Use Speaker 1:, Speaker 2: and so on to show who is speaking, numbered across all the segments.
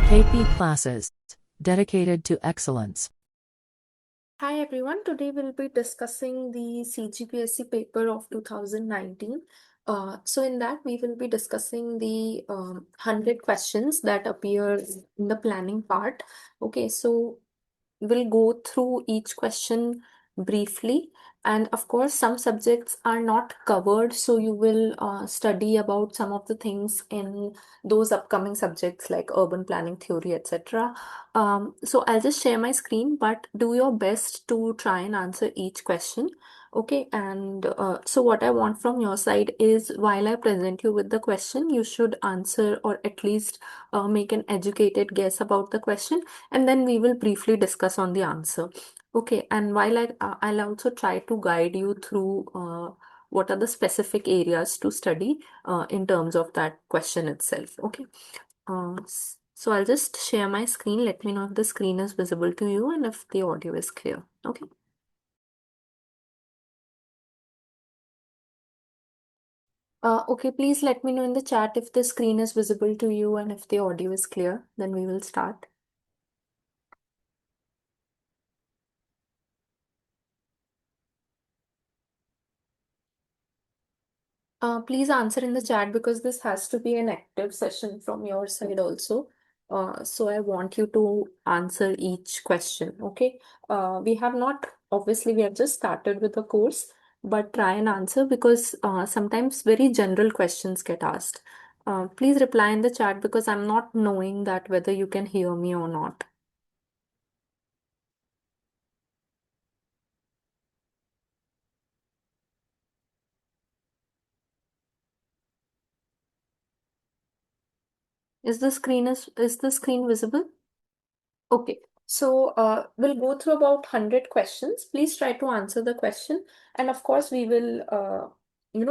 Speaker 1: KP classes dedicated to excellence.
Speaker 2: Hi everyone, today we'll be discussing the CGPSC paper of 2019. So in that we will be discussing the 100 questions that appear in the planning part. Okay, so we'll go through each question briefly, and of course some subjects are not covered, so you will study about some of the things in those upcoming subjects like urban planning theory, etc. So I'll just share my screen, but do your best to try and answer each question. Okay, and so what I want from your side is, while I present you with the question, you should answer or at least make an educated guess about the question, and then we will briefly discuss on the answer. Okay, and while I'll also try to guide you through what are the specific areas to study in terms of that question itself. Okay, so I'll just share my screen. Let me know if the screen is visible to you and if the audio is clear. Okay. Okay, please let me know in the chat if the screen is visible to you and if the audio is clear. Then we will start. Please answer in the chat because this has to be an active session from your side also. So I want you to answer each question. Okay. We have not, obviously, we have just started with the course, but try and answer because sometimes very general questions get asked. Please reply in the chat because I'm not knowing that whether you can hear me or not. Is the screen visible? Okay, so we'll go through about 100 questions. Please try to answer the question, and of course, we will,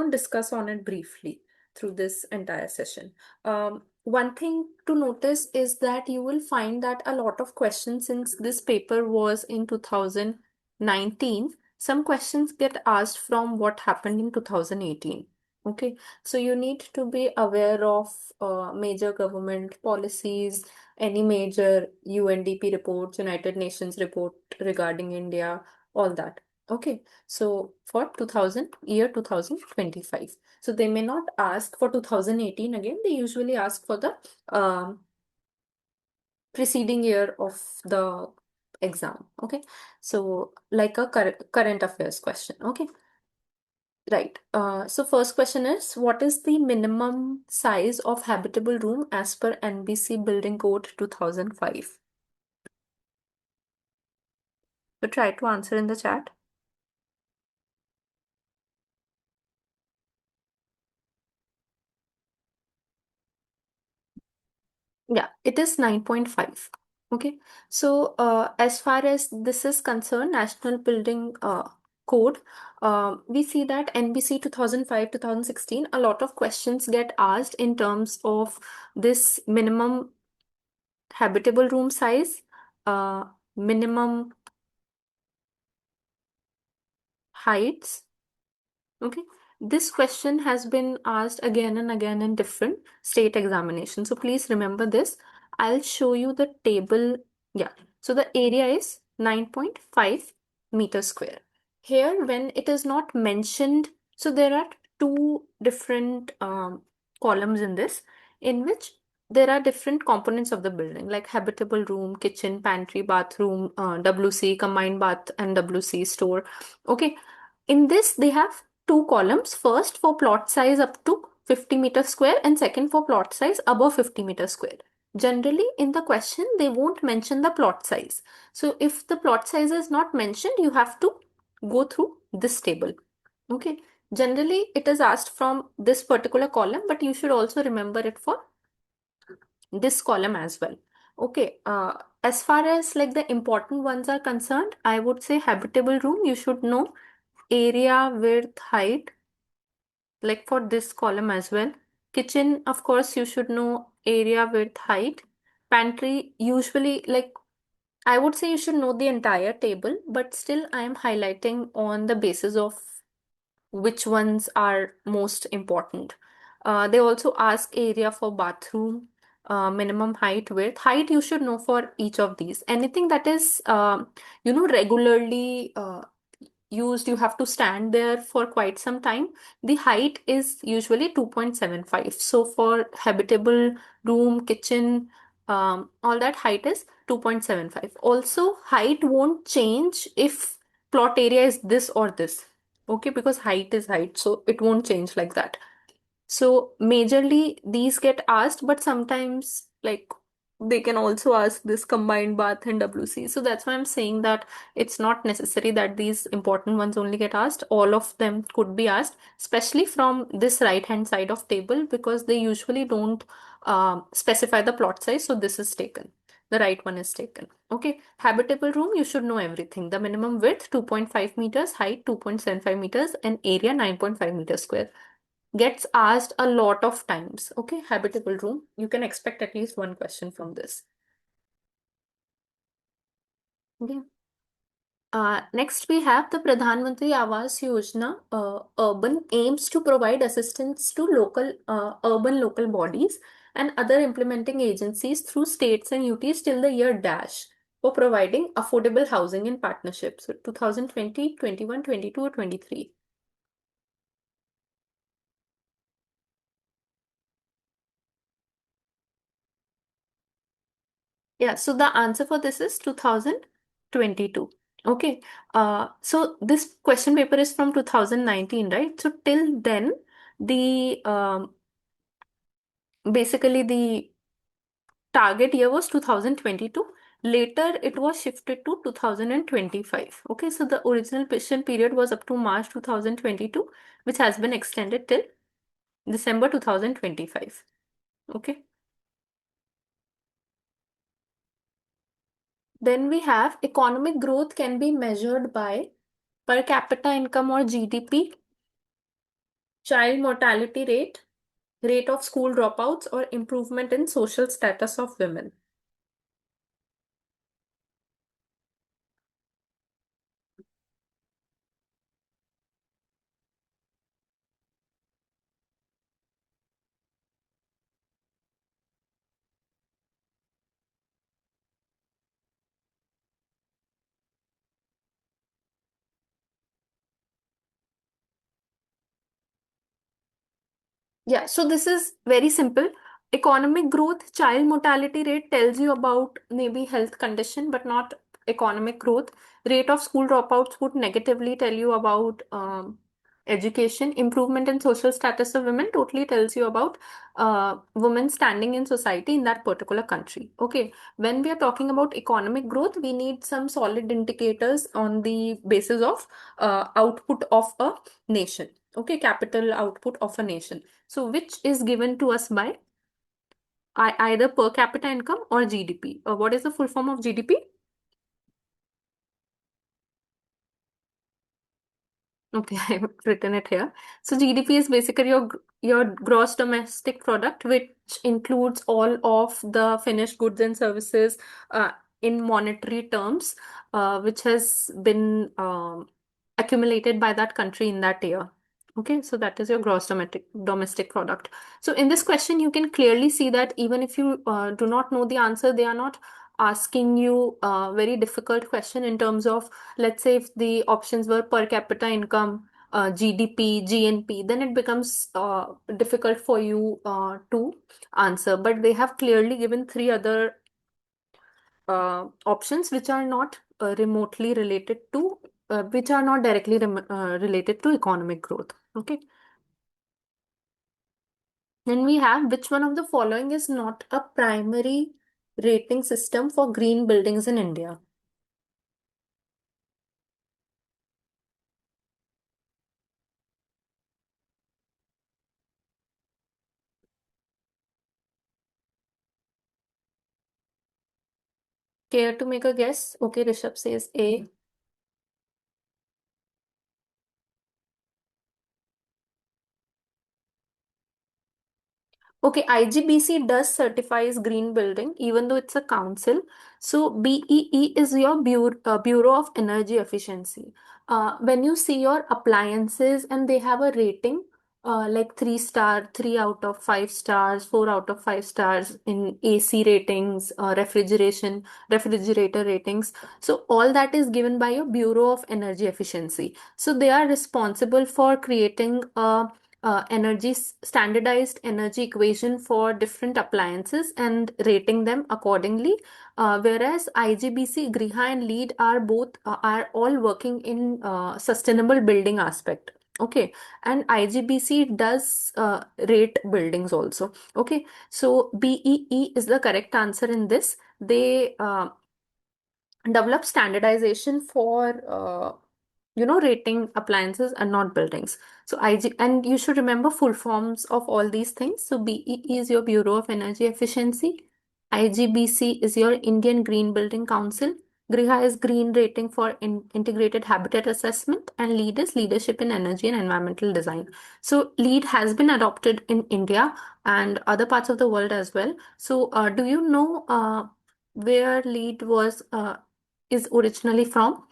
Speaker 2: discuss on it briefly through this entire session. One thing to notice is that you will find that a lot of questions, since this paper was in 2019, some questions get asked from what happened in 2018. Okay, so you need to be aware of major government policies, any major UNDP reports, United Nations report regarding India, all that. Okay, so for 2025. So they may not ask for 2018 again, they usually ask for the preceding year of the exam. Okay, so like a current affairs question. Okay. Right. So first question is, what is the minimum size of habitable room as per NBC Building Code 2005? So try to answer in the chat. Yeah, it is 9.5. Okay. So as far as this is concerned, National Building Code, we see that NBC 2005, 2016, a lot of questions get asked in terms of this minimum habitable room size, minimum heights. Okay, this question has been asked again and again in different state examinations. So please remember this. I'll show you the table. Yeah, so the area is 9.5 meters square. Here, when it is not mentioned, so there are two different columns in this, in which there are different components of the building, like habitable room, kitchen, pantry, bathroom, WC, combined bath, and WC store. Okay, in this, they have two columns. First for plot size up to 50 meters square, and second for plot size above 50 meters square. Generally, in the question, they won't mention the plot size. So if the plot size is not mentioned, you have to go through this table. Okay. Generally, it is asked from this particular column, but you should also remember it for this column as well. Okay. As far as like the important ones are concerned, I would say habitable room, you should know area, width, height, like for this column as well. Kitchen, of course, you should know area, width, height. Pantry, usually, like I would say you should know the entire table, but still I am highlighting on the basis of which ones are most important. They also ask area for bathroom, minimum height, width. Height you should know for each of these. Anything that is, regularly used, you have to stand there for quite some time. The height is usually 2.75. So for habitable room, kitchen, all that height is 2.75. Also, height won't change if plot area is this or this. Okay, because height is height, so it won't change like that. So majorly these get asked, but sometimes like they can also ask this combined bath and WC. So that's why I'm saying that it's not necessary that these important ones only get asked. All of them could be asked, especially from this right hand side of table, because they usually don't specify the plot size. So this is taken. The right one is taken. Okay. Habitable room, you should know everything. The minimum width 2.5 meters, height 2.75 meters, and area 9.5 meters square. Gets asked a lot of times. Okay, habitable room. You can expect at least one question from this. Okay. Next, we have the Pradhan Mantri Awas Yojana. Urban aims to provide assistance to urban local bodies and other implementing agencies through states and UTs till the year dash for providing affordable housing in partnerships. So 2020, 21, 22, or 23. Yeah, so the answer for this is 2022. Okay. So this question paper is from 2019, right? So till then, the basically the target year was 2022. Later, it was shifted to 2025. Okay, so the original question period was up to March 2022, which has been extended till December 2025. Okay. Then we have economic growth can be measured by per capita income or GDP, child mortality rate, rate of school dropouts, or improvement in social status of women. Yeah, so this is very simple. Economic growth, child mortality rate tells you about maybe health condition, but not economic growth. Rate of school dropouts would negatively tell you about education. Improvement in social status of women totally tells you about women standing in society in that particular country. Okay, when we are talking about economic growth, we need some solid indicators on the basis of output of a nation. Okay, capital output of a nation. So which is given to us by either per capita income or GDP. What is the full form of GDP? Okay, I've written it here. So GDP is basically your gross domestic product, which includes all of the finished goods and services in monetary terms, which has been accumulated by that country in that year. Okay, so that is your gross domestic product. So in this question, you can clearly see that even if you do not know the answer, they are not asking you a very difficult question in terms of, let's say if the options were per capita income, GDP, GNP, then it becomes difficult for you to answer. But they have clearly given three other options which are not remotely related to, which are not directly related to economic growth. Okay. Then we have which one of the following is not a primary rating system for green buildings in India? Care to make a guess? Okay, Rishabh says A. Okay, IGBC does certifies green building, even though it's a council. So BEE is your Bureau of Energy Efficiency. When you see your appliances and they have a rating, like 3 star, 3 out of 5 stars, 4 out of 5 stars in AC ratings, refrigerator ratings. So all that is given by a Bureau of Energy Efficiency. So they are responsible for creating standardized energy equation for different appliances and rating them accordingly. Whereas IGBC, Griha, and LEED are all working in sustainable building aspect. Okay, and IGBC does rate buildings also. Okay, so BEE is the correct answer in this. They develop standardization for rating appliances and not buildings. So IG, and you should remember full forms of all these things. So BEE is your Bureau of Energy Efficiency, IGBC is your Indian Green Building Council, Griha is Green Rating for Integrated Habitat Assessment, and LEED is Leadership in Energy and Environmental Design. So LEED has been adopted in India and other parts of the world as well. So do you know where LEED was is originally from?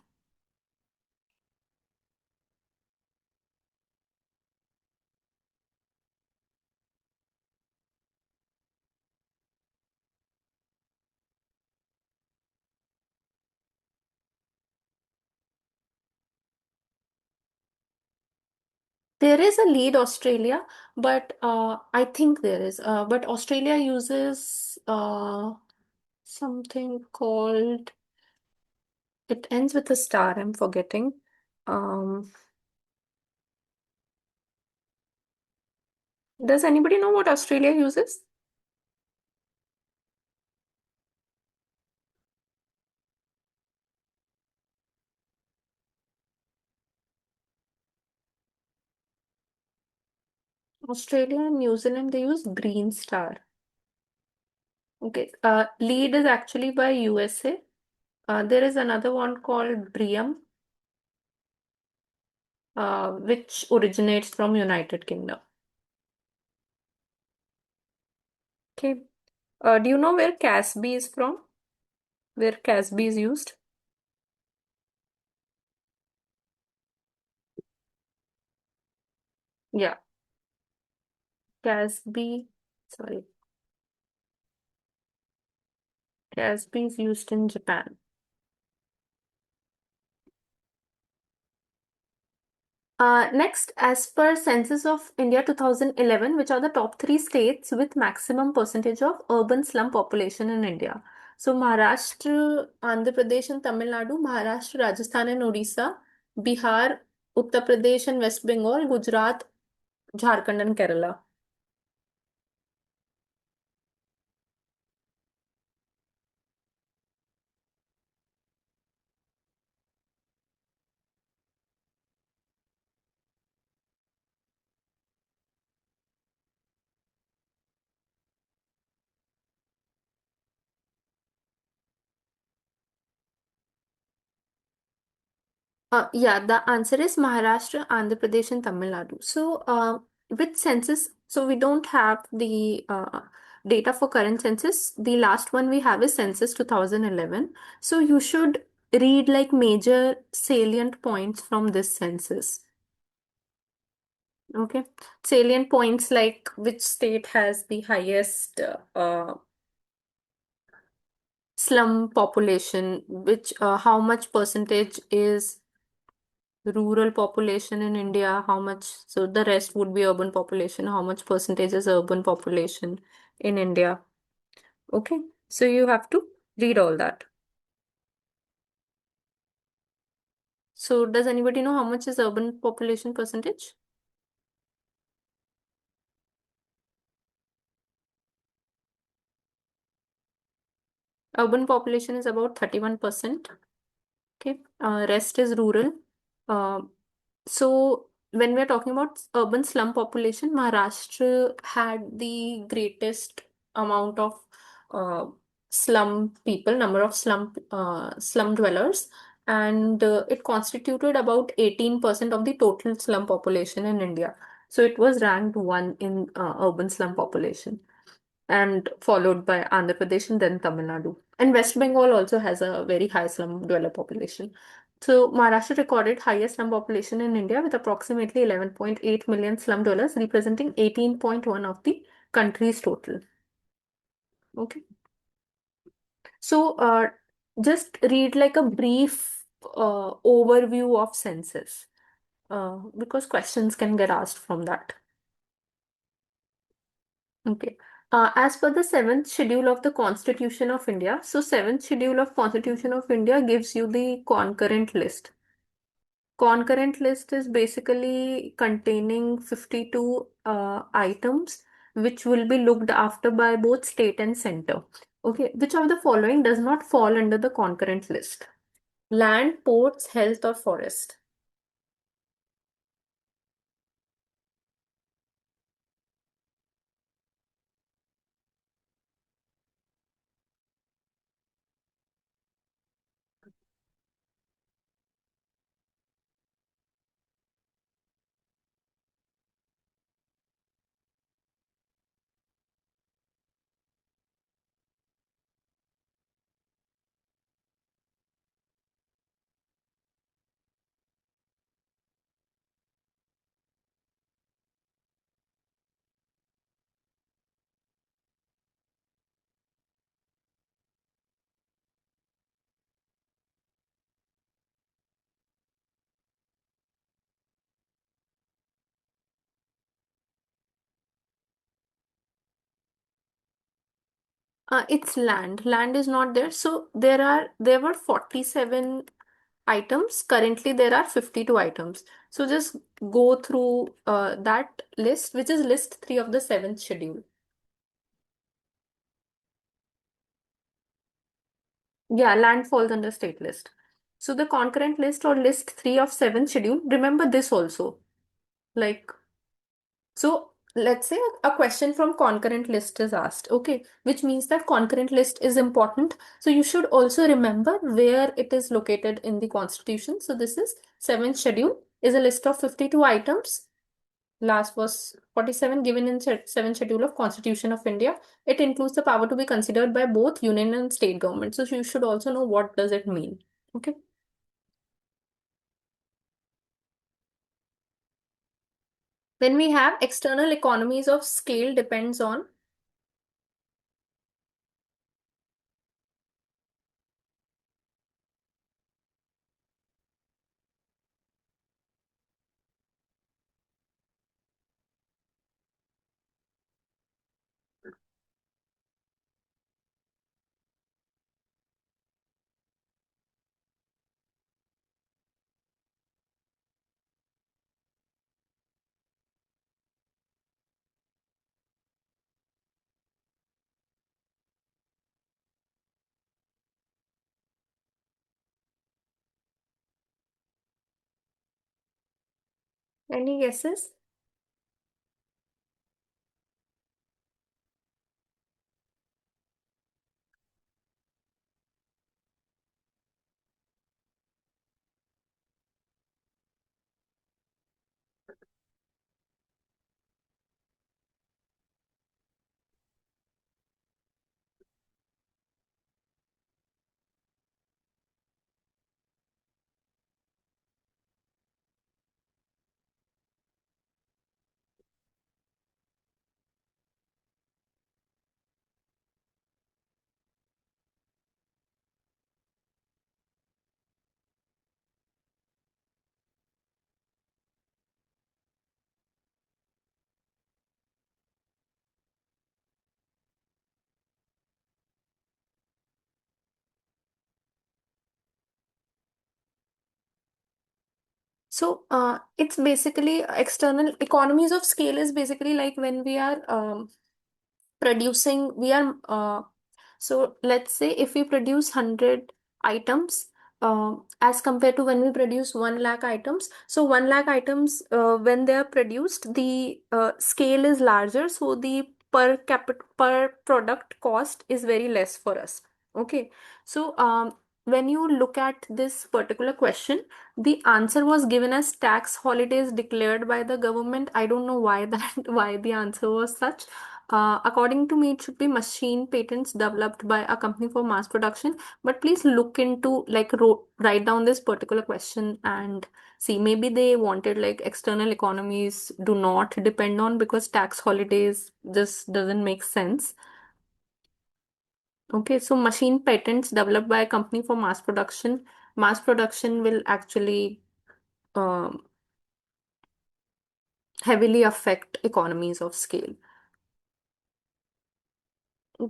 Speaker 2: There is a lead Australia, but I think there is. But Australia uses something called, it ends with a star, I'm forgetting. Um, does anybody know what Australia uses? Australia and New Zealand, they use Green Star. Okay, lead is actually by USA. There is another one called Briam, which originates from United Kingdom. Okay. Do you know where Casby is from? Where Casby is used? Yeah, Casby. Sorry, Casby is used in Japan. Next, as per Census of India 2011, which are the top three states with maximum percentage of urban slum population in India? So Maharashtra, Andhra Pradesh, and Tamil Nadu, Maharashtra, Rajasthan, and Odisha, Bihar, Uttar Pradesh, and West Bengal, Gujarat, Jharkhand, and Kerala. Yeah, the answer is Maharashtra, Andhra Pradesh, and Tamil Nadu. So, with census, so we don't have the data for current census. The last one we have is census 2011. So, you should read like major salient points from this census. Okay. Salient points like which state has the highest slum population, which how much percentage is rural population in India, how much, so the rest would be urban population, how much percentage is urban population in India. Okay, so you have to read all that. So does anybody know how much is urban population percentage? Urban population is about 31%. Okay, rest is rural. Uh, so when we're talking about urban slum population, Maharashtra had the greatest amount of uh, slum people, number of slum dwellers, and it constituted about 18% of the total slum population in India. So it was ranked one in urban slum population, and followed by Andhra Pradesh and then Tamil Nadu. And West Bengal also has a very high slum dweller population. So Maharashtra recorded highest slum population in India with approximately 11.8 million slum dwellers, representing 18.1 of the country's total. Okay. So just read like a brief overview of census because questions can get asked from that. Okay. As per the seventh schedule of the Constitution of India, so seventh schedule of Constitution of India gives you the concurrent list. Concurrent list is basically containing 52 items which will be looked after by both state and center. Okay, which of the following does not fall under the concurrent list? Land, ports, health, or forest? It's land. Land is not there. So there were 47 items. Currently there are 52 items. So just go through that list, which is list 3 of the seventh schedule. Yeah, land falls under state list. So the concurrent list or list 3 of seventh schedule, remember this also. Like, so let's say a question from concurrent list is asked, okay, which means that concurrent list is important. So you should also remember where it is located in the constitution. So this is seventh schedule is a list of 52 items. Last was 47 given in seventh schedule of Constitution of India. It includes the power to be considered by both union and state government. So you should also know what does it mean. Okay. Then we have external economies of scale depends on. Any guesses? So it's basically external economies of scale is basically like when we are producing, we are so let's say if we produce 100 items as compared to when we produce 1 lakh items. So 1 lakh items when they are produced, the scale is larger, so the per product cost is very less for us. Okay, so when you look at this particular question, the answer was given as tax holidays declared by the government. I don't know why that why the answer was such. According to me, it should be machine patents developed by a company for mass production. But please look into, like, write down this particular question and see. Maybe they wanted like external economies do not depend on, because tax holidays just doesn't make sense. Okay, so machine patents developed by a company for mass production. Mass production will actually um, heavily affect economies of scale.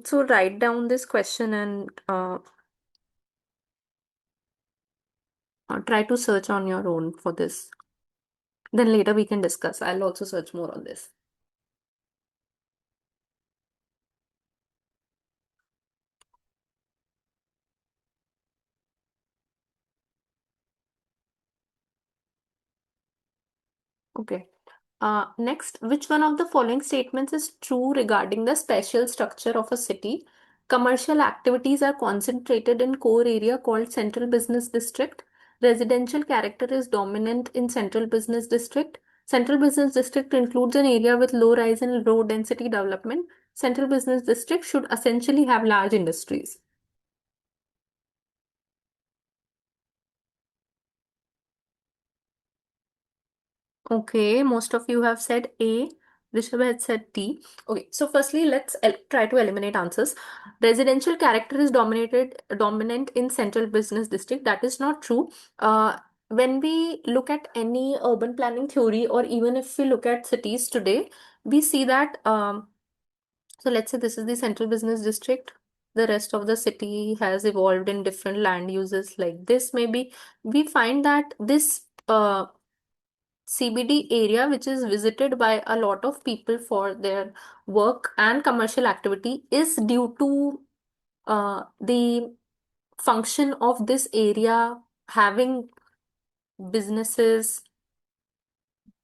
Speaker 2: So write down this question and try to search on your own for this. Then later we can discuss. I'll also search more on this. Okay. Next, which one of the following statements is true regarding the spatial structure of a city? Commercial activities are concentrated in core area called Central Business District. Residential character is dominant in Central Business District. Central Business District includes an area with low rise and low density development. Central Business District should essentially have large industries. Okay, most of you have said A. Rishabh had said D. Okay, so firstly, let's try to eliminate answers. Residential character is dominant in central business district. That is not true. When we look at any urban planning theory, or even if we look at cities today, we see that. So let's say this is the central business district. The rest of the city has evolved in different land uses like this. Maybe we find that this CBD area, which is visited by a lot of people for their work and commercial activity, is due to the function of this area having businesses,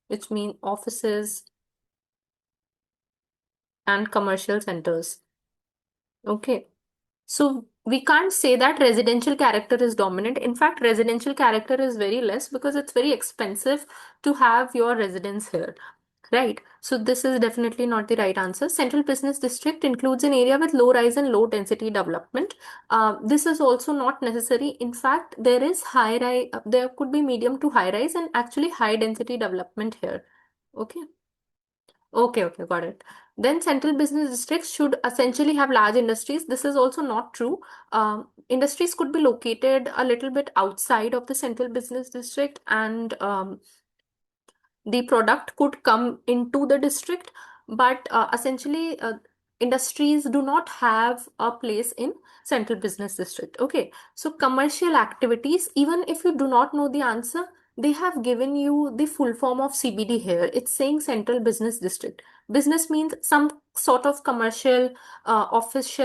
Speaker 2: which mean offices and commercial centers. Okay. So we can't say that residential character is dominant. In fact, residential character is very less because it's very expensive to have your residence here. Right. So this is definitely not the right answer. Central Business District includes an area with low rise and low density development. This is also not necessary. In fact, there is high rise, there could be medium to high rise and actually high density development here. Okay. Okay, got it. Then central business districts should essentially have large industries. This is also not true. Industries could be located a little bit outside of the central business district, and the product could come into the district, but essentially industries do not have a place in central business district. Okay, so commercial activities, even if you do not know the answer, they have given you the full form of CBD here. It's saying central business district. Business means some sort of commercial office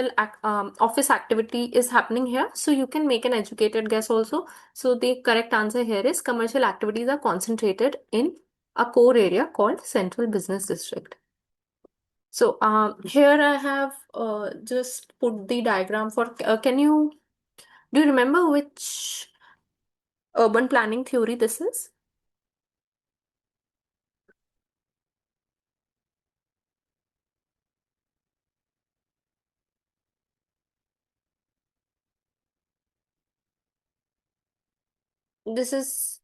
Speaker 2: activity is happening here, so you can make an educated guess also. So the correct answer here is commercial activities are concentrated in a core area called Central Business District. So here I have just put the diagram for, do you remember which urban planning theory this is? This is,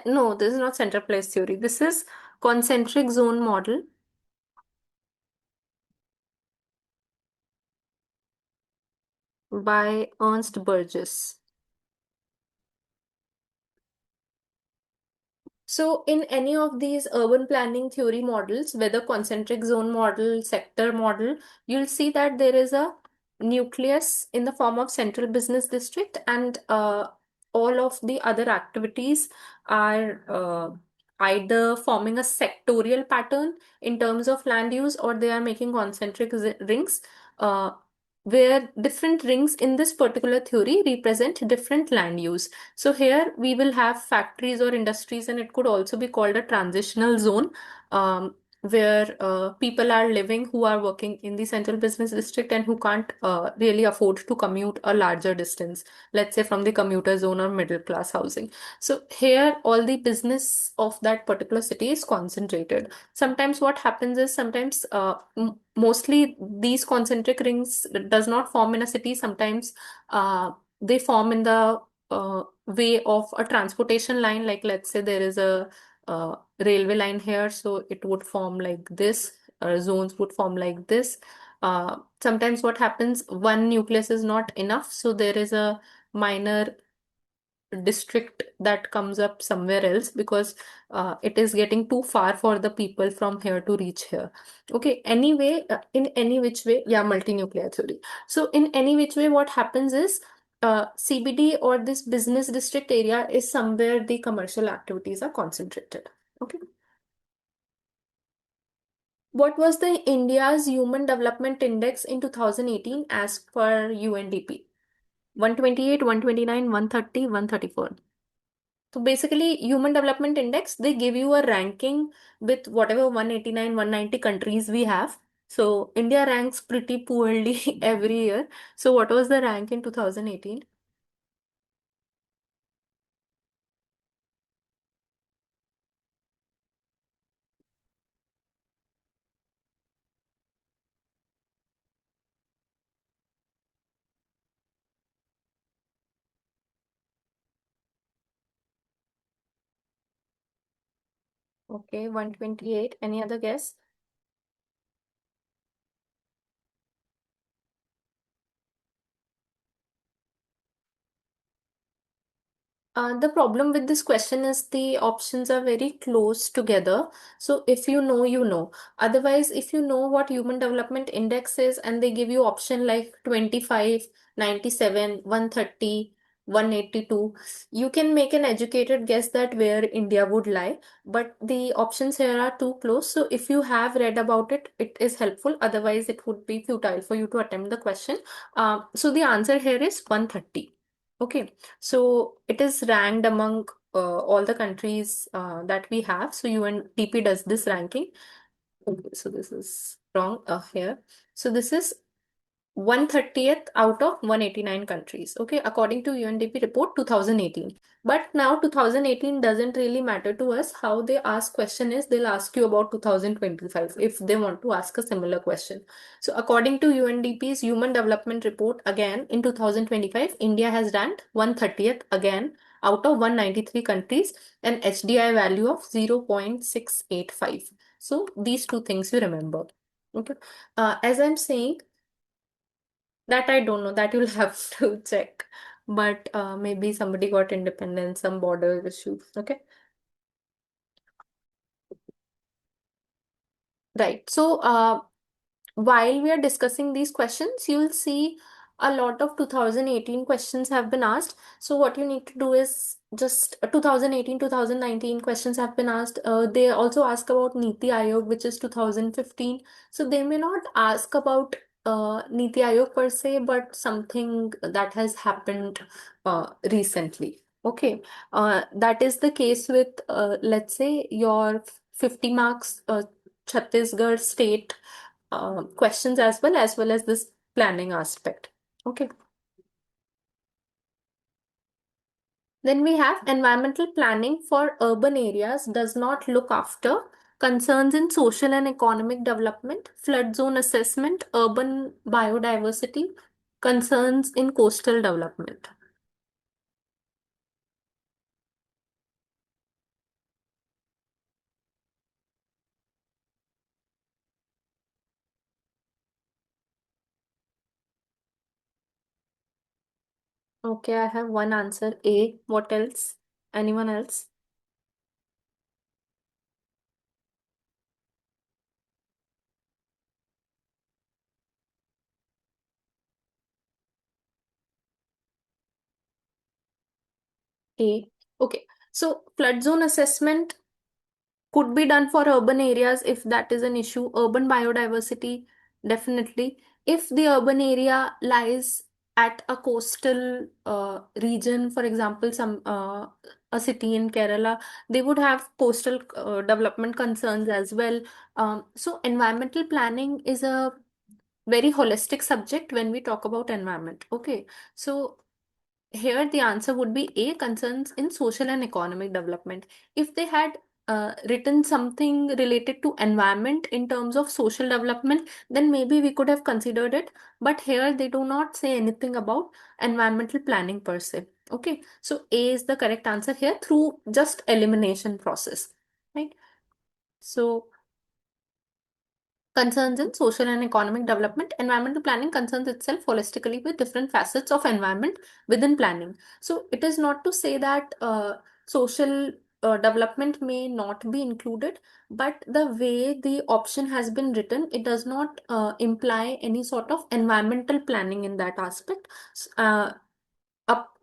Speaker 2: no, this is not center place theory. This is concentric zone model by Ernst Burgess. So in any of these urban planning theory models, whether concentric zone model, sector model, you'll see that there is a nucleus in the form of central business district, and all of the other activities are either forming a sectorial pattern in terms of land use, or they are making concentric rings, uh, where different rings in this particular theory represent different land use. So here we will have factories or industries, and it could also be called a transitional zone, where people are living who are working in the central business district and who can't really afford to commute a larger distance, let's say from the commuter zone or middle class housing. So here, all the business of that particular city is concentrated. Sometimes what happens is sometimes mostly these concentric rings does not form in a city. Sometimes they form in the way of a transportation line. Like let's say there is a railway line here, so it would form like this. Zones would form like this. Sometimes what happens, one nucleus is not enough, so there is a minor district that comes up somewhere else because it is getting too far for the people from here to reach here. Okay, anyway, in any which way, yeah, multinuclear theory. So in any which way, what happens is CBD or this business district area is somewhere the commercial activities are concentrated. Okay. What was the India's Human Development Index in 2018 as per UNDP? 128, 129, 130, 134. So basically, Human Development Index, they give you a ranking with whatever 189, 190 countries we have. So India ranks pretty poorly every year. So what was the rank in 2018? Okay, 128. Any other guess? The problem with this question is the options are very close together. So if you know, you know. Otherwise, if you know what Human Development Index is and they give you option like 25, 97, 130, 182, you can make an educated guess that where India would lie. But the options here are too close. So if you have read about it, it is helpful. Otherwise, it would be futile for you to attempt the question. So the answer here is 130. Okay. So it is ranked among all the countries that we have. So UNDP does this ranking. Okay, so this is wrong here. So this is 130th out of 189 countries. Okay, according to UNDP report 2018. But now 2018 doesn't really matter to us. How they ask question is they'll ask you about 2025 if they want to ask a similar question. So according to UNDP's Human Development Report, again in 2025, India has ranked 130th again out of 193 countries, an HDI value of 0.685. So these two things you remember. Okay. As I'm saying, that I don't know. That you'll have to check. But maybe somebody got independence, some border issue. Okay. Right. So while we are discussing these questions, you'll see a lot of 2018 questions have been asked. So what you need to do is just 2018, 2019 questions have been asked. They also ask about Niti Aayog, which is 2015. So they may not ask about Niti Aayog per se, but something that has happened recently. Okay. That is the case with, let's say, your 50 marks Chhattisgarh state questions as well as this planning aspect. Okay. Then we have environmental planning for urban areas does not look after concerns in social and economic development, flood zone assessment, urban biodiversity, concerns in coastal development. Okay, I have one answer A. What else? Anyone else? A. Okay. So flood zone assessment could be done for urban areas if that is an issue. Urban biodiversity, definitely. If the urban area lies at a coastal region, for example, some a city in Kerala, they would have coastal development concerns as well. So environmental planning is a very holistic subject when we talk about environment. Okay, so here the answer would be A, concerns in social and economic development. If they had written something related to environment in terms of social development, then maybe we could have considered it. But here they do not say anything about environmental planning per se. Okay, so A is the correct answer here through just elimination process, right? So concerns in social and economic development. Environmental planning concerns itself holistically with different facets of environment within planning. So it is not to say that social development may not be included, but the way the option has been written, it does not imply any sort of environmental planning in that aspect, up,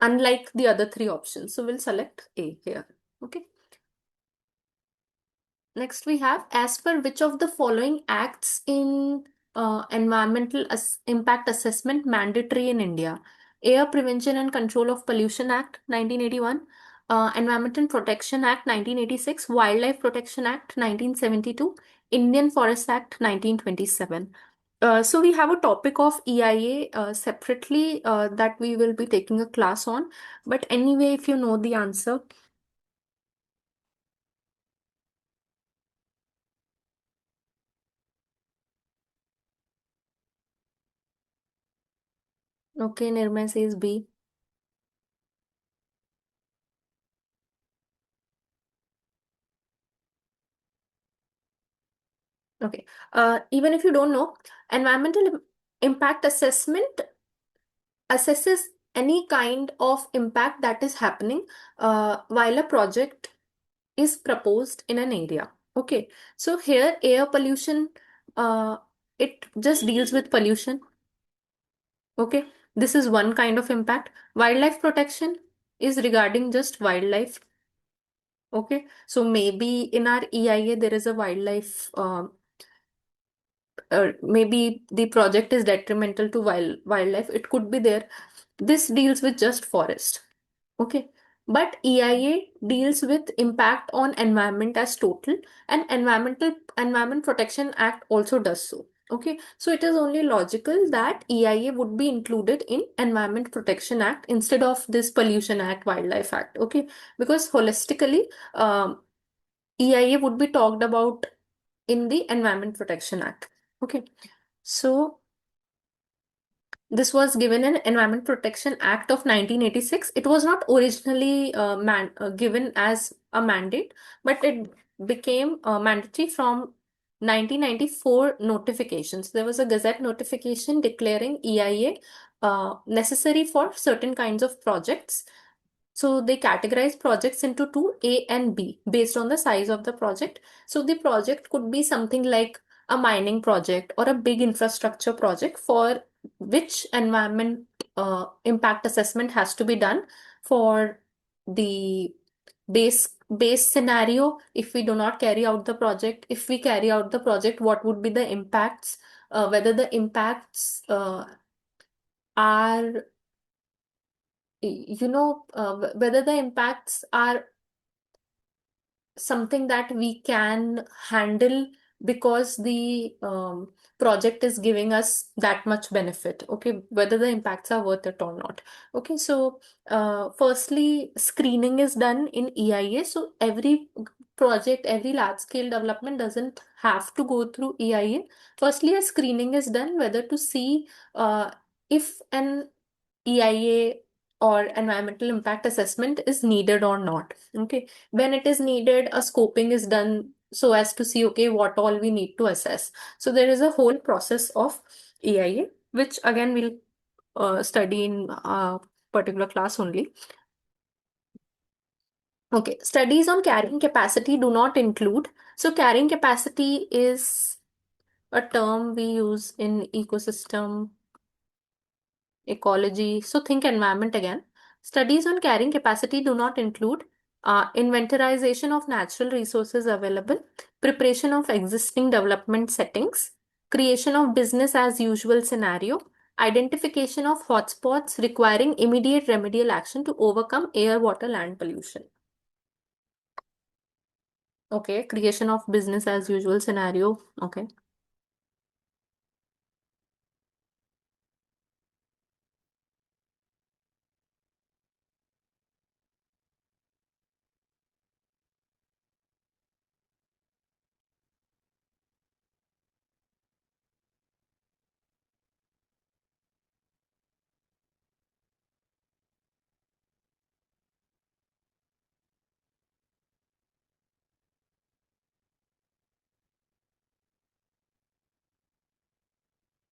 Speaker 2: unlike the other three options. So we'll select A here. Okay. Next, we have as per which of the following acts in environmental impact assessment mandatory in India? Air Prevention and Control of Pollution Act 1981, Environmental Protection Act 1986, Wildlife Protection Act 1972, Indian Forest Act 1927. So we have a topic of EIA separately that we will be taking a class on. But anyway, if you know the answer, okay, Nirmay says B. Okay. Even if you don't know, environmental impact assessment assesses any kind of impact that is happening while a project is proposed in an area. Okay. So here, air pollution, uh, it just deals with pollution. Okay. This is one kind of impact. Wildlife protection is regarding just wildlife. Okay. So maybe in our EIA, there is a wildlife maybe the project is detrimental to wildlife. It could be there. This deals with just forest. Okay. But EIA deals with impact on environment as total, and Environment Protection Act also does so. Okay. So it is only logical that EIA would be included in Environment Protection Act instead of this Pollution Act, Wildlife Act. Okay. Because holistically, EIA would be talked about in the Environment Protection Act. Okay. So this was given in Environment Protection Act of 1986. It was not originally given as a mandate, but it became mandatory from 1994 notifications. There was a Gazette notification declaring EIA necessary for certain kinds of projects. So they categorize projects into two, A and B, based on the size of the project. So the project could be something like a mining project or a big infrastructure project for which environment impact assessment has to be done for the base scenario. If we do not carry out the project, if we carry out the project, what would be the impacts? Whether the impacts are whether the impacts are something that we can handle because the project is giving us that much benefit. Okay, whether the impacts are worth it or not. Okay, so firstly, screening is done in EIA. So every project, every large scale development doesn't have to go through EIA. Firstly, a screening is done whether to see if an EIA or environmental impact assessment is needed or not. Okay, when it is needed, a scoping is done so as to see, okay, what all we need to assess. So there is a whole process of EIA, which again we'll study in a particular class only. Okay, studies on carrying capacity do not include. So carrying capacity is a term we use in ecosystem ecology. So think environment again. Studies on carrying capacity do not include inventorization of natural resources available, preparation of existing development settings, creation of business as usual scenario, Identification of hotspots requiring immediate remedial action to overcome air, water, land pollution. Okay, creation of business as usual scenario. Okay.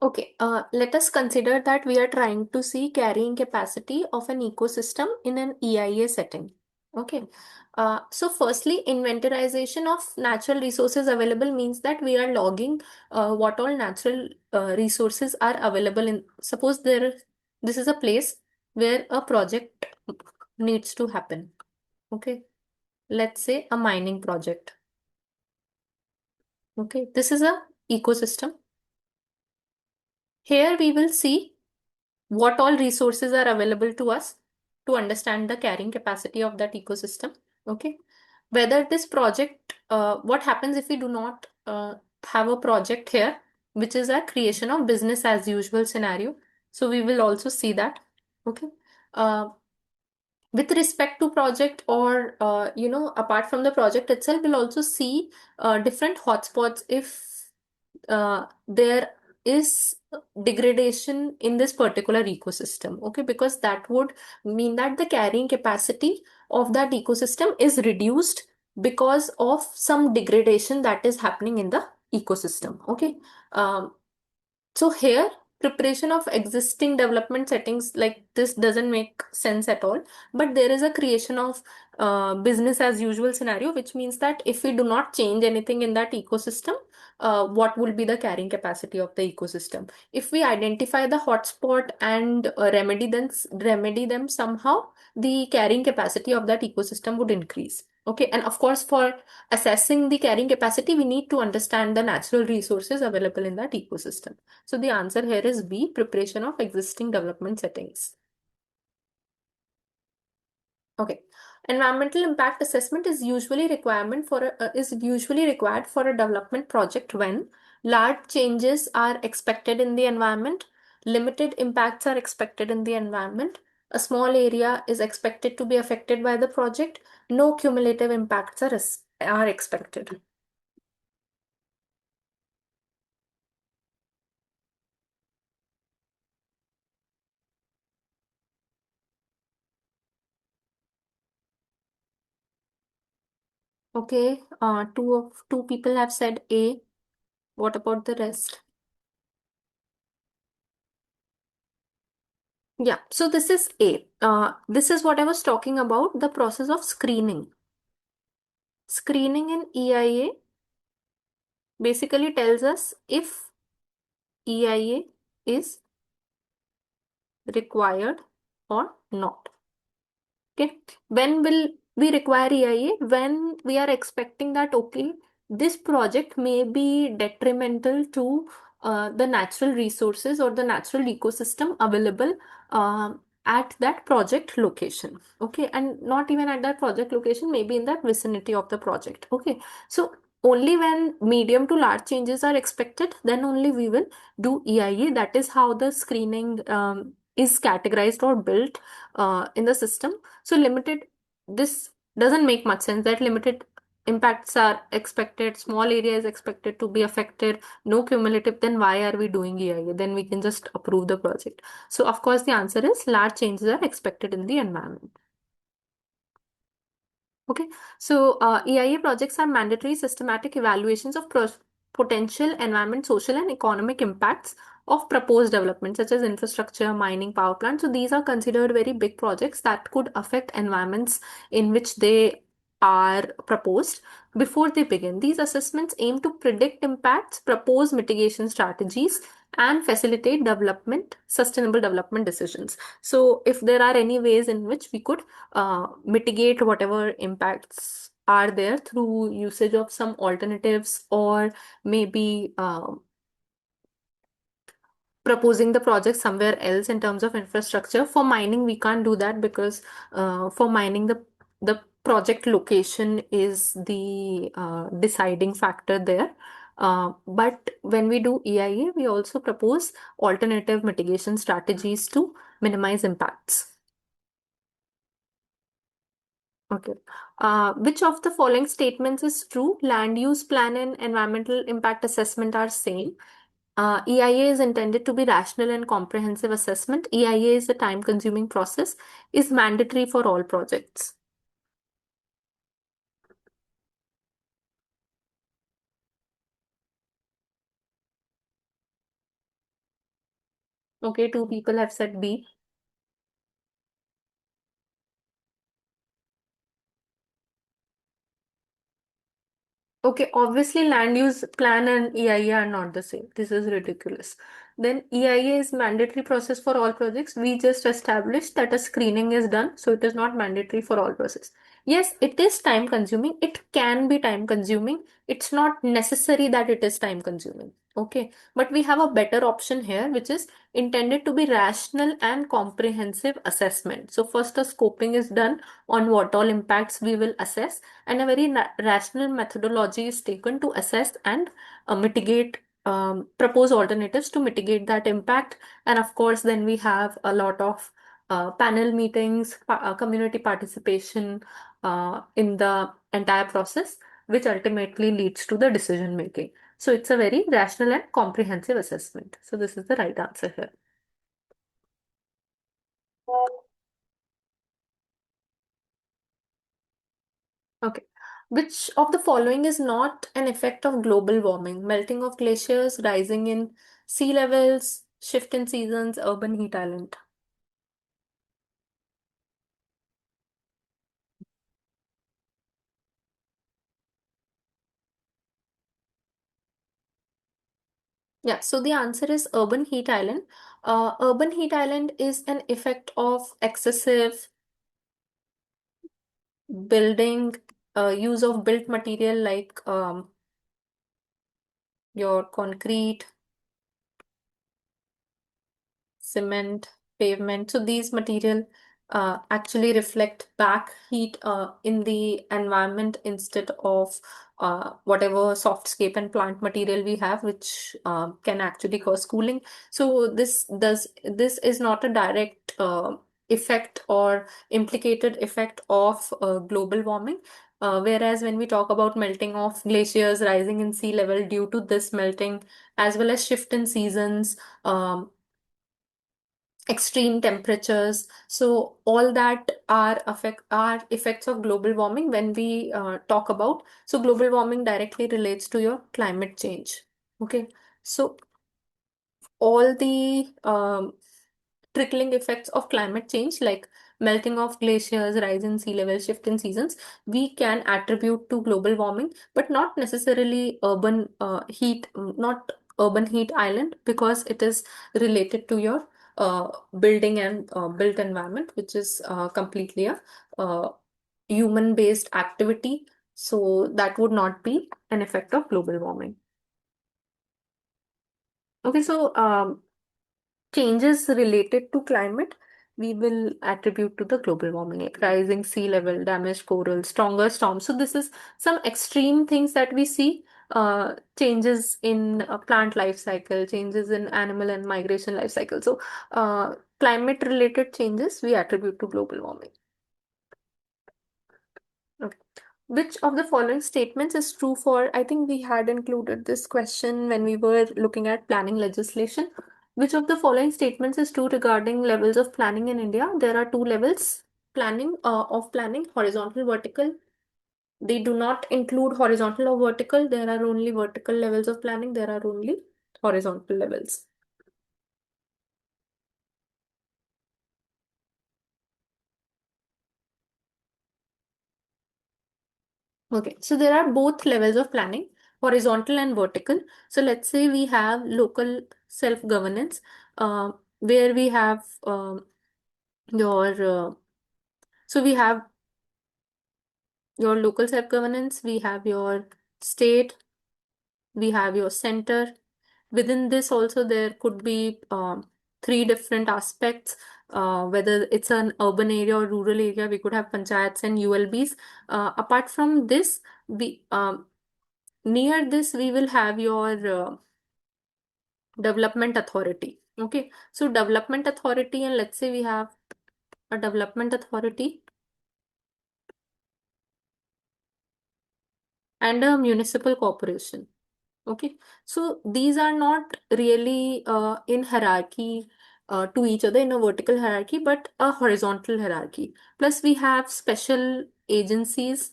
Speaker 2: Okay, let us consider that we are trying to see carrying capacity of an ecosystem in an EIA setting. Okay, so firstly, inventorization of natural resources available means that we are logging what all natural resources are available in. Suppose this is a place where a project needs to happen. Okay, let's say a mining project. Okay, this is a ecosystem. Here we will see what all resources are available to us to understand the carrying capacity of that ecosystem. Okay. Whether this project, what happens if we do not have a project here, which is a creation of business as usual scenario. So we will also see that. Okay. Uh, with respect to project or apart from the project itself, we'll also see different hotspots if there is degradation in this particular ecosystem. Okay, because that would mean that the carrying capacity of that ecosystem is reduced because of some degradation that is happening in the ecosystem. Okay. um, so here, preparation of existing development settings like this doesn't make sense at all. But there is a creation of business as usual scenario, which means that if we do not change anything in that ecosystem, what will be the carrying capacity of the ecosystem? If we identify the hotspot and remedy them somehow, the carrying capacity of that ecosystem would increase. Okay, and of course, for assessing the carrying capacity, we need to understand the natural resources available in that ecosystem. So the answer here is B, preparation of existing development settings. Okay. Environmental impact assessment is usually required for a development project when large changes are expected in the environment, limited impacts are expected in the environment, a small area is expected to be affected by the project, no cumulative impacts are expected. Okay, two people have said A. What about the rest? Yeah, so this is A. This is what I was talking about, the process of screening. Screening in EIA basically tells us if EIA is required or not. Okay. When will we require EIA? When we are expecting that, okay, this project may be detrimental to the natural resources or the natural ecosystem available at that project location. Okay. And not even at that project location, maybe in that vicinity of the project. Okay. So only when medium to large changes are expected, then only we will do EIA. That is how the screening is categorized or built in the system. So this doesn't make much sense that limited impacts are expected, small area is expected to be affected, no cumulative, then why are we doing EIA? Then we can just approve the project. So of course the answer is large changes are expected in the environment. Okay, so EIA projects are mandatory systematic evaluations of potential environment, social, and economic impacts of proposed development, such as infrastructure, mining, power plants. So these are considered very big projects that could affect environments in which they are proposed before they begin. These assessments aim to predict impacts, propose mitigation strategies, and facilitate sustainable development decisions. So if there are any ways in which we could mitigate whatever impacts are there through usage of some alternatives or maybe proposing the project somewhere else in terms of infrastructure. For mining, we can't do that because for mining, the project location is the deciding factor there. But when we do EIA, we also propose alternative mitigation strategies to minimize impacts. Okay. Which of the following statements is true? Land use plan and environmental impact assessment are same. EIA is intended to be rational and comprehensive assessment. EIA is a time-consuming process, is mandatory for all projects. Okay, two people have said B. Okay, obviously land use plan and EIA are not the same. This is ridiculous. Then EIA is mandatory process for all projects. We just established that a screening is done, so it is not mandatory for all process. Yes, it is time consuming. It can be time consuming. It's not necessary that it is time consuming. Okay, but we have a better option here, which is intended to be rational and comprehensive assessment. So first a scoping is done on what all impacts we will assess, and a very rational methodology is taken to assess and mitigate, propose alternatives to mitigate that impact. And of course, then we have a lot of panel meetings, community participation in the entire process, which ultimately leads to the decision making. So it's a very rational and comprehensive assessment. So this is the right answer here. Okay. Which of the following is not an effect of global warming? Melting of glaciers, rising in sea levels, shift in seasons, urban heat island. Yeah, so the answer is urban heat island. Urban heat island is an effect of excessive building, use of built material like your concrete, cement, pavement. So these material actually reflect back heat in the environment instead of whatever softscape and plant material we have, which can actually cause cooling. So this is not a direct effect or implicated effect of global warming. Whereas when we talk about melting of glaciers, rising in sea level due to this melting, as well as shift in seasons, extreme temperatures. So all that are effects of global warming when we talk about. So global warming directly relates to your climate change. Okay. So all the trickling effects of climate change, like melting of glaciers, rise in sea level, shift in seasons, we can attribute to global warming, but not necessarily urban heat, not urban heat island, because it is related to your building and built environment, which is completely a human-based activity. So that would not be an effect of global warming. Okay, so changes related to climate, we will attribute to the global warming, like rising sea level, damaged coral, stronger storms. So this is some extreme things that we see, changes in plant life cycle, changes in animal and migration life cycle. So climate related changes we attribute to global warming. Okay. Which of the following statements is true for, I think we had included this question when we were looking at planning legislation. Which of the following statements is true regarding levels of planning in India? There are two levels of planning, horizontal, vertical. They do not include horizontal or vertical. There are only vertical levels of planning. There are only horizontal levels. Okay, so there are both levels of planning, horizontal and vertical. So let's say we have local self-governance, where we have your, so we have your local self-governance, we have your state, we have your center, Within this also there could be three different aspects. Whether it's an urban area or rural area, we could have panchayats and ULBs. Apart from this, we near this we will have your development authority. Okay, so development authority, and let's say we have a development authority and a municipal corporation. Okay, so these are not really in hierarchy to each other in a vertical hierarchy, but a horizontal hierarchy. Plus, we have special agencies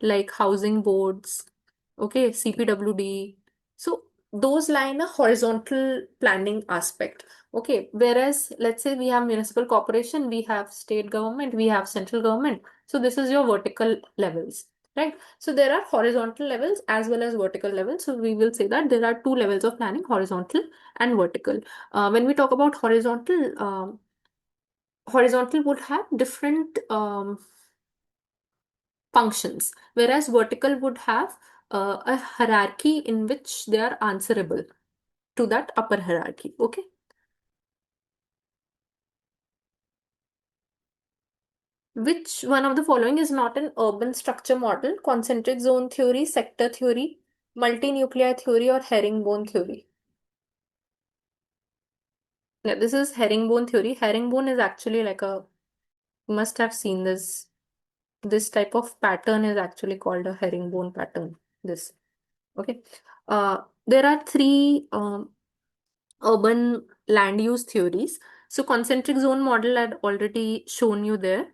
Speaker 2: like housing boards, okay, CPWD. So those lie in a horizontal planning aspect. Okay, whereas let's say we have municipal corporation, we have state government, we have central government. So this is your vertical levels, right? So there are horizontal levels as well as vertical levels. So we will say that there are two levels of planning, horizontal and vertical. When we talk about horizontal, horizontal would have different functions, whereas vertical would have a hierarchy in which they are answerable to that upper hierarchy. Okay. Which one of the following is not an urban structure model? Concentric zone theory, sector theory, multi-nuclei theory, or herringbone theory? Yeah, this is herringbone theory. Herringbone is actually like a, you must have seen this. This type of pattern is actually called a herringbone pattern. This. Okay. There are three urban land use theories. So concentric zone model I'd already shown you there.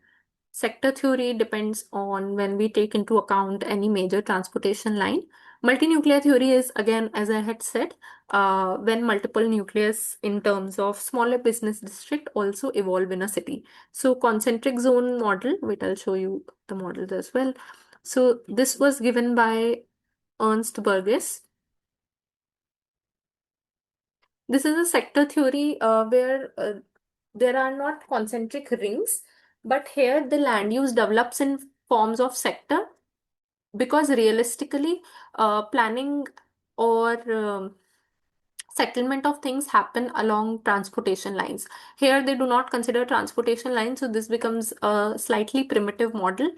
Speaker 2: Sector theory depends on when we take into account any major transportation line. Multi-nuclear theory is again, as I had said, when multiple nucleus in terms of smaller business district also evolve in a city. So concentric zone model, wait, I'll show you the models as well. So this was given by Ernst Burgess. This is a sector theory where there are not concentric rings, but here the land use develops in forms of sector because realistically, planning or settlement of things happen along transportation lines. Here they do not consider transportation lines, so this becomes a slightly primitive model.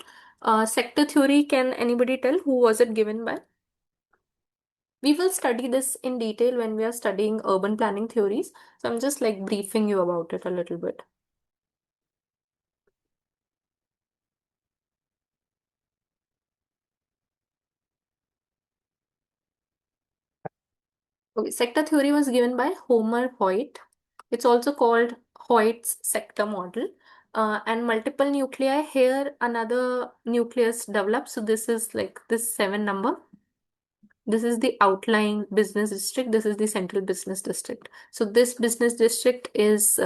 Speaker 2: Sector theory, can anybody tell who was it given by? We will study this in detail when we are studying urban planning theories. So I'm just like briefing you about it a little bit. Okay, sector theory was given by Homer Hoyt. It's also called Hoyt's sector model. And multiple nuclei, here another nucleus develops. So this is like this 7 number. This is the outlying business district. This is the central business district. So this business district is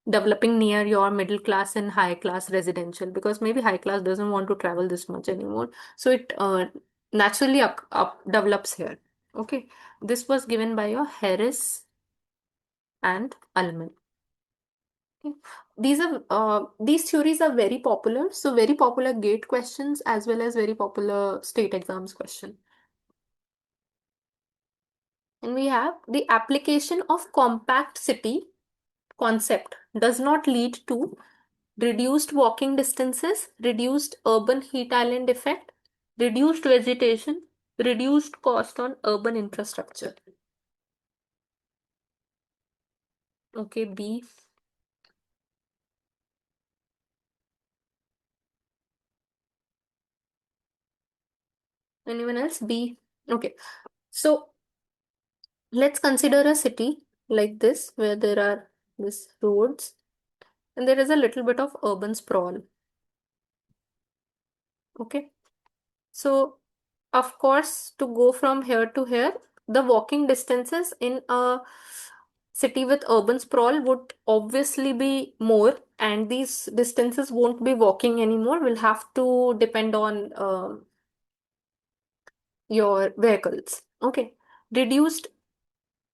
Speaker 2: developing near your middle class and high class residential, because maybe high class doesn't want to travel this much anymore. So it naturally up develops here. Okay. This was given by your Harris and Ullman. Okay. These theories are very popular. So very popular gate questions as well as very popular state exams question. And we have the application of compact city concept does not lead to reduced walking distances, reduced urban heat island effect, reduced vegetation, reduced cost on urban infrastructure. Okay, B. Anyone else? B. Okay. So let's consider a city like this where there are these roads and there is a little bit of urban sprawl. Okay. So of course, to go from here to here, the walking distances in a city with urban sprawl would obviously be more, and these distances won't be walking anymore. Will have to depend on your vehicles. Okay. Reduced,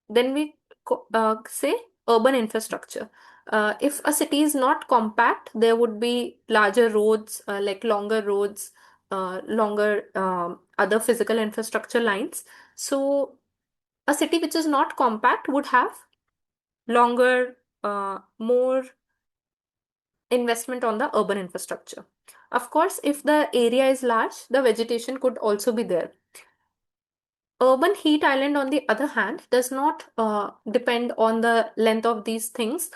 Speaker 2: then we say urban infrastructure. If a city is not compact, there would be larger roads, like longer roads, longer other physical infrastructure lines. So A city which is not compact would have longer, more investment on the urban infrastructure. Of course, if the area is large, the vegetation could also be there. Urban heat island, on the other hand, does not depend on the length of these things.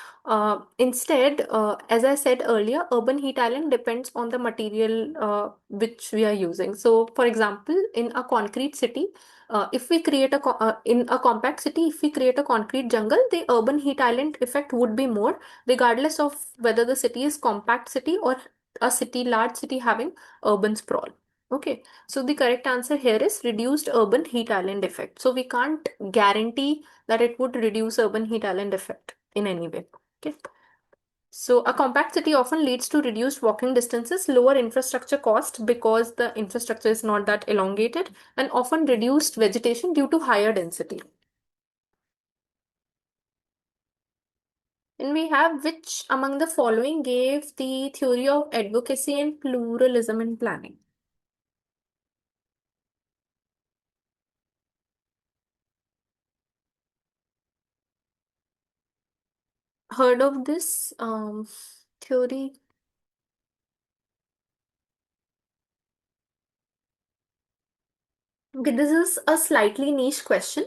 Speaker 2: Instead, as I said earlier, urban heat island depends on the material which we are using. So, for example, in a concrete city, if we create in a compact city, if we create a concrete jungle, the urban heat island effect would be more, regardless of whether the city is compact city or a city, large city having urban sprawl. Okay. So the correct answer here is reduced urban heat island effect. So we can't guarantee that it would reduce urban heat island effect in any way. Okay. So a compact city often leads to reduced walking distances, lower infrastructure cost because the infrastructure is not that elongated, and often reduced vegetation due to higher density. And we have, which among the following gave the theory of advocacy and pluralism in planning? Heard of this theory? Okay, this is a slightly niche question.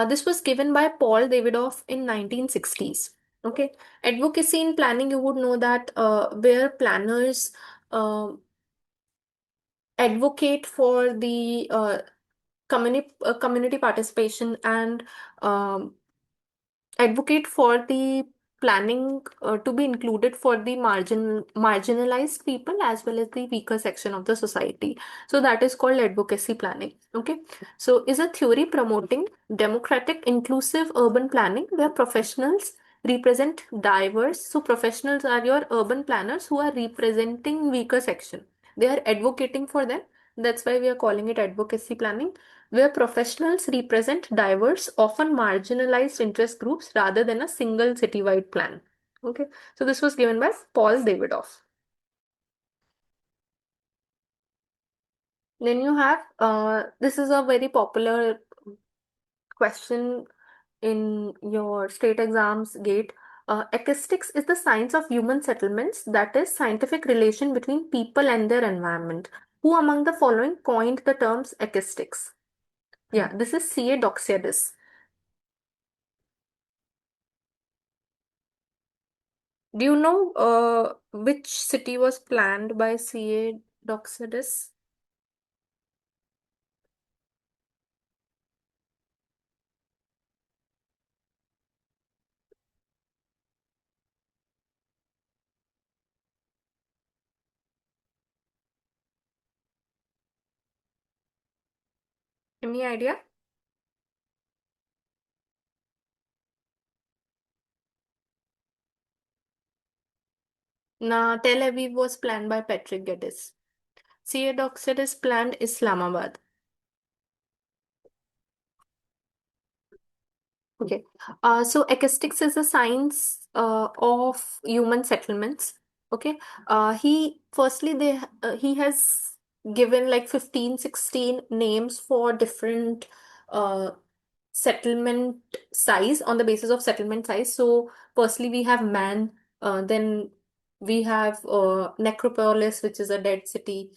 Speaker 2: This was given by Paul Davidoff in 1960s. Okay, advocacy in planning, you would know that where planners uh, advocate for the community participation and um, advocate for the planning to be included for the marginalized people as well as the weaker section of the society. So that is called advocacy planning. Okay, so is a theory promoting democratic inclusive urban planning where professionals represent diverse, so professionals are your urban planners who are representing weaker section, they are advocating for them. That's why we are calling it advocacy planning, where professionals represent diverse, often marginalized interest groups rather than a single citywide plan. Okay, so this was given by Paul Davidoff. Then you have this is a very popular question in your state exams gate. Acoustics is the science of human settlements, that is, scientific relation between people and their environment. Who among the following coined the terms acoustics? Yeah, this is C.A. Doxiadis. Do you know which city was planned by C.A. Doxiadis? Any idea? Nah, Tel Aviv was planned by Patrick Geddes. C.A. Doxiadis planned Islamabad. Okay. So acoustics is a science of human settlements. Okay. He firstly he has given like 15, 16 names for different uh settlement size on the basis of settlement size. So firstly we have man, then we have Necropolis, which is a dead city.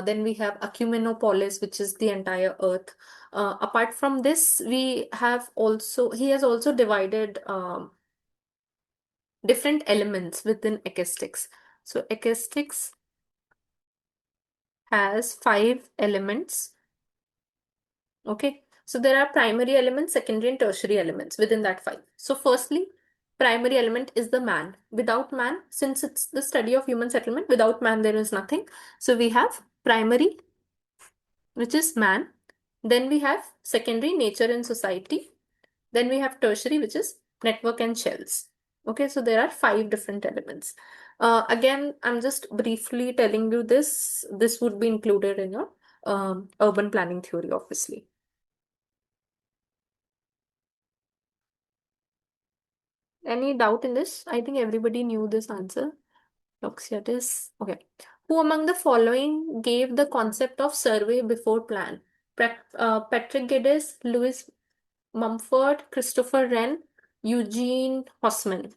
Speaker 2: Then we have Ecumenopolis, which is the entire earth. Apart from this, he has also divided different elements within acoustics. So acoustics has 5 elements. Okay. So there are primary elements, secondary and tertiary elements within that 5. So firstly, primary element is the man. Without man, since it's the study of human settlement, without man there is nothing. So we have primary, which is man. Then we have secondary, nature and society. Then we have tertiary, which is network and shells. Okay, so there are 5 different elements. Again, I'm just briefly telling you this. This would be included in your urban planning theory, obviously. Any doubt in this? I think everybody knew this answer. Doxiatis. Okay. Who among the following gave the concept of survey before plan? Patrick Geddes, Louis Mumford, Christopher Wren, Eugene Haussmann.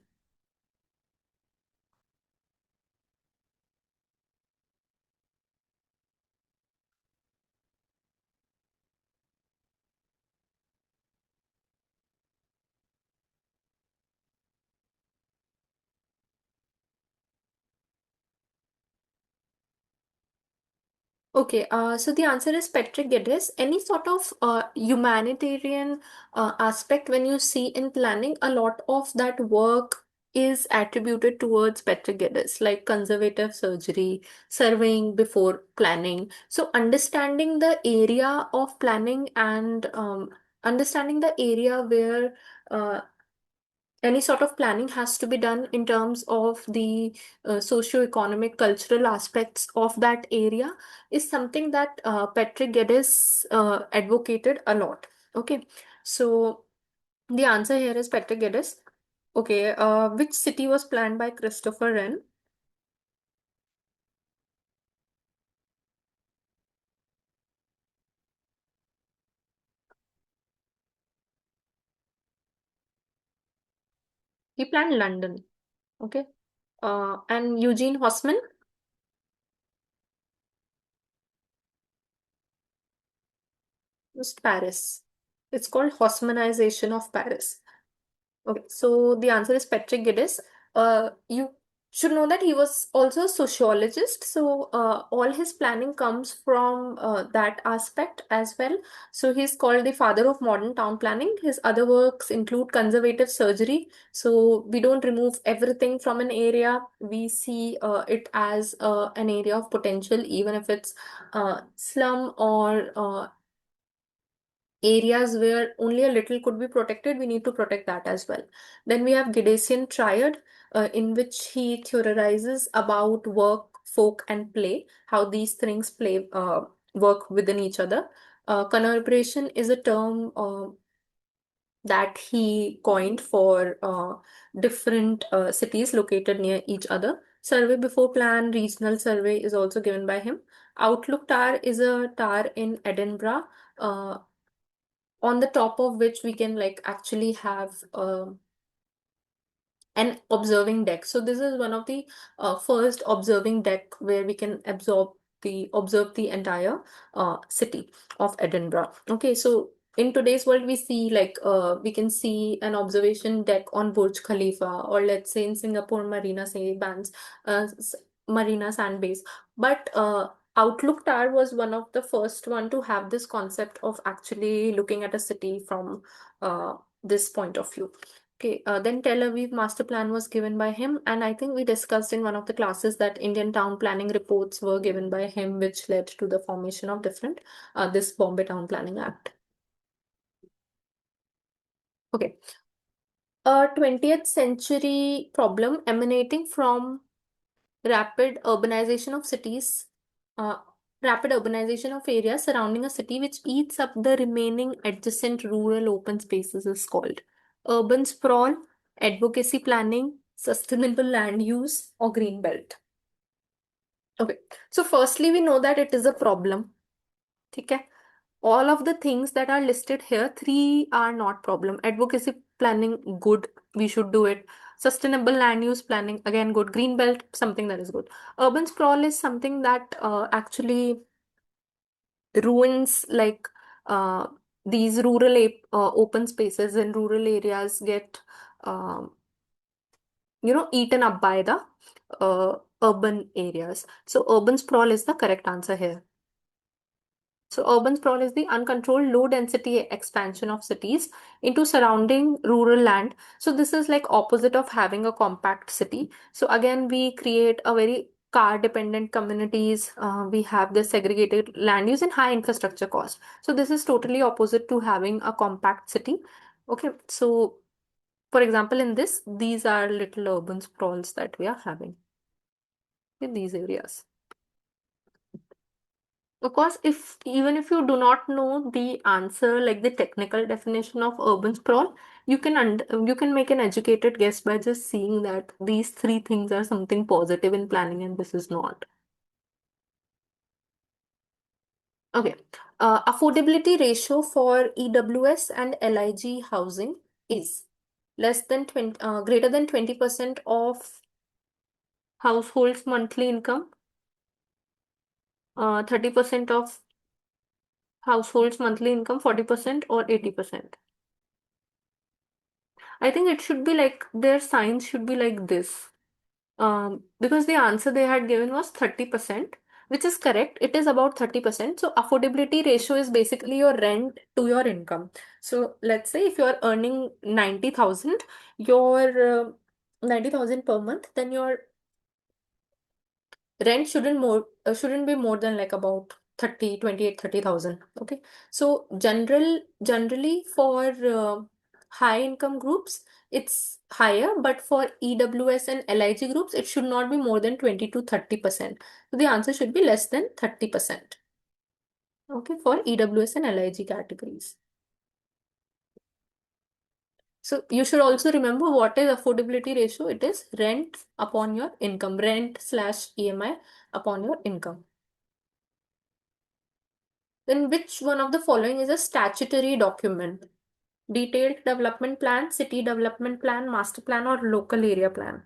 Speaker 2: Okay, so the answer is Patrick Geddes. Any sort of humanitarian aspect when you see in planning, a lot of that work is attributed towards Patrick Geddes, like conservative surgery, surveying before planning. So understanding the area of planning and understanding the area where uh, any sort of planning has to be done in terms of the socio-economic, cultural aspects of that area is something that Patrick Geddes advocated a lot. Okay, so the answer here is Patrick Geddes. Okay, which city was planned by Christopher Wren? He planned London. Okay, and Eugene Haussmann was Paris. It's called Haussmannization of Paris. Okay, so the answer is Patrick Geddes. You should know that he was also a sociologist, so all his planning comes from that aspect as well. So he's called the father of modern town planning. His other works include conservative surgery. So we don't remove everything from an area. We see it as an area of potential, even if it's slum or areas where only a little could be protected, we need to protect that as well. Then we have Gedesian triad, in which he theorizes about work, folk, and play, how these things work within each other. Conurbation is a term that he coined for different cities located near each other. Survey before plan, regional survey is also given by him. Outlook Tower is a tower in Edinburgh. On the top of which we can like actually have an observing deck. So this is one of the first observing deck where we can observe the entire city of Edinburgh. Okay, so in today's world we see like we can see an observation deck on Burj Khalifa, or let's say in Singapore uh, S- Marina Sand Base. But Outlook Tower was one of the first one to have this concept of actually looking at a city from this point of view. Okay, then Tel Aviv master plan was given by him, and I think we discussed in one of the classes that Indian town planning reports were given by him, which led to the formation of different this Bombay Town Planning Act. Okay, a 20th century problem emanating from rapid urbanization of cities, uh, rapid urbanization of areas surrounding a city, which eats up the remaining adjacent rural open spaces, is called urban sprawl, advocacy planning, sustainable land use, or green belt. Okay, so firstly, we know that it is a problem. Okay, all of the things that are listed here, three are not problem. Advocacy planning, good, we should do it. Sustainable land use planning, again, good. Green belt, something that is good. Urban sprawl is something that actually ruins like uh, these open spaces in rural areas get um, eaten up by the urban areas. So urban sprawl is the correct answer here. So urban sprawl is the uncontrolled low density expansion of cities into surrounding rural land. So this is like opposite of having a compact city. So again, we create a very car dependent communities. We have the segregated land use and high infrastructure cost. So this is totally opposite to having a compact city. Okay, so for example, in this, these are little urban sprawls that we are having in these areas. Of course, if even if you do not know the answer, like the technical definition of urban sprawl, you can make an educated guess by just seeing that these three things are something positive in planning and this is not. Okay. Affordability ratio for EWS and LIG housing is less than 20, greater than 20% of households' monthly income, 30% of households' monthly income, 40% or 80%. I think it should be like their signs should be like this. Because the answer they had given was 30%, which is correct. It is about 30%. So affordability ratio is basically your rent to your income. So let's say if you are earning 90,000, your 90,000 per month, then your rent shouldn't be more than like about 30 28 30,000. Okay, so generally for high income groups it's higher, but for EWS and LIG groups it should not be more than 20 to 30%. So the answer should be less than 30%. Okay, for EWS and LIG categories. So you should also remember what is affordability ratio. It is rent upon your income, rent slash EMI upon your income. Then which one of the following is a statutory document? Detailed development plan, city development plan, master plan, or local area plan?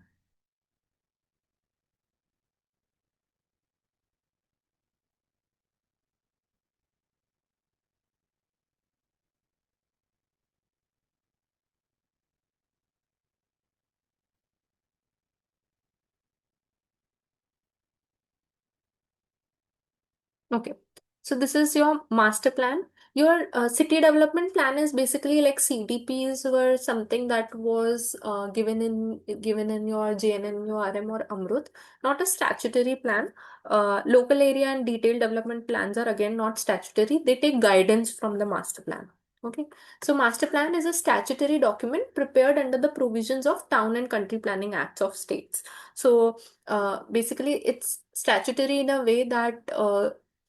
Speaker 2: Okay. So this is your master plan. Your city development plan is basically like CDPs were something that was given in your JNNURM or Amrut, not a statutory plan. Local area and detailed development plans are again not statutory. They take guidance from the master plan. Okay. So master plan is a statutory document prepared under the provisions of Town and Country Planning Acts of states. So basically it's statutory in a way that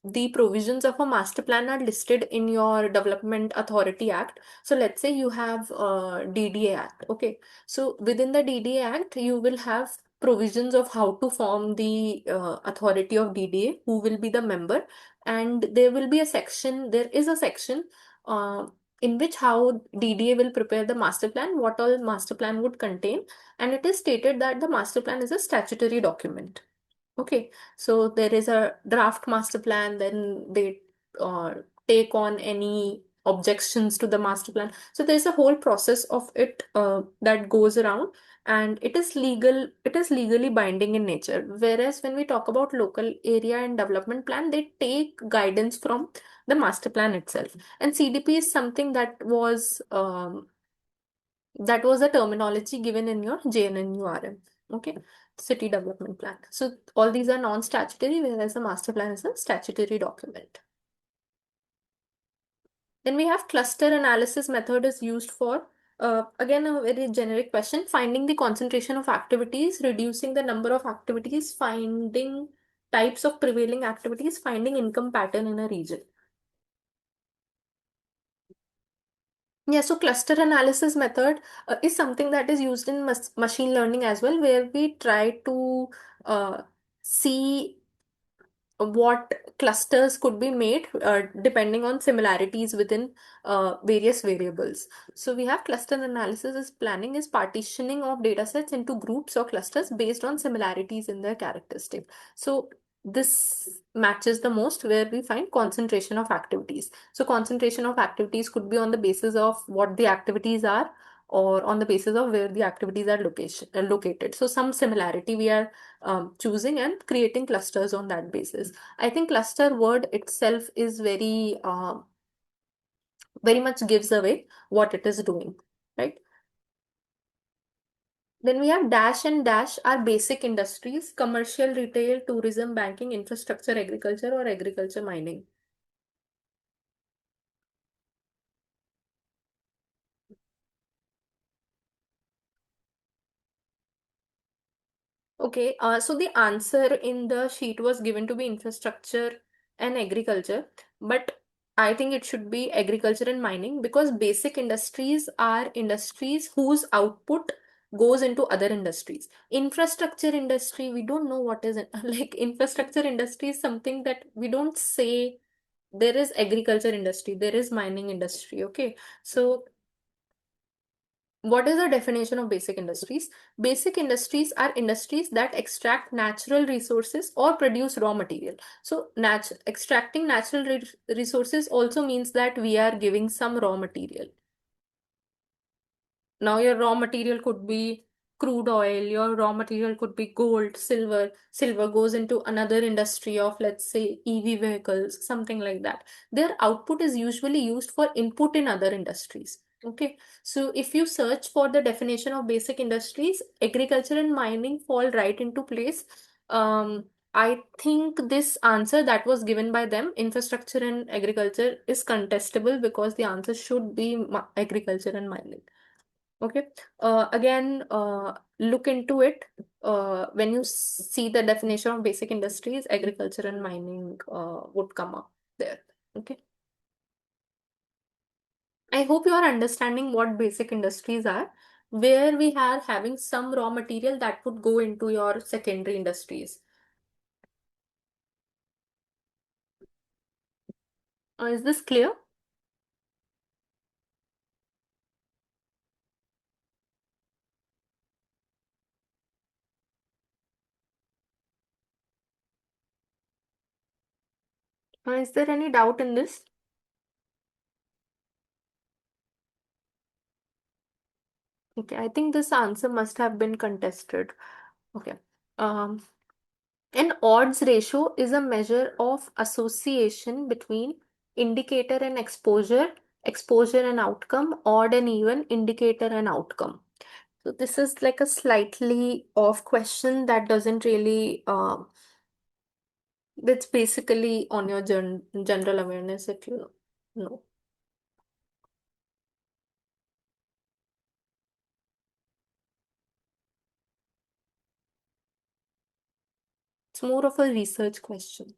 Speaker 2: the provisions of a master plan are listed in your Development Authority Act. So let's say you have DDA Act. Okay. So within the DDA Act, you will have provisions of how to form the authority of DDA, who will be the member, and there is a section uh, in which how DDA will prepare the master plan, what all master plan would contain, and it is stated that the master plan is a statutory document. Okay, so there is a draft master plan, then they uh, take on any objections to the master plan. So there's a whole process of it that goes around, and it is legally binding in nature. Whereas when we talk about local area and development plan, they take guidance from the master plan itself. And CDP is something that was a terminology given in your JNNURM. Okay, city development plan. So all these are non-statutory, whereas the master plan is a statutory document. Then we have cluster analysis method is used for, again, a very generic question, finding the concentration of activities, reducing the number of activities, finding types of prevailing activities, finding income pattern in a region. Yeah, so cluster analysis method is something that is used in machine learning as well, where we try to see what clusters could be made depending on similarities within various variables. So we have cluster analysis is planning is partitioning of data sets into groups or clusters based on similarities in their characteristic. So this matches the most where we find concentration of activities. So concentration of activities could be on the basis of what the activities are or on the basis of where the activities are located. So some similarity we are choosing and creating clusters on that basis. I think cluster word itself is very much gives away what it is doing, right? Then we have dash and dash are basic industries, commercial, retail, tourism, banking, infrastructure, agriculture, or agriculture, mining. Okay, so the answer in the sheet was given to be infrastructure and agriculture, but I think it should be agriculture and mining because basic industries are industries whose output goes into other industries. Infrastructure industry, we don't know what is it. Like infrastructure industry is something that we don't say there is agriculture industry, there is mining industry. Okay, so what is the definition of basic industries? Basic industries are industries that extract natural resources or produce raw material. So extracting natural resources also means that we are giving some raw material. Now, your raw material could be crude oil, your raw material could be gold, silver. Silver goes into another industry of, let's say, EV vehicles, something like that. Their output is usually used for input in other industries. Okay, so if you search for the definition of basic industries, agriculture and mining fall right into place. I think this answer that was given by them, infrastructure and agriculture, is contestable because the answer should be agriculture and mining. Okay. Again, look into it. When you see the definition of basic industries, agriculture and mining would come up there. Okay. I hope you are understanding what basic industries are, where we are having some raw material that would go into your secondary industries. Is this clear? Is there any doubt in this? Okay, I think this answer must have been contested. Okay. Um, An odds ratio is a measure of association between indicator and exposure, exposure and outcome, odd and even, indicator and outcome. So this is like a slightly off question that doesn't really, that's basically on your general awareness if you know. It's more of a research question.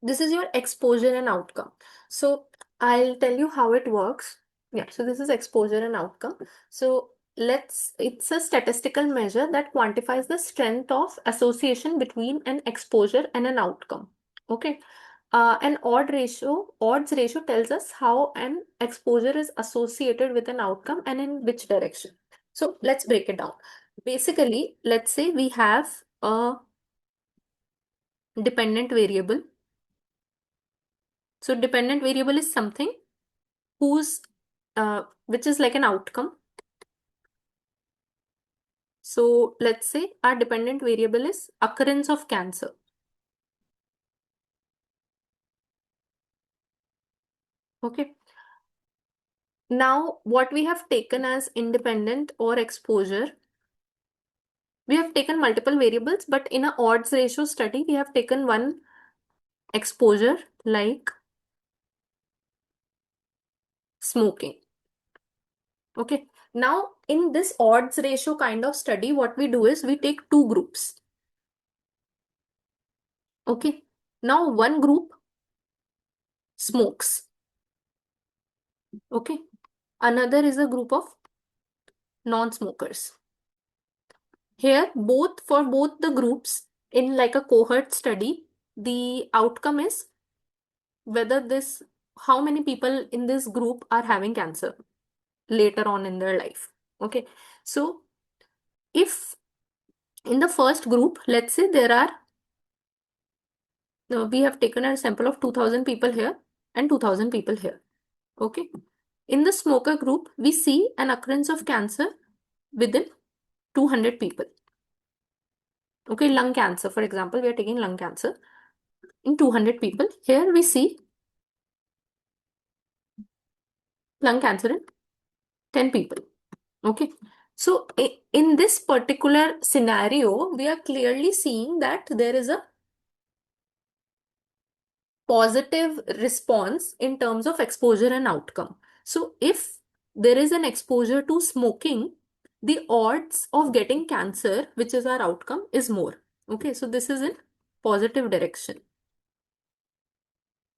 Speaker 2: This is your exposure and outcome. So I'll tell you how it works. Yeah, so this is exposure and outcome. So it's a statistical measure that quantifies the strength of association between an exposure and an outcome. Okay. An odds ratio tells us how an exposure is associated with an outcome and in which direction. So let's break it down. Basically, let's say we have a dependent variable. So dependent variable is something whose which is like an outcome. So let's say our dependent variable is occurrence of cancer. Okay. Now what we have taken as independent or exposure, we have taken multiple variables, but in a odds ratio study, we have taken one exposure like smoking. Okay. Now in this odds ratio kind of study, what we do is we take two groups. Okay. Now one group smokes. Okay. Another is a group of non-smokers. Here, for both the groups in like a cohort study, the outcome is whether how many people in this group are having cancer later on in their life. Okay. So if in the first group, let's say we have taken a sample of 2000 people here and 2000 people here. Okay. In the smoker group, we see an occurrence of cancer within 200 people. Okay, lung cancer, for example, we are taking lung cancer in 200 people. Here we see lung cancer in 10 people. Okay, so in this particular scenario, we are clearly seeing that there is a positive response in terms of exposure and outcome. So if there is an exposure to smoking, the odds of getting cancer, which is our outcome, is more. Okay, so this is in positive direction.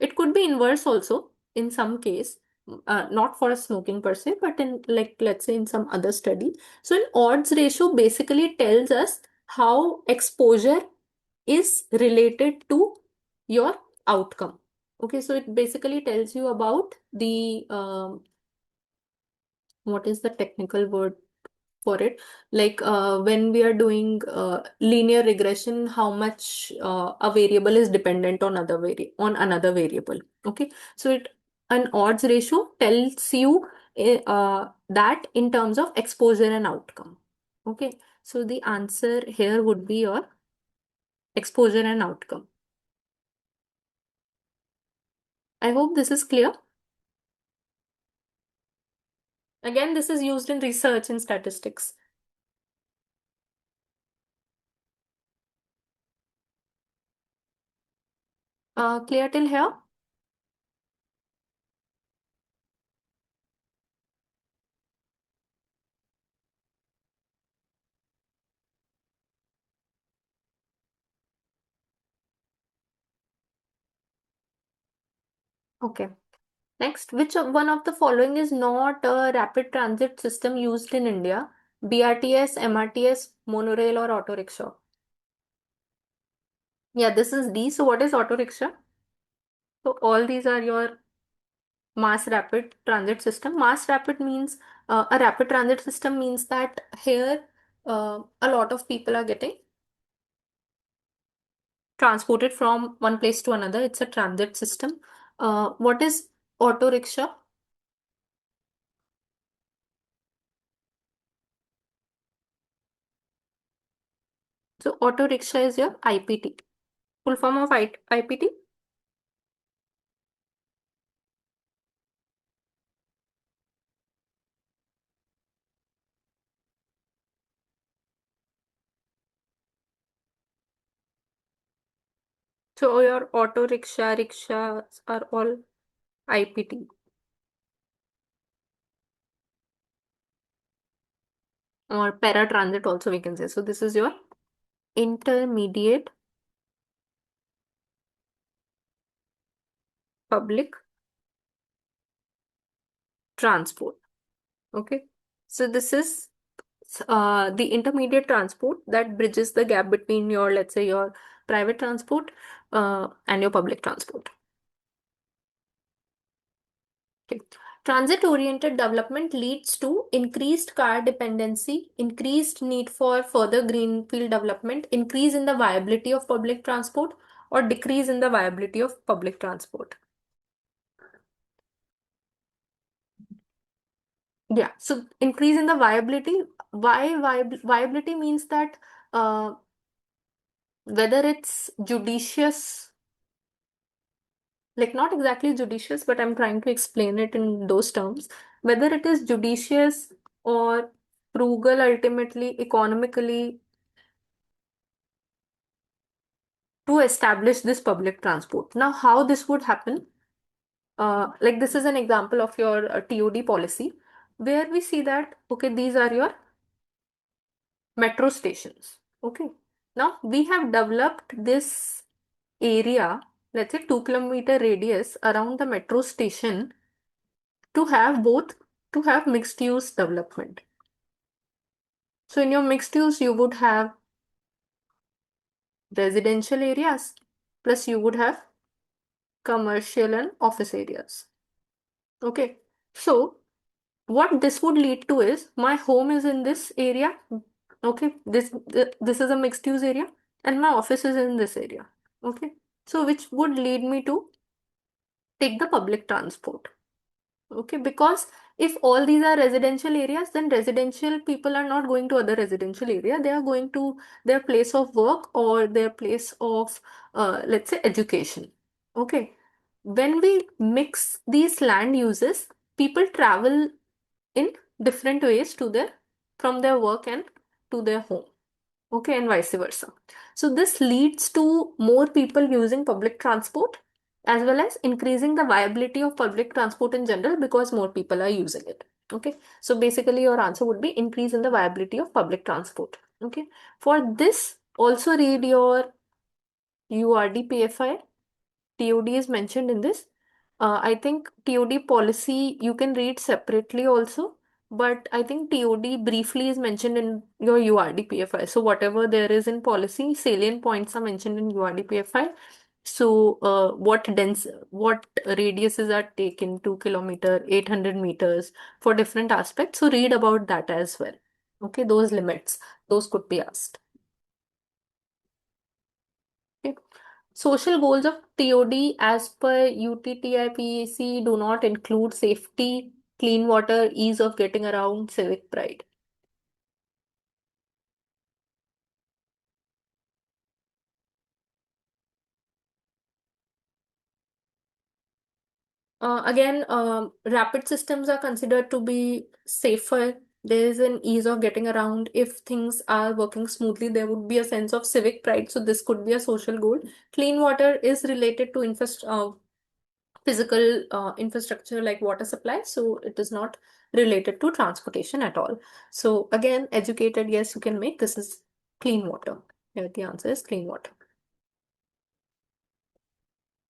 Speaker 2: It could be inverse also in some case. not for a smoking per se, but in like let's say in some other study. So an odds ratio basically tells us how exposure is related to your outcome. Okay, so it basically tells you about the what is the technical word for it? Like when we are doing linear regression, how much a variable is dependent on another variable. Okay, so it an odds ratio tells you that in terms of exposure and outcome. Okay, so the answer here would be your exposure and outcome. I hope this is clear. Again, this is used in research and statistics. Clear till here? Okay. Next, one of the following is not a rapid transit system used in India? BRTS, MRTS, monorail, or auto rickshaw? Yeah, this is D. So what is auto rickshaw? So all these are your mass rapid transit system. Mass rapid means a rapid transit system means that here a lot of people are getting transported from one place to another. It's a transit system. What is auto rickshaw? So auto rickshaw is your IPT. Full form of IPT? So your auto rickshaws are all IPT or paratransit also we can say. So this is your intermediate public transport. Okay. So this is the intermediate transport that bridges the gap between your, let's say, your private transport and your public transport. Okay. Transit-oriented development leads to increased car dependency, increased need for further greenfield development, increase in the viability of public transport, or decrease in the viability of public transport. Yeah, so increase in the viability. Why viability means that whether it's judicious, like not exactly judicious, but I'm trying to explain it in those terms, whether it is judicious or frugal, ultimately economically to establish this public transport. Now, how this would happen? Like this is an example of your TOD policy, where we see that, okay, these are your metro stations. Okay. Now, we have developed this area, let's say 2 kilometer radius around the metro station to have to have mixed use development. So in your mixed use, you would have residential areas, plus you would have commercial and office areas. Okay. So what this would lead to is my home is in this area. Okay. This is a mixed use area and my office is in this area. Okay. So which would lead me to take the public transport. Okay, because if all these are residential areas, then residential people are not going to other residential area. They are going to their place of work or their place of, let's say, education. Okay. When we mix these land uses, people travel in different ways from their work and to their home. Okay, and vice versa. So this leads to more people using public transport as well as increasing the viability of public transport in general because more people are using it. Okay, so basically your answer would be increase in the viability of public transport. Okay, for this also read your URD PFI. TOD is mentioned in this. I think TOD policy you can read separately also, but I think TOD briefly is mentioned in your URD-PFI. So whatever there is in policy, salient points are mentioned in URD-PFI. So what radiuses are taken, 2 kilometer, 800 meters for different aspects. So read about that as well. Okay, those limits, those could be asked. Okay. Social goals of TOD as per UTTIPAC do not include safety, clean water, ease of getting around, civic pride. Again, rapid systems are considered to be safer. There is an ease of getting around. If things are working smoothly, there would be a sense of civic pride. So this could be a social goal. Clean water is related to physical infrastructure like water supply, so it is not related to transportation at all. So again, educated, yes, you can make this is clean water. Here the answer is clean water.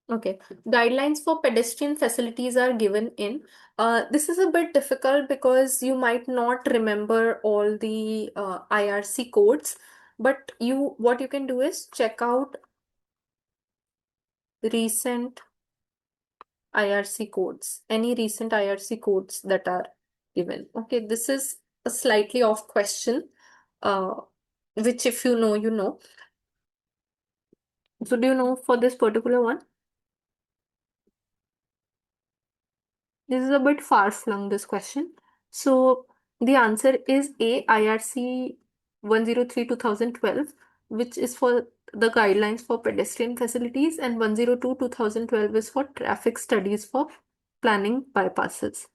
Speaker 2: Okay, guidelines for pedestrian facilities are given in. This is a bit difficult because you might not remember all the IRC codes, but what you can do is check out recent IRC codes, any recent IRC codes that are given. Okay, this is a slightly off question, uh, which if you know, you know. So do you know for this particular one? This is a bit far-flung, this question. So the answer is A, IRC 103 2012, which is for the guidelines for pedestrian facilities, and 102 2012 is for traffic studies for planning bypasses.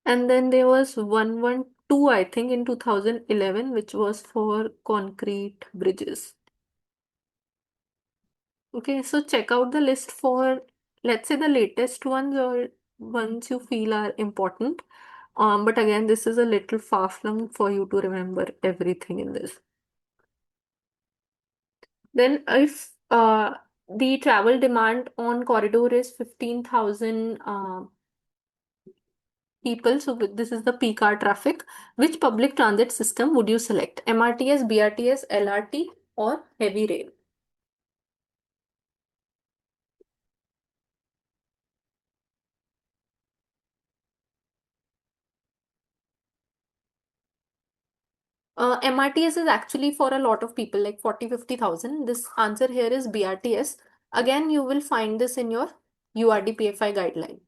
Speaker 2: And then there was 112, I think, in 2011, which was for concrete bridges. Okay, so check out the list for, let's say, the latest ones or ones you feel are important. But again, this is a little far-flung for you to remember everything in this. Then if the travel demand on corridor is 15,000 people, so this is the peak hour traffic, which public transit system would you select? MRTS, BRTS, LRT, or heavy rail? MRTS is actually for a lot of people, like 40, 50,000. This answer here is BRTS. Again, you will find this in your URD-PFI guideline.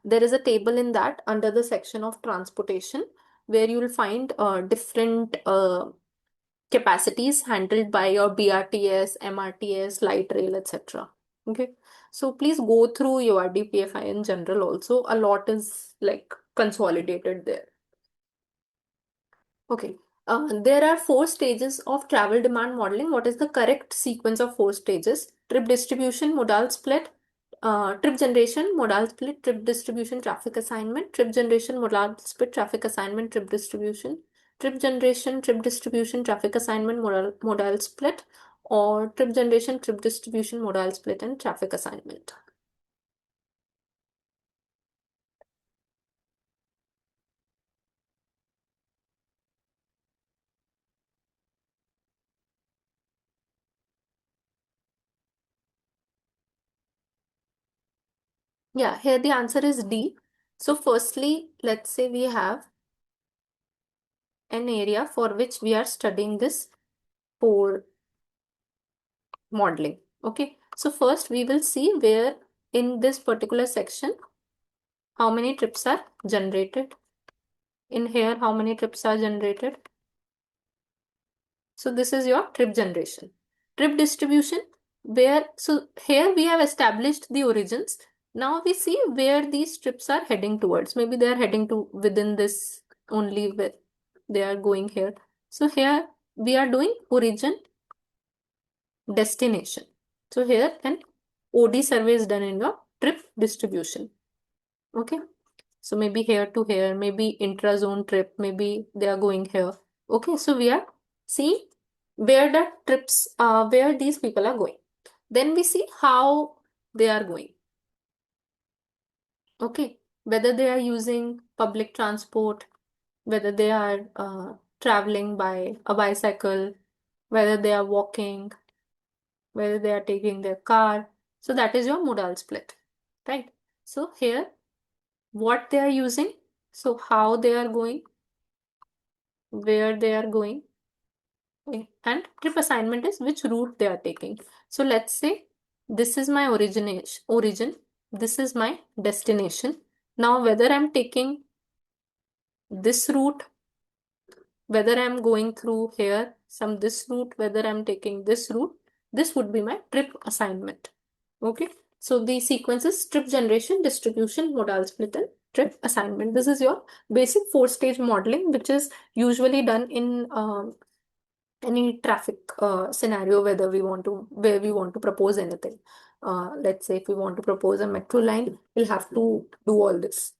Speaker 2: There is a table in that under the section of transportation where you will find different capacities handled by your BRTS, MRTS, light rail, etc. Okay, so please go through your DPFI in general also. A lot is like consolidated there. Okay, there are four stages of travel demand modeling. What is the correct sequence of four stages? Trip distribution, modal split, trip generation, modal split, trip distribution, traffic assignment, trip generation, modal split, traffic assignment, trip distribution, trip generation, trip distribution, traffic assignment, modal split, or trip generation, trip distribution, modal split, and traffic assignment. Yeah, here the answer is D. So firstly, let's say we have an area for which we are studying this for modeling. Okay, so first we will see where in this particular section how many trips are generated. In here, how many trips are generated? So this is your trip generation. Trip distribution, so here we have established the origins. Now we see where these trips are heading towards. Maybe they are heading to within this only where they are going here. So here we are doing origin destination. So here an OD survey is done in your trip distribution. Okay. So maybe here to here, maybe intra-zone trip, maybe they are going here. Okay. So we are seeing where the trips, where these people are going. Then we see how they are going. Okay, whether they are using public transport, whether they are traveling by a bicycle, whether they are walking, whether they are taking their car. So that is your modal split, right? So here, what they are using, so how they are going, where they are going, okay, and trip assignment is which route they are taking. So let's say this is my origin, this is my destination. Now whether I'm taking this route, whether I'm going through here, some this route, whether I'm taking this route, this would be my trip assignment. Okay. So the sequence is trip generation, distribution, modal split, and trip assignment. This is your basic four-stage modeling, which is usually done in any traffic scenario, where we want to propose anything. Let's say if we want to propose a metro line, we'll have to do all this.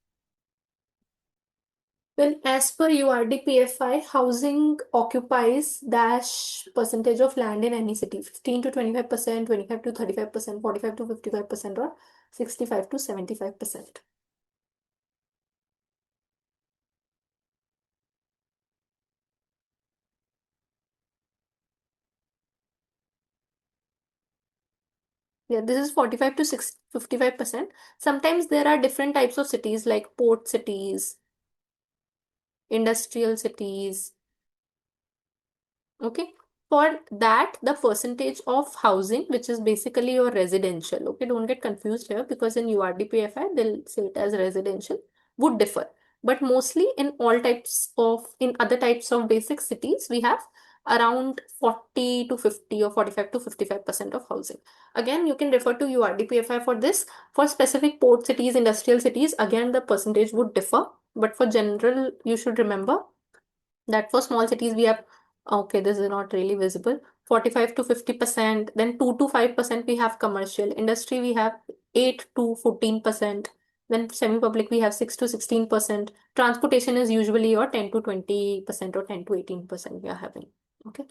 Speaker 2: Well, as per URDPFI, housing occupies dash percentage of land in any city, 15 to 25%, 25 to 35%, 45 to 55%, or 65 to 75%. Yeah, this is 45 to 55%. Sometimes there are different types of cities like port cities, industrial cities. Okay. For that, the percentage of housing, which is basically your residential, okay, don't get confused here because in URDPFI, they'll say it as residential, would differ. But mostly in other types of basic cities, we have around 40 to 50 or 45 to 55% of housing. Again, you can refer to URDPFI for this. For specific port cities, industrial cities, again, the percentage would differ. But for general, you should remember that for small cities we have, okay, this is not really visible, 45 to 50%, then 2 to 5% we have commercial, industry we have 8 to 14%, then semi-public we have 6 to 16%, transportation is usually your 10 to 20% or 10 to 18% we are having. Okay.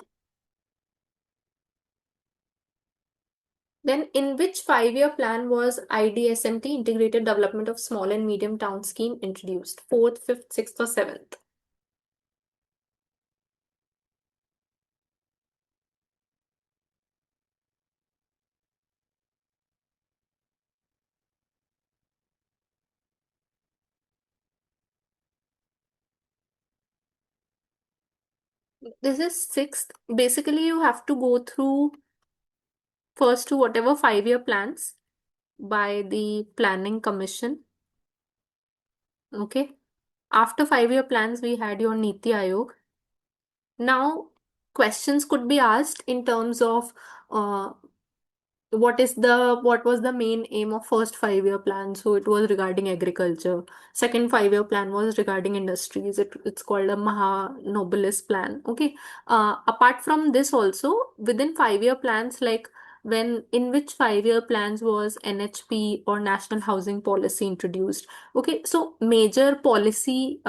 Speaker 2: Then in which 5-year plan was IDSMT, Integrated Development of Small and Medium Town Scheme, introduced? Fourth, fifth, sixth, or seventh? This is sixth. Basically, you have to go through first to whatever 5-year plans by the Planning Commission. Okay. After 5-year plans, we had your Niti Aayog. Now, questions could be asked in terms of uh, what was the main aim of first 5-year plan. So it was regarding agriculture. Second 5-year plan was regarding industries. It's called a Maha Nobilis plan. Okay. Apart from this also, within 5-year plans, like when in which 5-year plans was NHP or National Housing Policy introduced? Okay, so major policy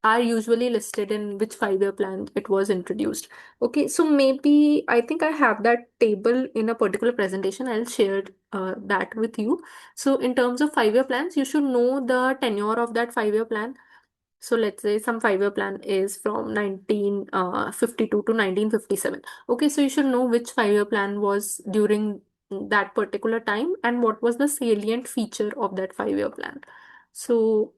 Speaker 2: are usually listed in which 5-year plan it was introduced. Okay, so maybe I think I have that table in a particular presentation. I'll share that with you. So in terms of 5-year plans, you should know the tenure of that 5-year plan. So let's say some 5-year plan is from 1952 to 1957. Okay, so you should know which 5-year plan was during that particular time and what was the salient feature of that 5-year plan. So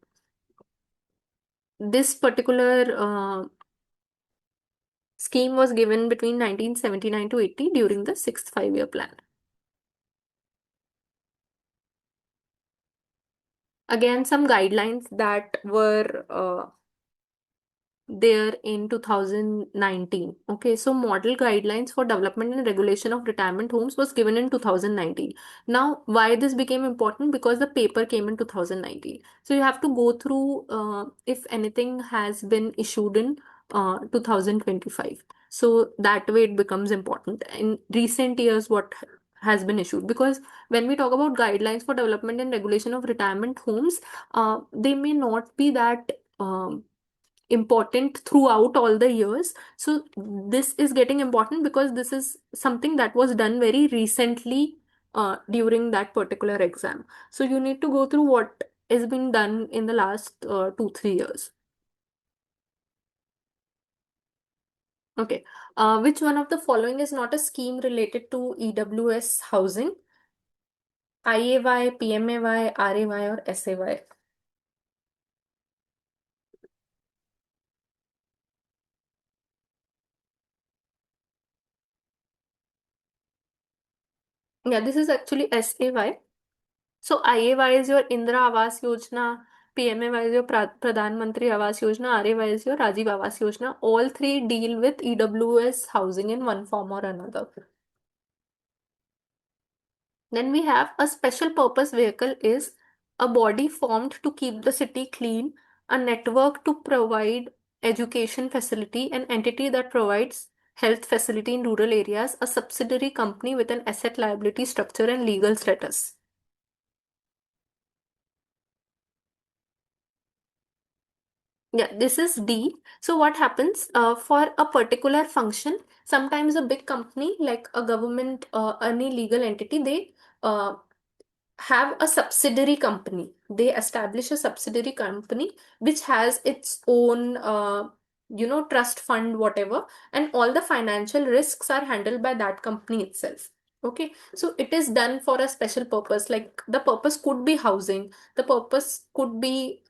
Speaker 2: this particular scheme was given between 1979 to 80 during the sixth 5-year plan. Again, some guidelines that were there in 2019. Okay, so model guidelines for development and regulation of retirement homes was given in 2019. Now, why this became important? Because the paper came in 2019. So you have to go through if anything has been issued in 2025. So that way it becomes important. In recent years, what has been issued? Because when we talk about guidelines for development and regulation of retirement homes, they may not be that important throughout all the years. So this is getting important because this is something that was done very recently during that particular exam. So you need to go through what has been done in the last 2-3 years. Okay. Which one of the following is not a scheme related to EWS housing? IAY, PMAY, RAY, or SAY? Yeah, this is actually SAY. So IAY is your Indra Awas Yojana, PMAY is your Pradhan Mantri Awas Yojana, RAY is your Rajiv Awas Yojana. All three deal with EWS housing in one form or another. Then we have a special purpose vehicle is a body formed to keep the city clean, a network to provide education facility, an entity that provides health facility in rural areas, a subsidiary company with an asset liability structure and legal status. Yeah, this is D. So what happens for a particular function, sometimes a big company like a government, any legal entity, they uh, have a subsidiary company. They establish a subsidiary company which has its own, trust fund, whatever, and all the financial risks are handled by that company itself. Okay, so it is done for a special purpose. Like the purpose could be housing, the purpose could be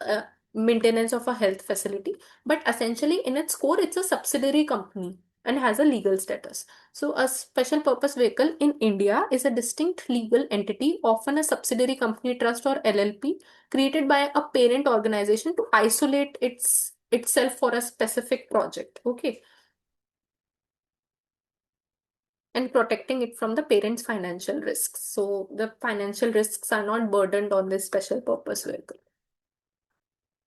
Speaker 2: maintenance of a health facility, but essentially in its core, it's a subsidiary company and has a legal status. So, a special purpose vehicle in India is a distinct legal entity, often a subsidiary company, trust, or LLP, created by a parent organization to isolate itself for a specific project. Okay, and protecting it from the parent's financial risks. So, the financial risks are not burdened on this special purpose vehicle.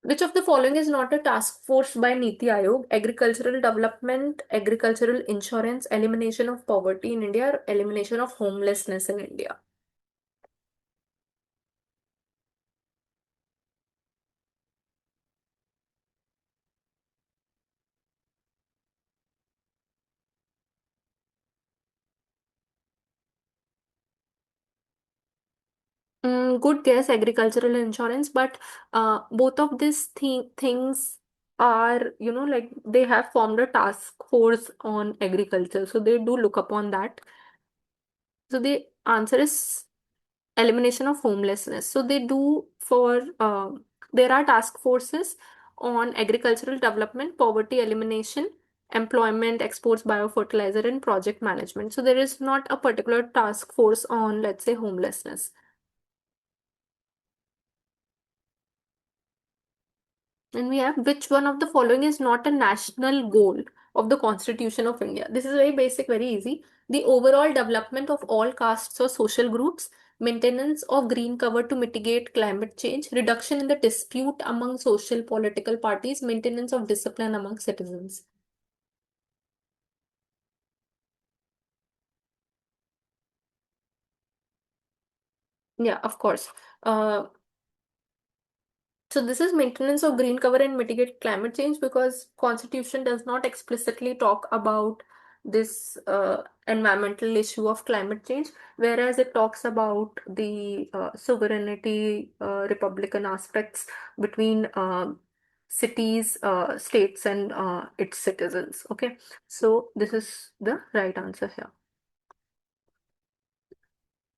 Speaker 2: Which of the following is not a task force by Niti Aayog? Agricultural development, agricultural insurance, elimination of poverty in India, or elimination of homelessness in India? Good guess, agricultural insurance, but both of these things are, like they have formed a task force on agriculture, so they do look upon that. So the answer is elimination of homelessness. So they do for there are task forces on agricultural development, poverty elimination, employment, exports, biofertilizer, and project management. So there is not a particular task force on, let's say, homelessness. And we have which one of the following is not a national goal of the Constitution of India? This is very basic, very easy. The overall development of all castes or social groups, maintenance of green cover to mitigate climate change, reduction in the dispute among social political parties, maintenance of discipline among citizens. Yeah, of course. Uh, So this is maintenance of green cover and mitigate climate change because Constitution does not explicitly talk about this environmental issue of climate change, whereas it talks about the sovereignty, republican aspects between cities, states, and its citizens. Okay, so this is the right answer here.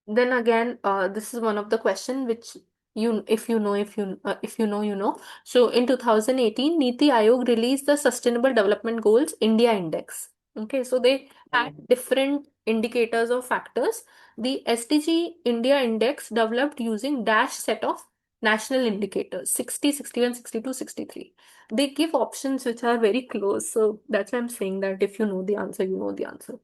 Speaker 2: Then again, this is one of the question which if you know, you know. So in 2018, Niti Aayog released the Sustainable Development Goals India Index. Okay, so they had different indicators or factors. The SDG India Index developed using dash set of national indicators 60, 61, 62, 63. They give options which are very close. So that's why I'm saying that if you know the answer, you know the answer.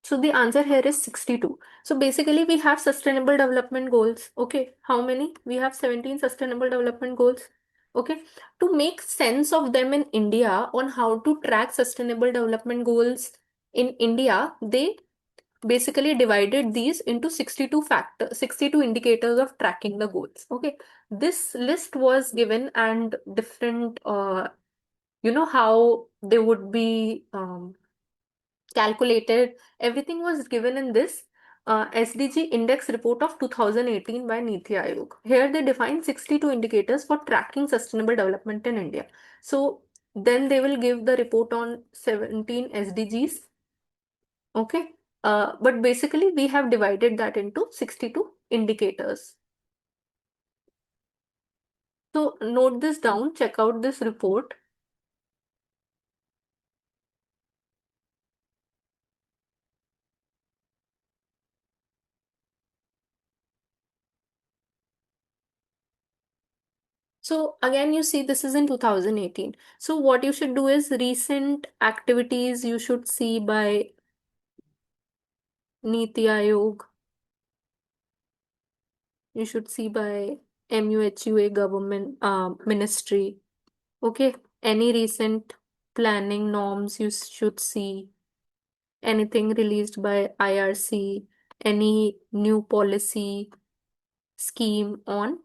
Speaker 2: So the answer here is 62. So basically we have sustainable development goals. Okay, how many? We have 17 sustainable development goals. Okay, to make sense of them in India on how to track sustainable development goals In India, they basically divided these into 62 indicators of tracking the goals. Okay, this list was given, and different how they would be calculated. Everything was given in this SDG Index report of 2018 by Niti Aayog. Here they define 62 indicators for tracking sustainable development in India. So then they will give the report on 17 SDGs. Okay. But basically we have divided that into 62 indicators. So note this down, check out this report. So again, you see this is in 2018. So what you should do is recent activities you should see by Niti Aayog. You should see by MUHUA government ministry. Okay. Any recent planning norms you should see. Anything released by IRC. Any new policy scheme on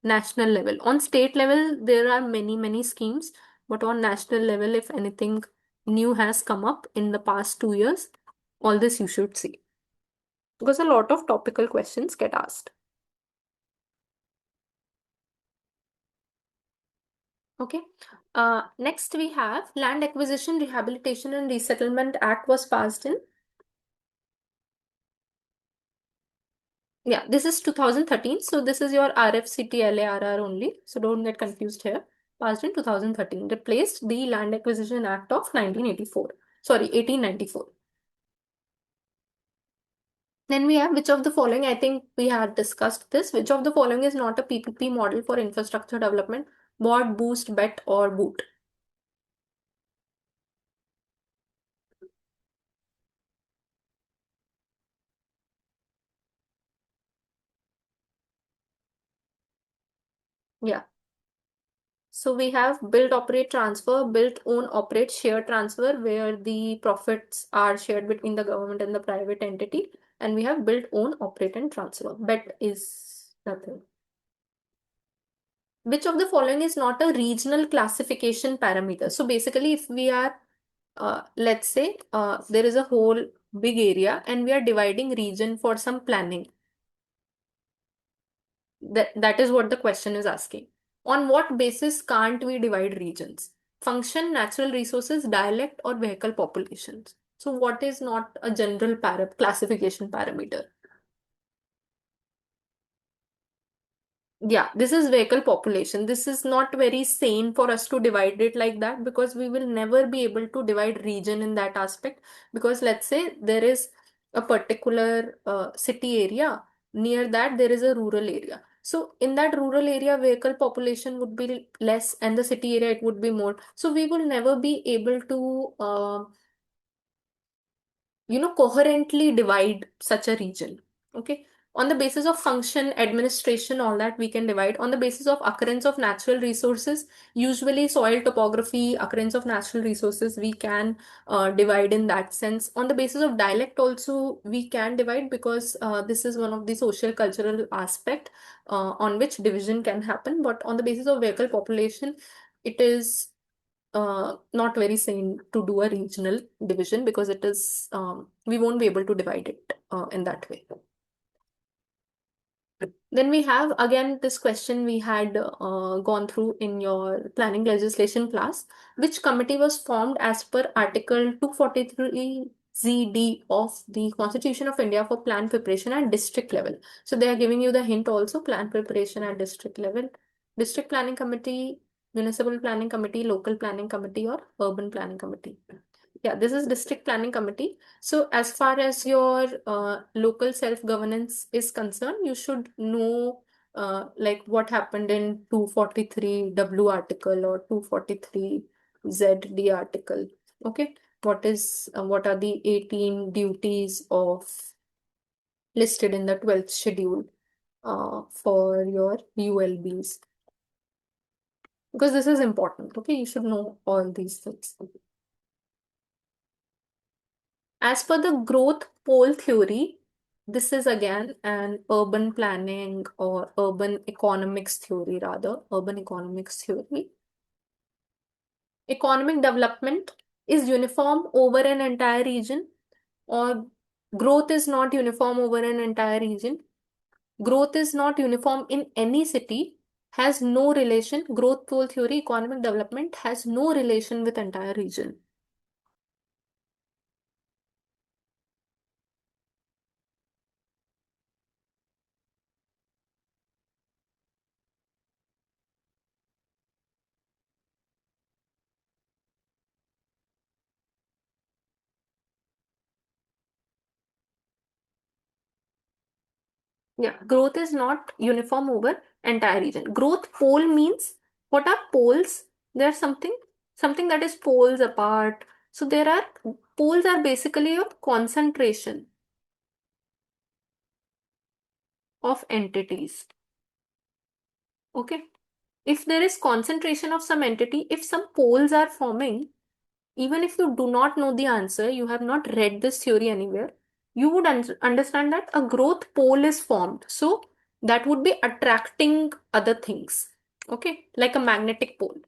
Speaker 2: national level. On state level, there are many schemes, but on national level, if anything new has come up in the past 2 years, all this you should see. Because a lot of topical questions get asked. Okay. Next we have Land Acquisition, Rehabilitation and Resettlement Act was passed in. Yeah, this is 2013. So this is your RFCT LARR only. So don't get confused here. Passed in 2013. Replaced the Land Acquisition Act of 1984. Sorry, 1894. Then we have which of the following, I think we had discussed this, which of the following is not a PPP model for infrastructure development? BOT, Boost, BET or BOOT? Yeah. So we have build, operate, transfer, build, own, operate, share, transfer, where the profits are shared between the government and the private entity. And we have build, own, operate, and transfer. BET is nothing. Which of the following is not a regional classification parameter? So basically, if we are, let's say, there is a whole big area and we are dividing region for some planning. That is what the question is asking. On what basis can't we divide regions? Function, natural resources, dialect, or vehicle populations. So what is not a general classification parameter? Yeah, this is vehicle population. This is not very sane for us to divide it like that, because we will never be able to divide region in that aspect. Because let's say there is a particular city area, near that there is a rural area. So in that rural area, vehicle population would be less, and the city area it would be more. So we will never be able to coherently divide such a region. Okay. On the basis of function, administration, all that we can divide. On the basis of occurrence of natural resources, usually soil topography, occurrence of natural resources, we can divide in that sense. On the basis of dialect also, we can divide, because this is one of the social cultural aspect on which division can happen. But on the basis of vehicle population, it is not very sane to do a regional division, because it is we won't be able to divide it in that way. Then we have again this question we had gone through in your planning legislation class. Which committee was formed as per Article 243 ZD of the Constitution of India for plan preparation at district level? So they are giving you the hint also, plan preparation at district level. District planning committee, municipal planning committee, local planning committee, or urban planning committee. Yeah, this is district planning committee. So as far as your local self-governance is concerned, you should know like what happened in 243 W article or 243 ZD article. Okay, what are the 18 duties of listed in the 12th schedule for your ULBs? Because this is important. Okay, you should know all these things. As per the growth pole theory, this is again an urban planning or urban economics theory, rather, urban economics theory. Economic development is uniform over an entire region, or growth is not uniform over an entire region. Growth is not uniform in any city, has no relation. Growth pole theory, economic development has no relation with entire region. Yeah, growth is not uniform over entire region. Growth pole means, what are poles? There's something that is poles apart. So there are poles are basically a concentration of entities. Okay. If there is concentration of some entity, if some poles are forming, even if you do not know the answer, you have not read this theory anywhere, you would understand that a growth pole is formed. So that would be attracting other things, okay, like a magnetic pole.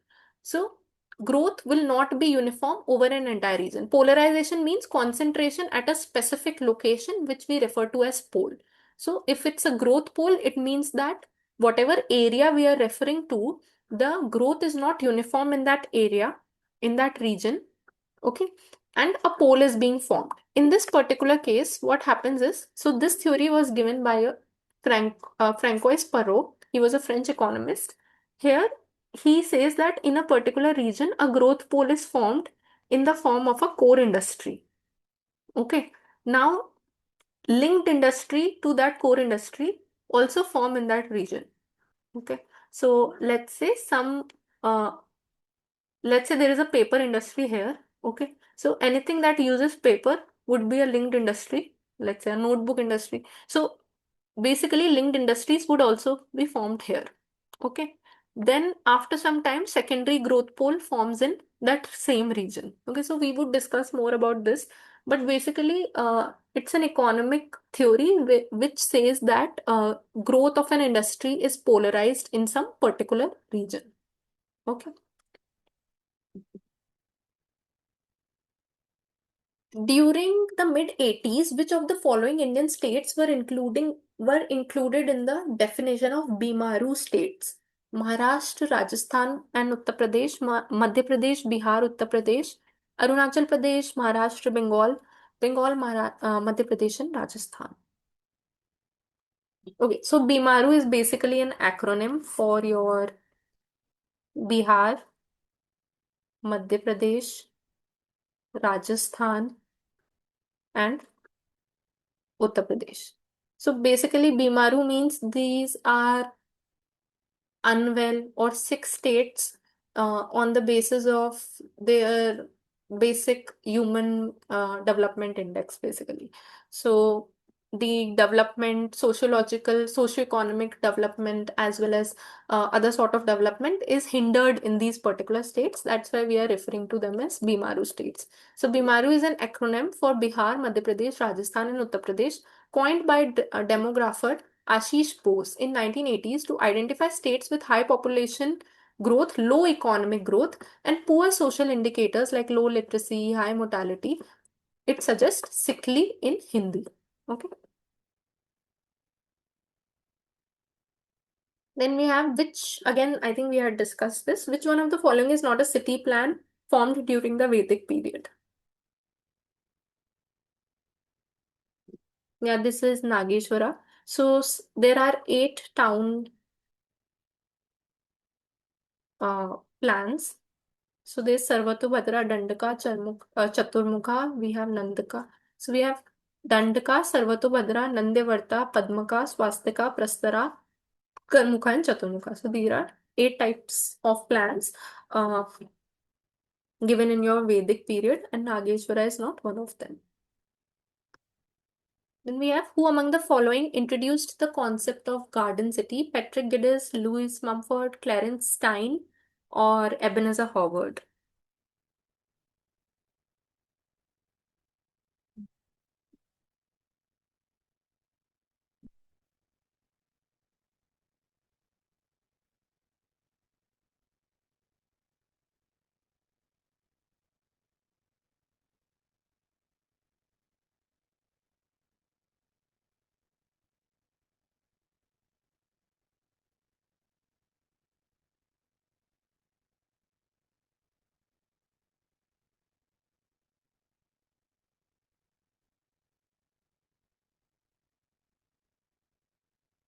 Speaker 2: So growth will not be uniform over an entire region. Polarization means concentration at a specific location, which we refer to as pole. So if it's a growth pole, it means that whatever area we are referring to, the growth is not uniform in that area, in that region, okay, and a pole is being formed. In this particular case, what happens is, so this theory was given by a Francois Perot. He was a French economist. Here he says that in a particular region a growth pole is formed in the form of a core industry. Okay, now linked industry to that core industry also form in that region. Okay, so uh, let's say there is a paper industry here. Okay, so anything that uses paper would be a linked industry, let's say a notebook industry. So basically linked industries would also be formed here. Okay, then after some time secondary growth pole forms in that same region. Okay, so we would discuss more about this, but basically it's an economic theory which says that growth of an industry is polarized in some particular region. Okay. During the mid-80s, which of the following Indian states were included in the definition of Bimaru states? Maharashtra, Rajasthan, and Uttar Pradesh, Madhya Pradesh, Bihar, Uttar Pradesh, Arunachal Pradesh, Maharashtra, Madhya Pradesh, and Rajasthan. Okay, so Bimaru is basically an acronym for your Bihar, Madhya Pradesh, Rajasthan, and Uttar Pradesh. So basically, Bimaru means these are unwell or sick states on the basis of their basic human development index, basically. So the development, sociological, socio-economic development, as well as other sort of development is hindered in these particular states. That's why we are referring to them as Bimaru states. So Bimaru is an acronym for Bihar, Madhya Pradesh, Rajasthan, and Uttar Pradesh, coined by a demographer Ashish Bose in 1980s to identify states with high population growth, low economic growth, and poor social indicators like low literacy, high mortality. It suggests sickly in Hindi. Okay. Then we have which, again, I think we had discussed this. Which one of the following is not a city plan formed during the Vedic period? Yeah, this is Nageshwara. So there are 8 town plans. So there's Sarvatubhadra, Dandaka, Chaturmukha, we have Nandaka. So we have Dandaka, Sarvatubhadra, Nandevarta, Padmaka, Swastika, Prastara, Karmukha, and Chaturmukha. So there are 8 types of plants given in your Vedic period, and Nageshwara is not one of them. Then we have who among the following introduced the concept of garden city? Patrick Geddes, Louis Mumford, Clarence Stein, or Ebenezer Howard?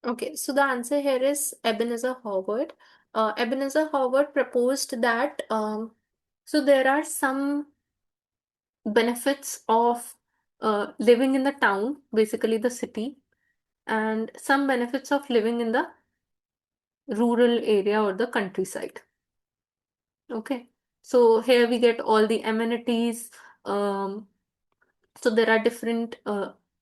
Speaker 2: Okay, so the answer here is Ebenezer Howard. Ebenezer Howard proposed that so there are some benefits of living in the town, basically the city, and some benefits of living in the rural area or the countryside. Okay, so here we get all the amenities. Um, so there are different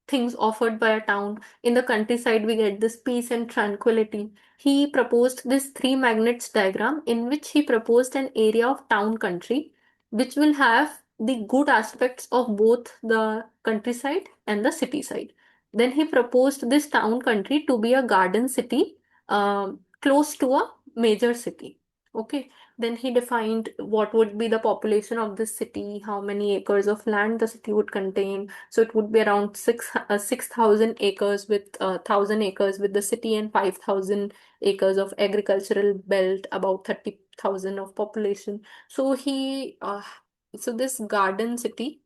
Speaker 2: things offered by a town. In the countryside, we get this peace and tranquility. He proposed this three magnets diagram in which he proposed an area of town country, which will have the good aspects of both the countryside and the city side. Then he proposed this town country to be a garden city close to a major city. Okay, then he defined what would be the population of this city, how many acres of land the city would contain. So it would be around 6,000 acres with 1,000 acres with the city and 5,000 acres of agricultural belt, about 30,000 of population. So this garden city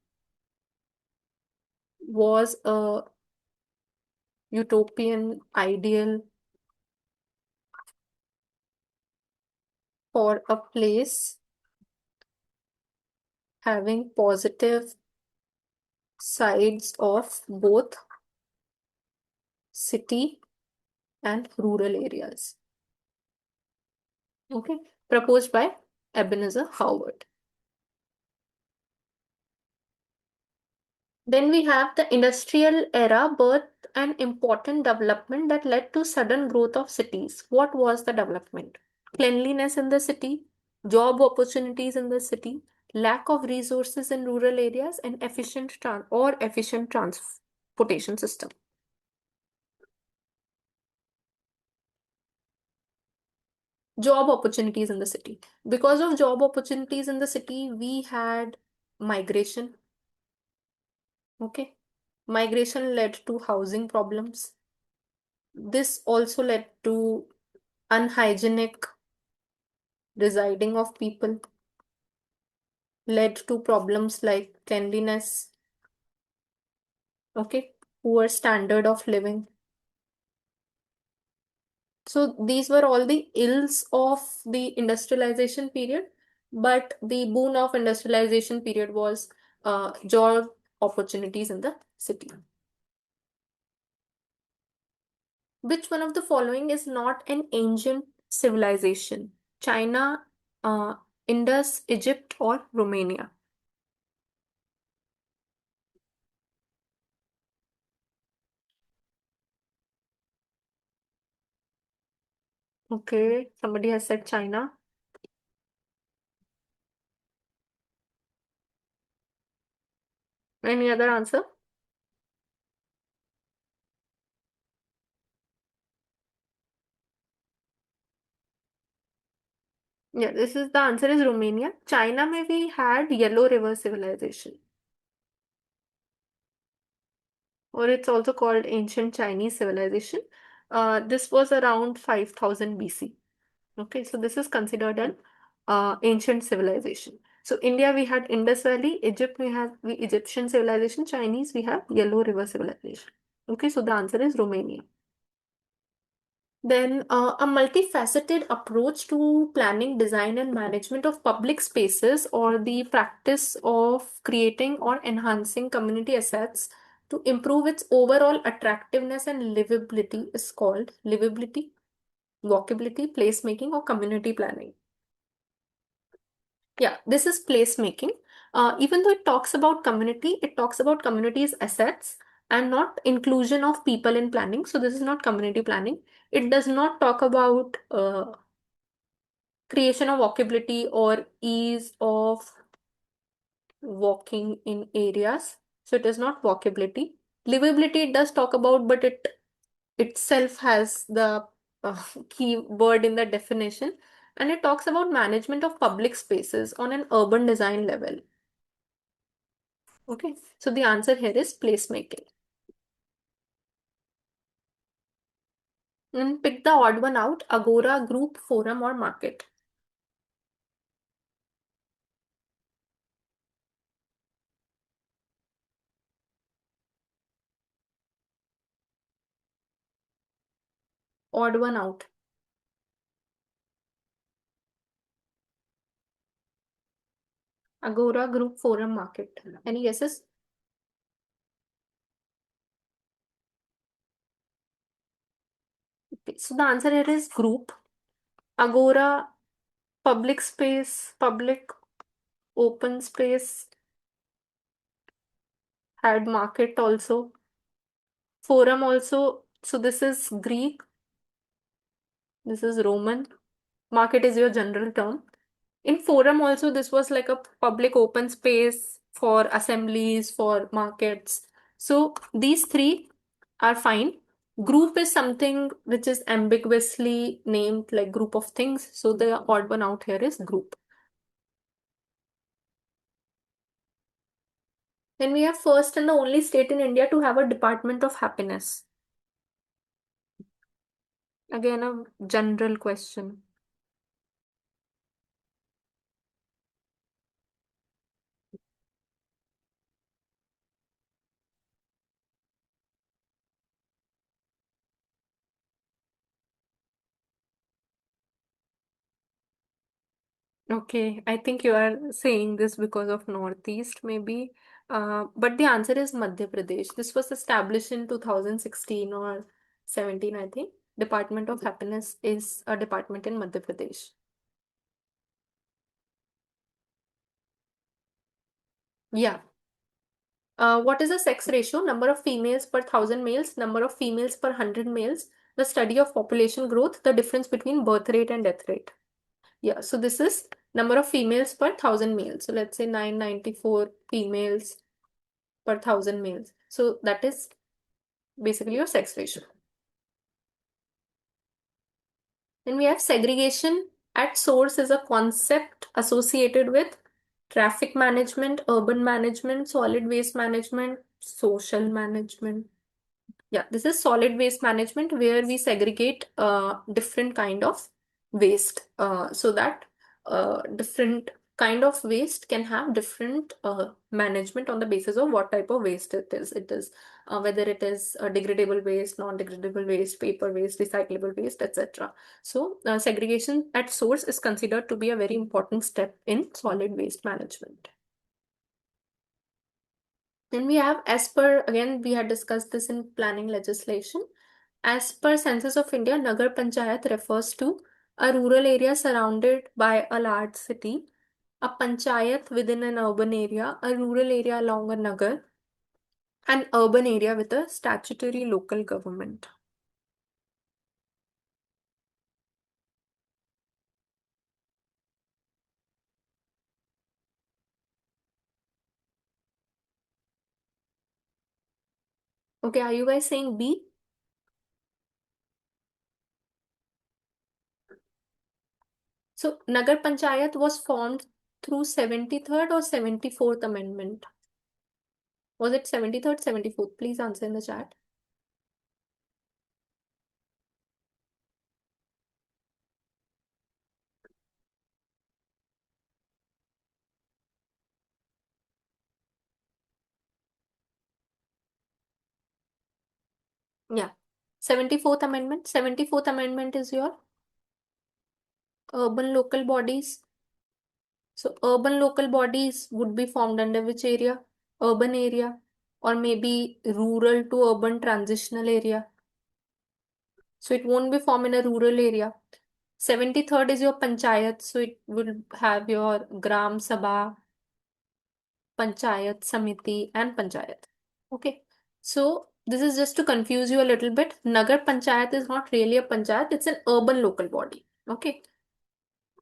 Speaker 2: was a utopian ideal for a place having positive sides of both city and rural areas. Okay, proposed by Ebenezer Howard. Then we have the industrial era birth an important development that led to sudden growth of cities. What was the development? Cleanliness in the city, job opportunities in the city, lack of resources in rural areas, and efficient transportation system. Job opportunities in the city. Because of job opportunities in the city, we had migration. Okay. Migration led to housing problems. This also led to unhygienic residing of people, led to problems like cleanliness, okay, poor standard of living. So these were all the ills of the industrialization period, but the boon of industrialization period was job opportunities in the city. Which one of the following is not an ancient civilization? China, uh, Indus, Egypt, or Romania? Okay, somebody has said China. Any other answer? Yeah, this is the answer is Romania. China maybe had Yellow River civilization, or it's also called ancient Chinese civilization. This was around 5,000 BC. Okay, so this is considered an ancient civilization. So India, we had Indus Valley. Egypt, we have the Egyptian civilization. Chinese, we have Yellow River civilization. Okay, so the answer is Romania. Then a multifaceted approach to planning, design, and management of public spaces, or the practice of creating or enhancing community assets to improve its overall attractiveness and livability is called livability, walkability, placemaking, or community planning. Yeah, this is placemaking. Even though it talks about community, it talks about community's assets and not inclusion of people in planning. So this is not community planning. It does not talk about creation of walkability or ease of walking in areas. So it is not walkability. Livability it does talk about, but it itself has the key word in the definition. And it talks about management of public spaces on an urban design level. Okay, so the answer here is placemaking. And pick the odd one out, agora, group, forum, or market. odd one out. Agora, group, forum, market. Any guesses? Okay, so the answer here is group. Agora, public space, public open space, had market also. Forum also. So this is Greek, this is Roman. Market is your general term. In forum also, this was like a public open space for assemblies, for markets. So these three are fine. Group is something which is ambiguously named like group of things. So the odd one out here is group. Then we have first and the only state in India to have a Department of Happiness. Again, a general question. Okay, I think you are saying this because of Northeast, maybe. But the answer is Madhya Pradesh. This was established in 2016 or 17, I think. Department of Happiness is a department in Madhya Pradesh. Yeah. What is the sex ratio? Number of females per 1,000 males, number of females per 100 males, the study of population growth, the difference between birth rate and death rate. Yeah, so this is number of females per 1,000 males. So let's say 994 females per 1,000 males. So that is basically your sex ratio. Then we have segregation at source is a concept associated with traffic management, urban management, solid waste management, social management. Yeah, this is solid waste management where we segregate different kind of waste so that different kind of waste can have different management on the basis of what type of waste it is. It is whether it is degradable waste, non-degradable waste, paper waste, recyclable waste, etc. So segregation at source is considered to be a very important step in solid waste management. Then we have, as per, again, we had discussed this in planning legislation. As per Census of India, Nagar Panchayat refers to a rural area surrounded by a large city, a panchayat within an urban area, a rural area along a nagar, an urban area with a statutory local government. Okay, are you guys saying B? So Nagar Panchayat was formed through 73rd or 74th Amendment. Was it 73rd, 74th? Please answer in the chat. Yeah. 74th Amendment. 74th Amendment is your urban local bodies. So urban local bodies would be formed under which area? Urban area or maybe rural to urban transitional area. So it won't be formed in a rural area. 73rd is your panchayat. So it will have your Gram Sabha, Panchayat Samiti and Panchayat. Okay. So this is just to confuse you a little bit. Nagar Panchayat is not really a panchayat. It's an urban local body. Okay.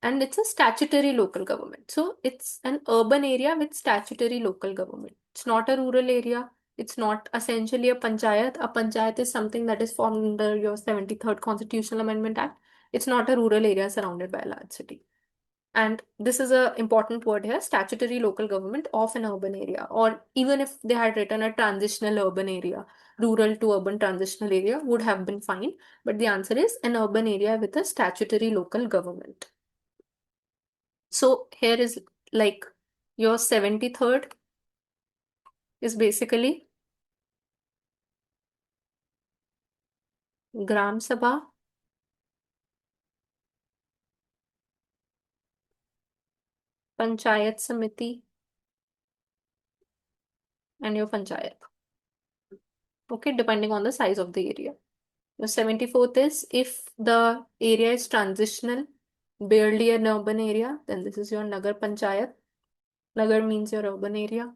Speaker 2: And it's a statutory local government. So it's an urban area with statutory local government. It's not a rural area. It's not essentially a panchayat. A panchayat is something that is formed under your 73rd Constitutional Amendment Act. It's not a rural area surrounded by a large city. And this is a important word here, statutory local government of an urban area. Or even if they had written a transitional urban area, rural to urban transitional area would have been fine. But the answer is an urban area with a statutory local government. So here is like your 73rd is basically Gram Sabha Panchayat Samiti, and your Panchayat. Okay, depending on the size of the area. Your 74th is if the area is transitional, barely an urban area, then this is your Nagar Panchayat. Nagar means your urban area.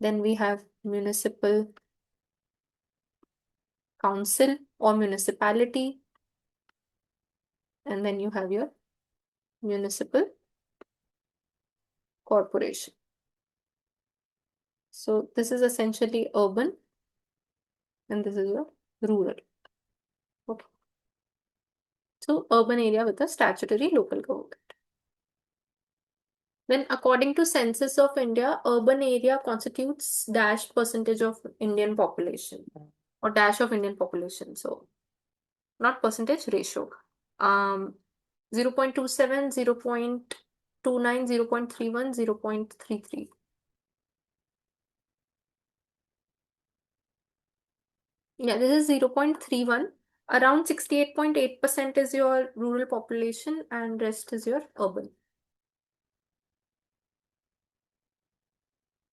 Speaker 2: Then we have municipal council or municipality. And then you have your municipal corporation. So this is essentially urban and this is your rural. Okay. So urban area with a statutory local government. Then according to Census of India, urban area constitutes dash percentage of Indian population or dash of Indian population. So not percentage, ratio. 0.27, 0.29, 0.31, 0.33. Yeah, this is 0.31. Around 68.8% is your rural population and rest is your urban.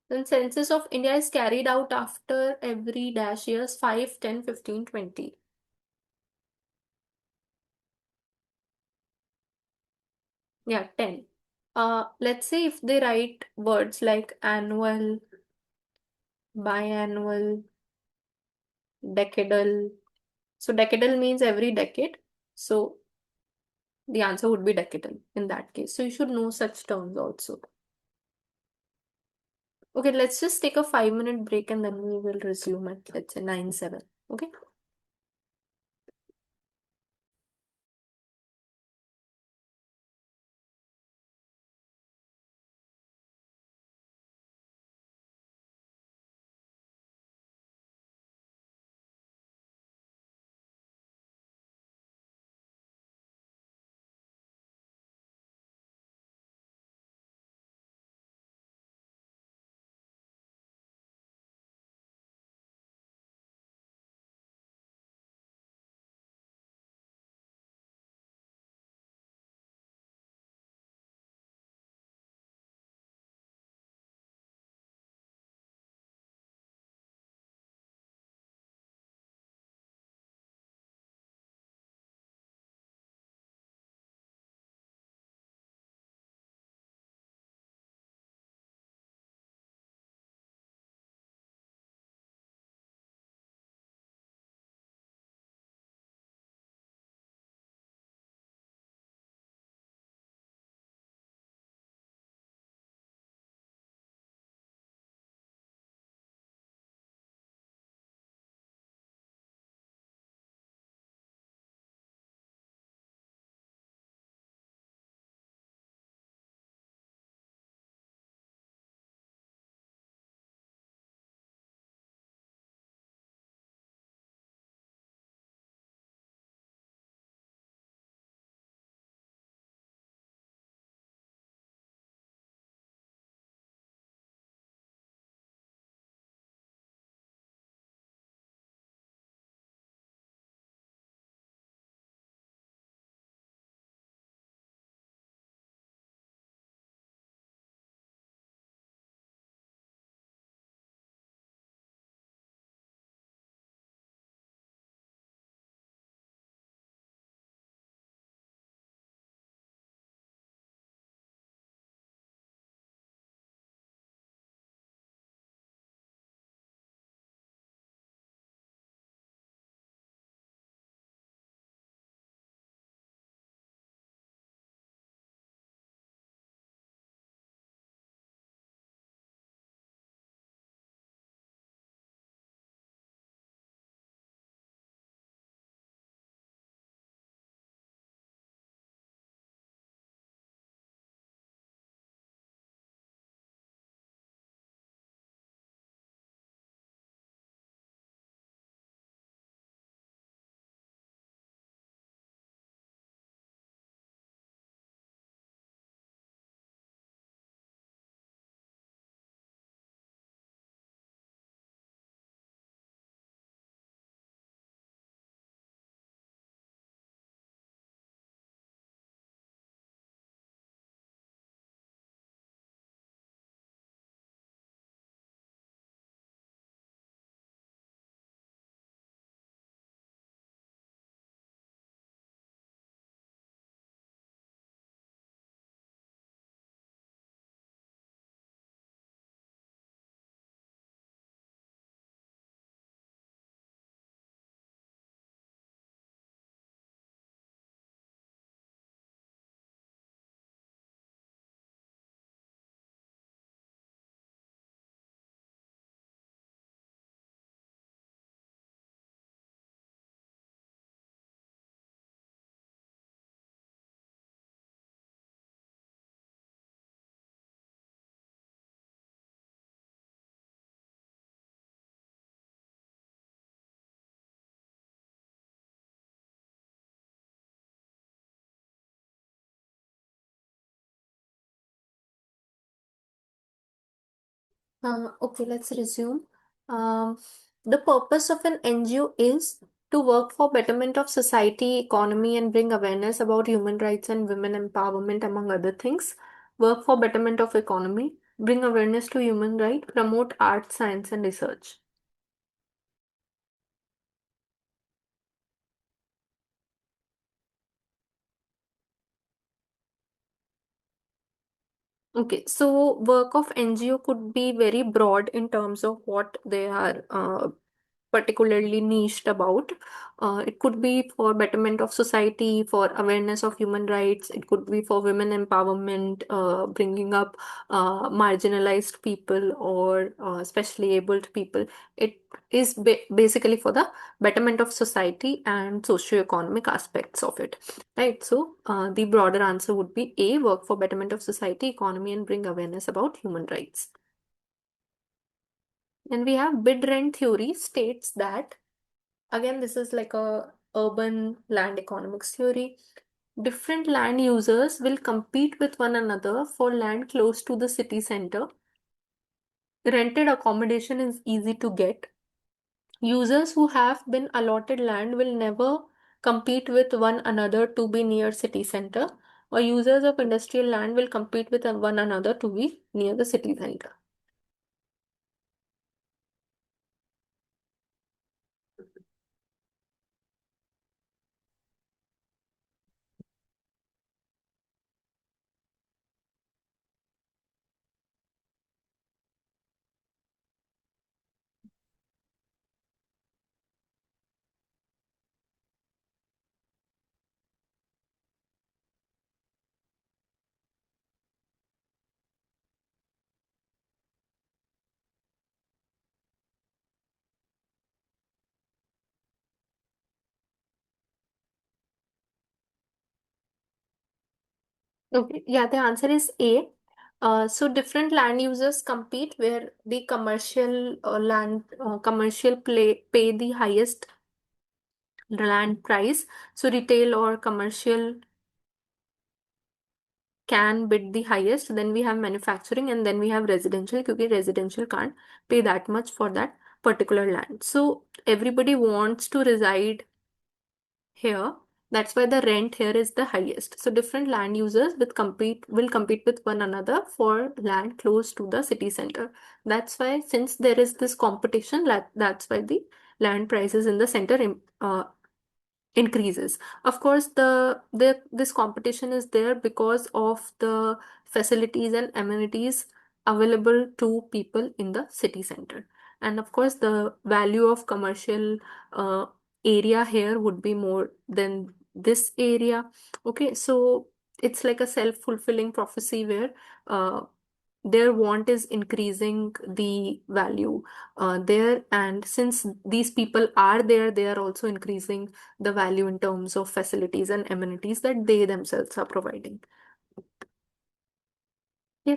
Speaker 2: Then census of India is carried out after every dash years 5, 10, 15, 20. Yeah, 10. Let's say if they write words like annual, biannual, decadal. So decadal means every decade. So the answer would be decadal in that case. So you should know such terms also. Okay, let's just take a 5-minute break and then we will resume at let's say 9:07. Okay. Okay, let's resume. Um, the purpose of an NGO is to work for betterment of society, economy, and bring awareness about human rights and women empowerment, among other things. Work for betterment of economy, bring awareness to human rights, promote art, science, and research. Okay, so work of NGO could be very broad in terms of what they are particularly niched about. It could be for betterment of society, for awareness of human rights. It could be for women empowerment, bringing up marginalized people or specially abled people. It is basically for the betterment of society and socio-economic aspects of it. Right. So the broader answer would be A, work for betterment of society, economy, and bring awareness about human rights. And we have bid rent theory states that, again, this is like a urban land economics theory. Different land users will compete with one another for land close to the city center. Rented accommodation is easy to get. Users who have been allotted land will never compete with one another to be near city center, or users of industrial land will compete with one another to be near the city center. Okay, yeah, the answer is A. So different land users compete where the commercial pay the highest land price. So retail or commercial can bid the highest. Then we have manufacturing and then we have residential, because residential can't pay that much for that particular land. So everybody wants to reside here. That's why the rent here is the highest. So different land users will compete with one another for land close to the city center. That's why, since there is this competition, that's why the land prices in the center increases. Of course, this competition is there because of the facilities and amenities available to people in the city center. And of course, the value of commercial uh, area here would be more than this area. Okay, so it's like a self-fulfilling prophecy where uh, their want is increasing the value there, and since these people are there, they are also increasing the value in terms of facilities and amenities that they themselves are providing. Yeah.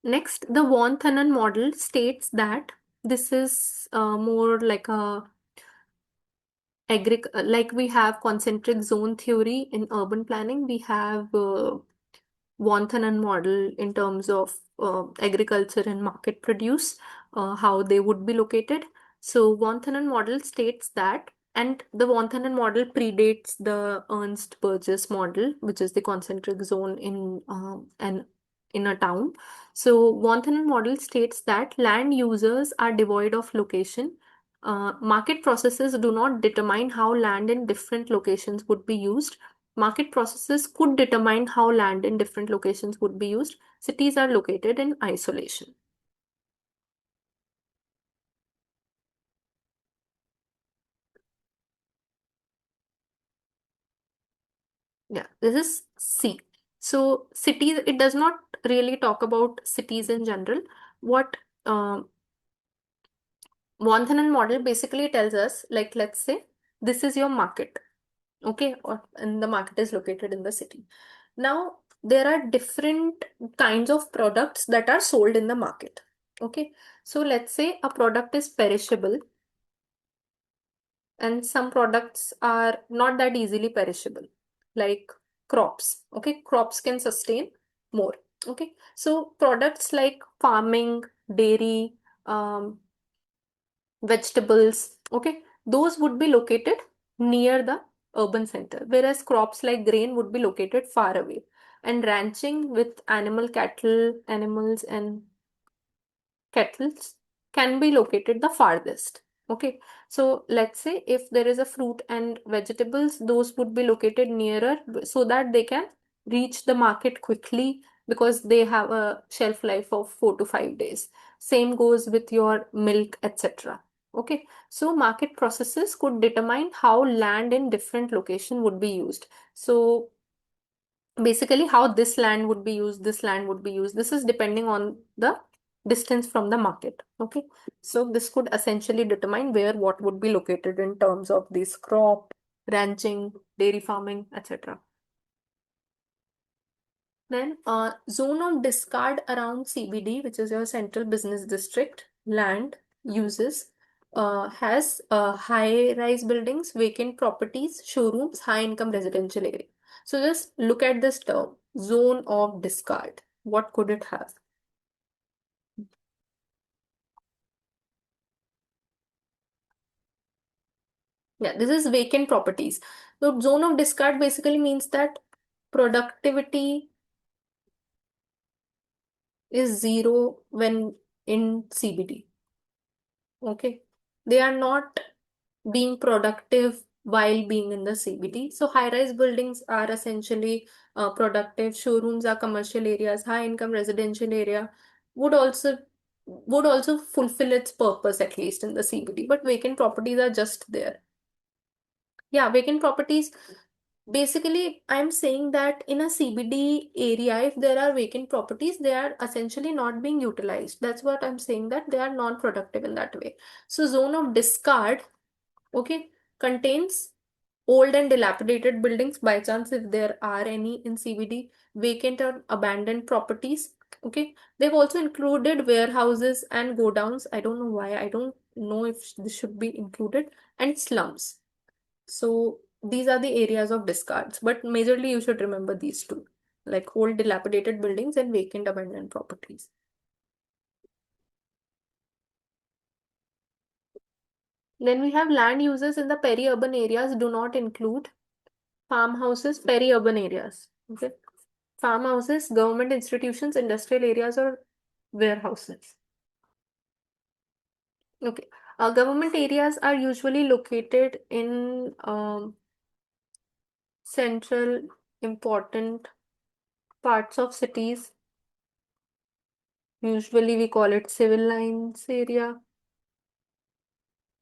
Speaker 2: Next, the von Thunen model states that this is more like a like we have concentric zone theory in urban planning, we have von Thunen model in terms of agriculture and market produce, how they would be located. So von Thunen model states that, and the von Thunen model predates the Ernst Burgess model, which is the concentric zone in a town. So von Thunen model states that land users are devoid of location. Market processes do not determine how land in different locations would be used. Market processes could determine how land in different locations would be used. Cities are located in isolation. Yeah, this is C. So cities, it does not really talk about cities in general. What Monthanan model basically tells us, like, let's say this is your market, okay, and the market is located in the city. Now, there are different kinds of products that are sold in the market. Okay, so let's say a product is perishable and some products are not that easily perishable, like crops. Okay, crops can sustain more. Okay, so products like farming, dairy, vegetables, okay, those would be located near the urban center, whereas crops like grain would be located far away. And ranching with animals and kettles can be located the farthest. Okay, so let's say if there is a fruit and vegetables, those would be located nearer so that they can reach the market quickly because they have a shelf life of 4 to 5 days. Same goes with your milk, etc. Okay, so market processes could determine how land in different location would be used. So basically how this land would be used, this is depending on the distance from the market. Okay, so this could essentially determine where what would be located in terms of this crop, ranching, dairy farming, etc. Then zone of discard around CBD, which is your central business district, land uses has high-rise buildings, vacant properties, showrooms, high-income residential area. So just look at this term, zone of discard. What could it have? Yeah, this is vacant properties. So zone of discard basically means that productivity is zero when in CBD. Okay. They are not being productive while being in the CBD. So high-rise buildings are essentially productive. Showrooms are commercial areas. High-income residential area would also would also fulfill its purpose at least in the CBD. But vacant properties are just there. Yeah, vacant properties. Basically, I'm saying that in a CBD area, if there are vacant properties, they are essentially not being utilized. That's what I'm saying, that they are non-productive in that way. So zone of discard, okay, contains old and dilapidated buildings by chance if there are any in CBD, vacant or abandoned properties. Okay, they've also included warehouses and godowns. I don't know why. I don't know if this should be included, and slums. So these are the areas of discards, but majorly you should remember these two, like old dilapidated buildings and vacant abandoned properties. Then we have land uses in the peri-urban areas do not include farmhouses, peri-urban areas. Okay. Farmhouses, government institutions, industrial areas, or warehouses. Okay. Government areas are usually located in central important parts of cities. Usually we call it civil lines area.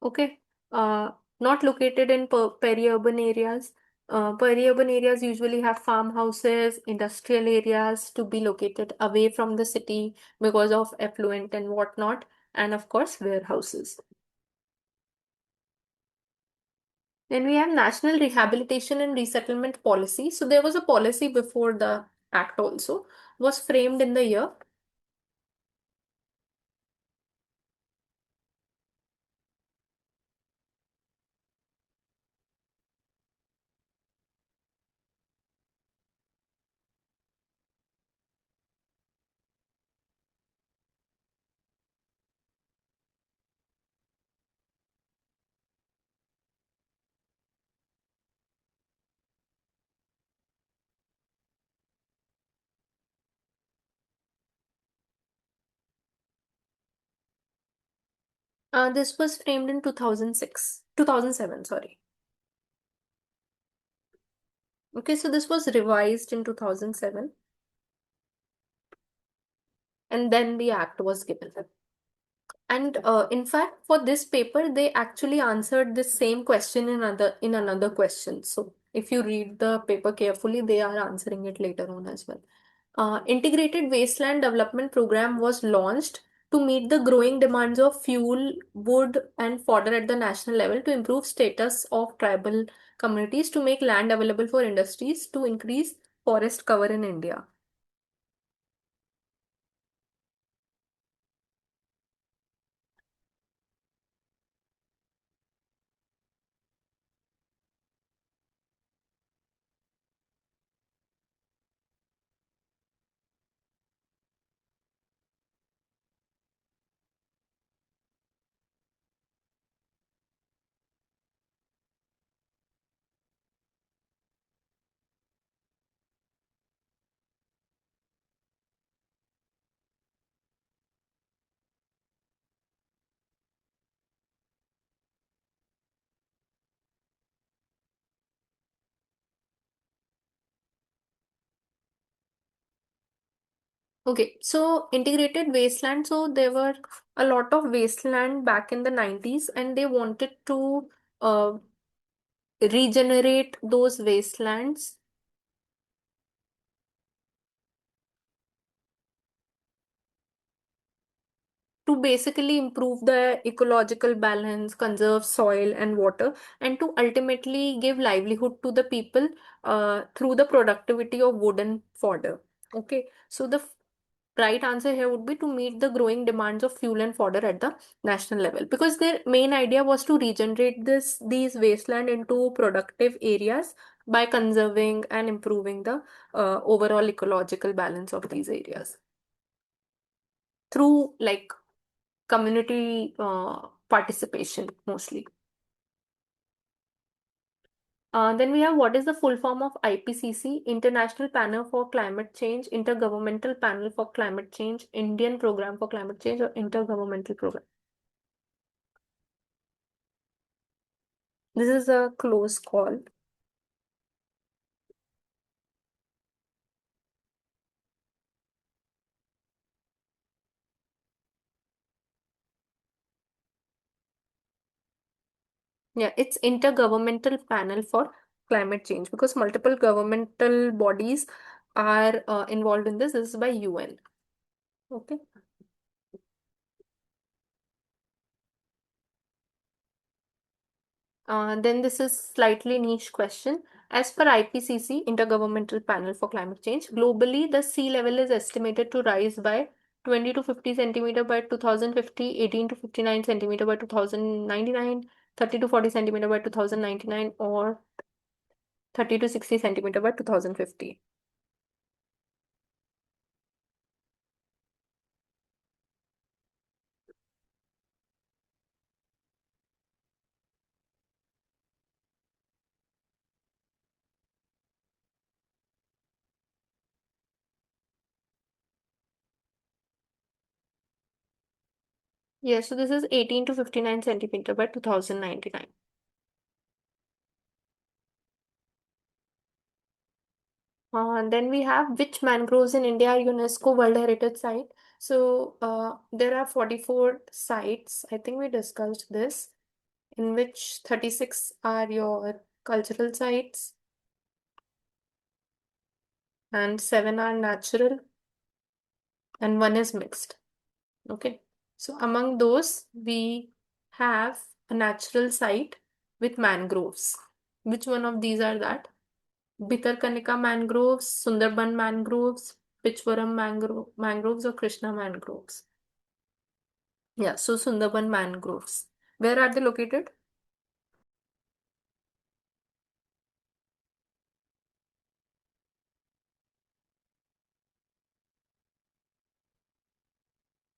Speaker 2: Okay. Uh, Not located in peri-urban areas. Peri-urban areas usually have farmhouses, industrial areas to be located away from the city because of effluent and whatnot, and of course, warehouses. Then we have National Rehabilitation and Resettlement Policy. So there was a policy before the act also, was framed in the year. This was framed in 2007, sorry. Okay, so this was revised in 2007, and then the act was given. And in fact, for this paper, they actually answered the same question in another question. So if you read the paper carefully, they are answering it later on as well. Integrated Wasteland Development Program was launched to meet the growing demands of fuel, wood, and fodder at the national level to improve status of tribal communities, to make land available for industries, to increase forest cover in India. Okay, so integrated wasteland. So there were a lot of wasteland back in the 90s, and they wanted to uh, regenerate those wastelands to basically improve the ecological balance, conserve soil and water, and to ultimately give livelihood to the people through the productivity of wooden fodder. Okay, so the right answer here would be to meet the growing demands of fuel and fodder at the national level, because their main idea was to regenerate these wasteland into productive areas by conserving and improving the overall ecological balance of these areas through like community participation mostly. Then we have, what is the full form of IPCC? International Panel for Climate Change, Intergovernmental Panel for Climate Change, Indian Program for Climate Change, or Intergovernmental Program? This is a close call. Yeah, it's Intergovernmental Panel for Climate Change, because multiple governmental bodies are involved in this. This is by UN. Okay. Then this is slightly niche question. As per IPCC, Intergovernmental Panel for Climate Change, globally the sea level is estimated to rise by 20 to 50 centimeter by 2050, 18 to 59 centimeter by 2099, 30 to 40 centimeter by 2099, or 30 to 60 centimeter by 2050. Yes, so this is 18 to 59 centimeter by 2099. Then we have, which mangroves in India are UNESCO World Heritage Site. So there are 44 sites. I think we discussed this, in which 36 are your cultural sites and 7 are natural and 1 is mixed. Okay. So among those, we have a natural site with mangroves. Which one of these are that? Bhitarkanika mangroves, Sundarban mangroves, Pichwaram mangroves, or Krishna mangroves. Yeah, so Sundarban mangroves. Where are they located?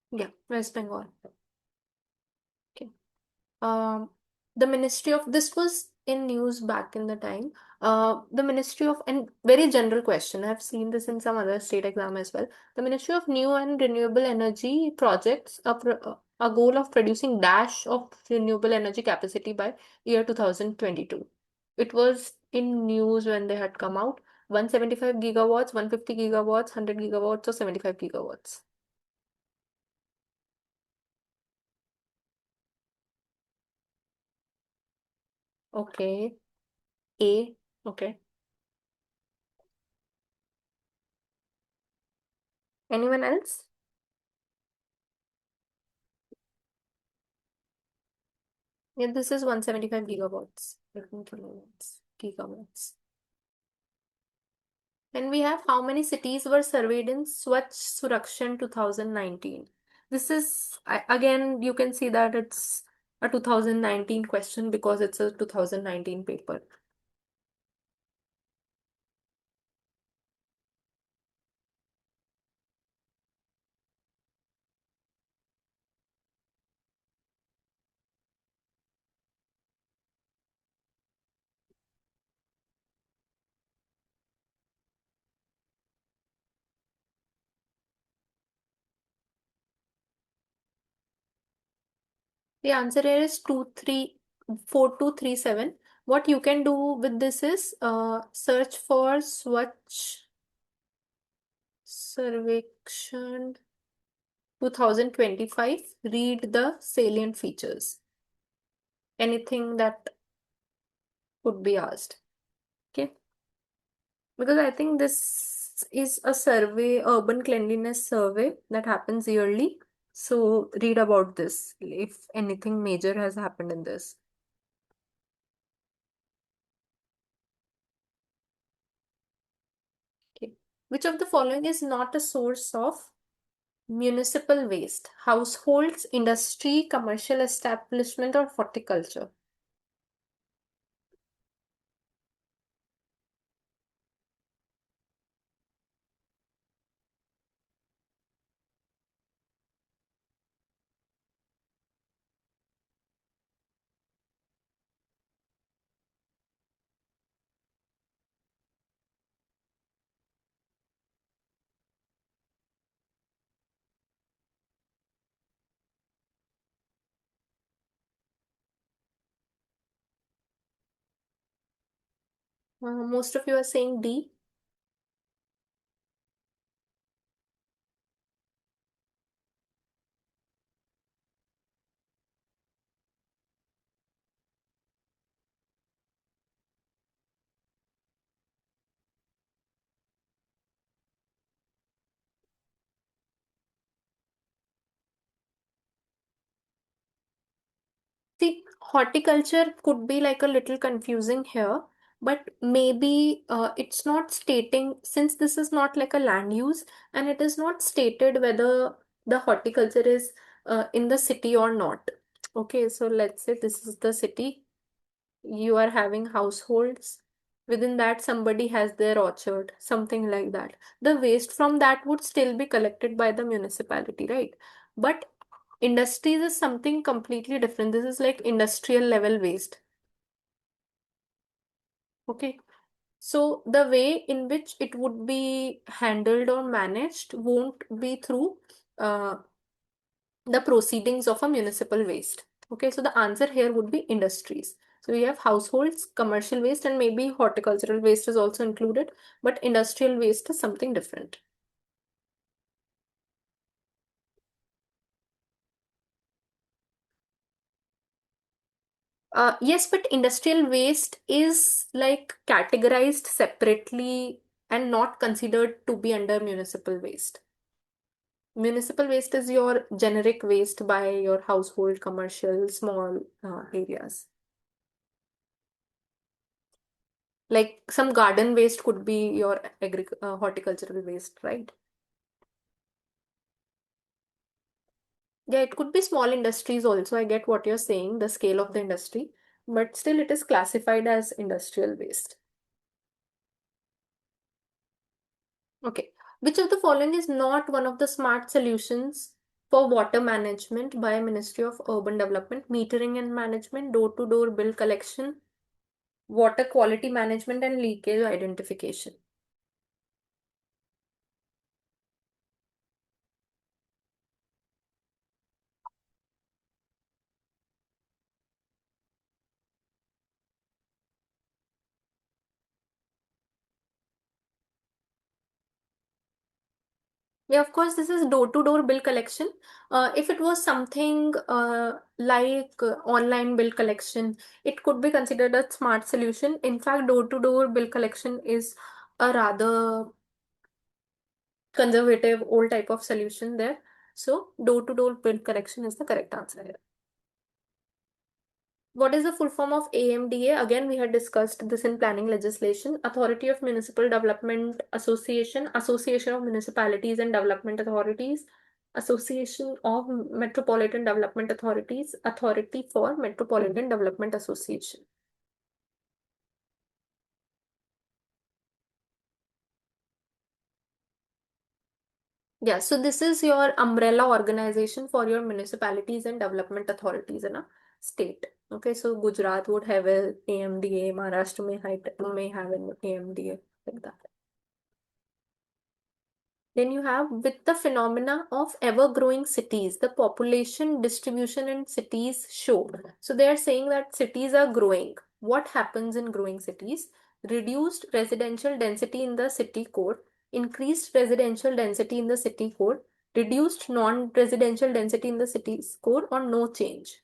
Speaker 2: Yeah, West Bengal. Okay. Um, the Ministry of, this was in news back in the time. The Ministry of, and very general question, I've seen this in some other state exam as well. The Ministry of New and Renewable Energy projects a goal of producing dash of renewable energy capacity by year 2022. It was in news when they had come out. 175 gigawatts, 150 gigawatts, 100 gigawatts, or 75 gigawatts. Okay. A. Okay. Anyone else? Yeah, this is 175 gigawatts. Let me kilowatts, gigawatts. And we have, how many cities were surveyed in Swachh Surakshan 2019? This is, again, you can see that it's a 2019 question because it's a 2019 paper. The answer here is 4237. What you can do with this is search for Swachh Survekshan 2025. Read the salient features. Anything that could be asked. Okay. Because I think this is a survey, urban cleanliness survey that happens yearly. So read about this if anything major has happened in this. Okay. Which of the following is not a source of municipal waste? Households, industry, commercial establishment, or horticulture? Most of you are saying D. See, horticulture could be like a little confusing here, but maybe it's not stating, since this is not like a land use, and it is not stated whether the horticulture is in the city or not. Okay, so let's say this is the city, you are having households. Within that, somebody has their orchard, something like that. The waste from that would still be collected by the municipality, right? But industries is something completely different. This is like industrial level waste. Okay. So the way in which it would be handled or managed won't be through uh, the proceedings of a municipal waste. Okay, so the answer here would be industries. So we have households, commercial waste, and maybe horticultural waste is also included, but industrial waste is something different. Yes, but industrial waste is like categorized separately and not considered to be under municipal waste. Municipal waste is your generic waste by your household, commercial, small areas. Like some garden waste could be your horticultural waste, right? Yeah, it could be small industries also. I get what you're saying, the scale of the industry, but still it is classified as industrial waste. Okay. Which of the following is not one of the smart solutions for water management by Ministry of Urban Development, metering and management, door-to-door bill collection, water quality management, and leakage identification? Yeah, of course, this is door-to-door bill collection. If it was something like online bill collection, it could be considered a smart solution. In fact, door-to-door bill collection is a rather conservative old type of solution there. So, door-to-door bill collection is the correct answer here. What is the full form of AMDA? Again, we had discussed this in planning legislation. Authority of Municipal Development Association, Association of Municipalities and Development Authorities, Association of Metropolitan Development Authorities, Authority for Metropolitan Development Association. Yeah, so this is your umbrella organization for your municipalities and development authorities in a state. Okay, so Gujarat would have a AMDA, Maharashtra may have an AMDA like that. Then you have with the phenomena of ever-growing cities, the population distribution in cities show. So they are saying that cities are growing. What happens in growing cities? Reduced residential density in the city core, increased residential density in the city core, reduced non-residential density in the city's core, or no change?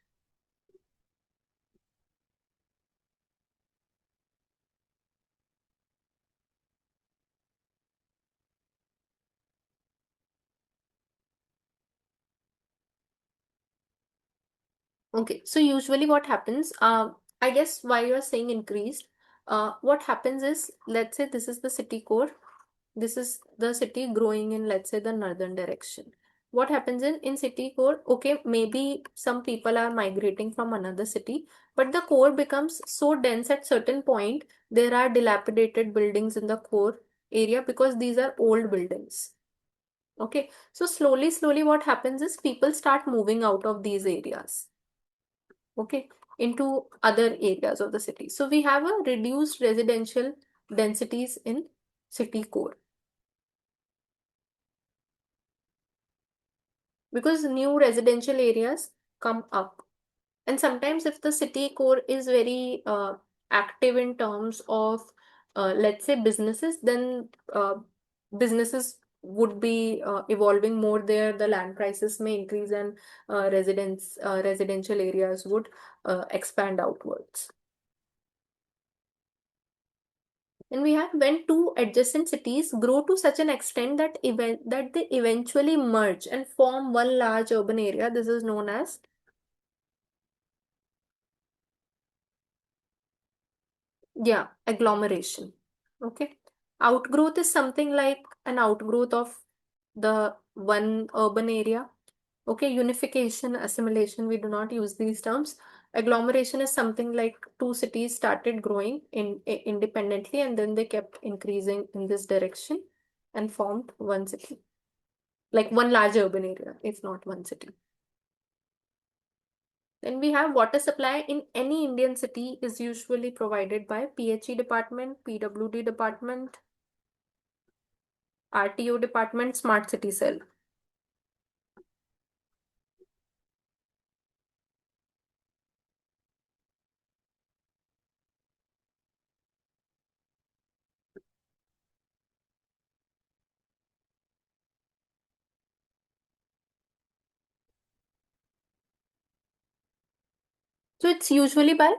Speaker 2: Okay, so usually what happens, I guess why you're saying increased, what happens is, let's say this is the city core, this is the city growing in, let's say, the northern direction. What happens in city core, okay, maybe some people are migrating from another city, but the core becomes so dense at certain point, there are dilapidated buildings in the core area because these are old buildings. Okay, so slowly what happens is people start moving out of these areas, okay, into other areas of the city. So we have a reduced residential densities in city core because new residential areas come up. And sometimes if the city core is very active in terms of, let's say, businesses, then businesses would be evolving more there. The land prices may increase and residential areas would expand outwards. And we have when two adjacent cities grow to such an extent that they eventually merge and form one large urban area. This is known as, yeah, agglomeration. Okay. Outgrowth is something like an outgrowth of the one urban area. Okay. Unification, assimilation, we do not use these terms. Agglomeration is something like two cities started growing independently and then they kept increasing in this direction and formed one city, like one large urban area, if not one city. Then we have water supply in any Indian city is usually provided by PHE department, PWD department, RTO department, smart city cell. So it's usually by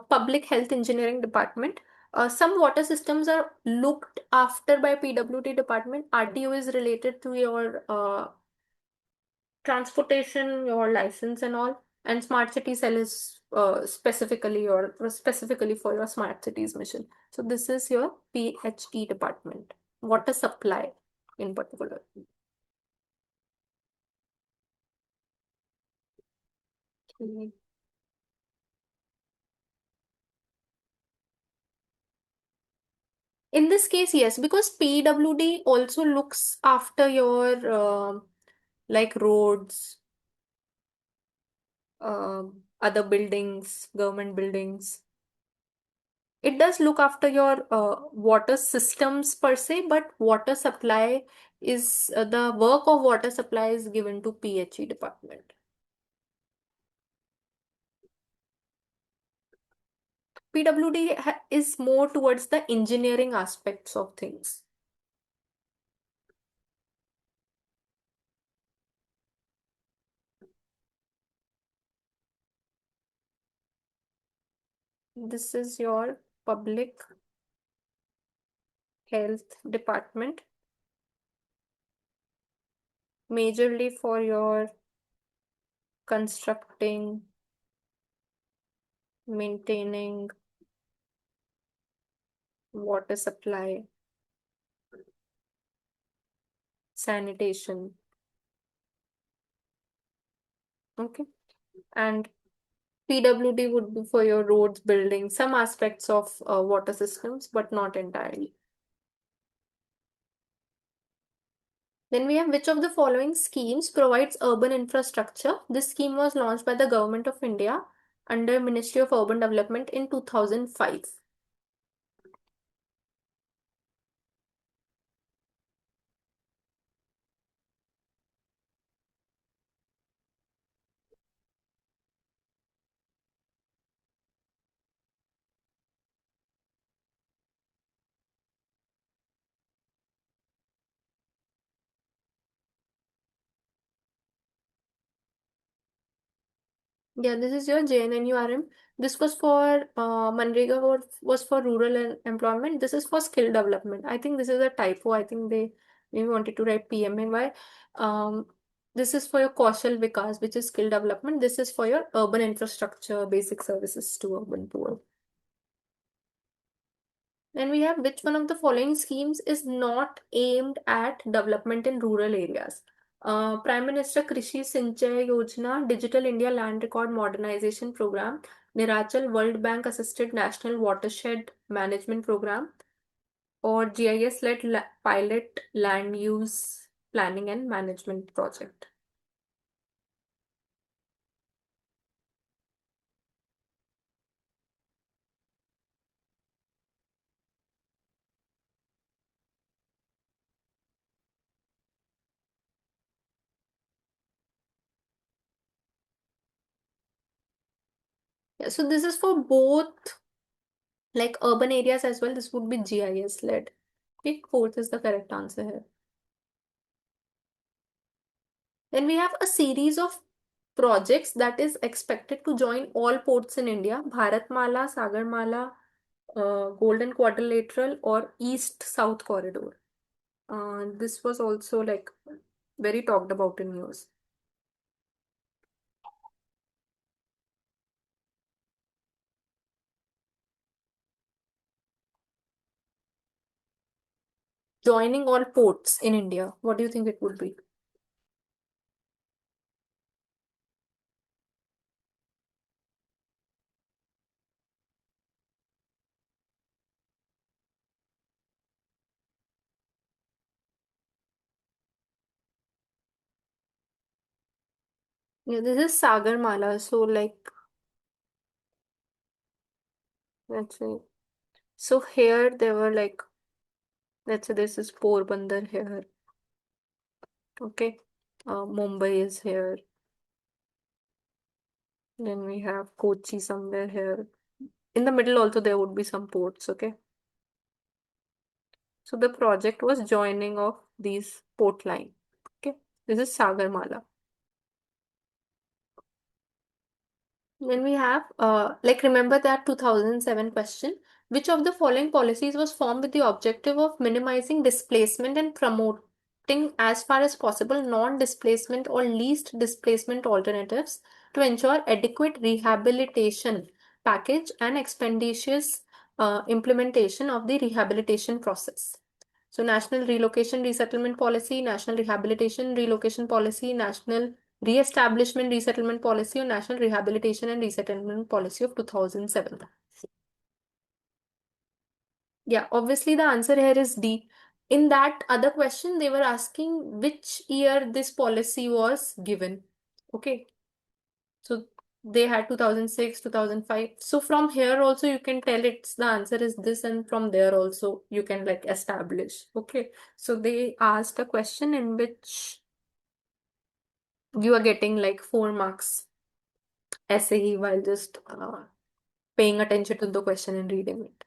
Speaker 2: public health engineering department. Some water systems are looked after by PWD department. RTO is related to your transportation, your license and all. And smart city cell is specifically for your smart cities mission. So this is your PHE department, water supply in particular. Mhm. In this case, yes, because PWD also looks after your like roads, other buildings, government buildings. It does look after your water systems per se, but water supply is the work of water supply is given to PHE department. PWD is more towards the engineering aspects of things. This is your public health department, majorly for your constructing, maintaining water supply, sanitation. Okay. And PWD would be for your roads, buildings, some aspects of water systems, but not entirely. Then we have which of the following schemes provides urban infrastructure? This scheme was launched by the Government of India under Ministry of Urban Development in 2005. Yeah, this is your JNNURM. This was for Manrega was for rural employment. This is for skill development. I think this is a typo. I think they maybe wanted to write PMAY. Um, this is for your Kaushal Vikas, which is skill development. This is for your urban infrastructure, basic services to urban poor. Then we have which one of the following schemes is not aimed at development in rural areas? Prime Minister Krishi Sinchai Yojana, Digital India Land Record Modernization Program, Nirachal World Bank Assisted National Watershed Management Program, or GIS-led pilot land use planning and management project. Yeah, so this is for both like urban areas as well. This would be GIS-led. Okay, fourth is the correct answer here. Then we have a series of projects that is expected to join all ports in India: Bharatmala, Sagarmala, Golden Quadrilateral, or East-South Corridor. This was also like very talked about in news. Joining all ports in India. What do you think it would be? Yeah, this is Sagarmala. So like, let's say, so here there were like, let's say this is Porbandar here. Okay. Mumbai is here. Then we have Kochi somewhere here. In the middle also there would be some ports, okay? So the project was joining of these port line. Okay. This is Sagarmala. Then we have, like, remember that 2007 question. Which of the following policies was formed with the objective of minimizing displacement and promoting as far as possible non-displacement or least displacement alternatives to ensure adequate rehabilitation package and expeditious implementation of the rehabilitation process? So, National Relocation Resettlement Policy, National Rehabilitation Relocation Policy, National Re-establishment Resettlement Policy, or National Rehabilitation and Resettlement Policy of 2007. Yeah, obviously the answer here is D. In that other question, they were asking which year this policy was given. Okay, so they had 2006, 2005. So from here also you can tell it's the answer is this, and from there also you can like establish. Okay, so they asked a question in which you are getting like 4 marks SAE while just paying attention to the question and reading it.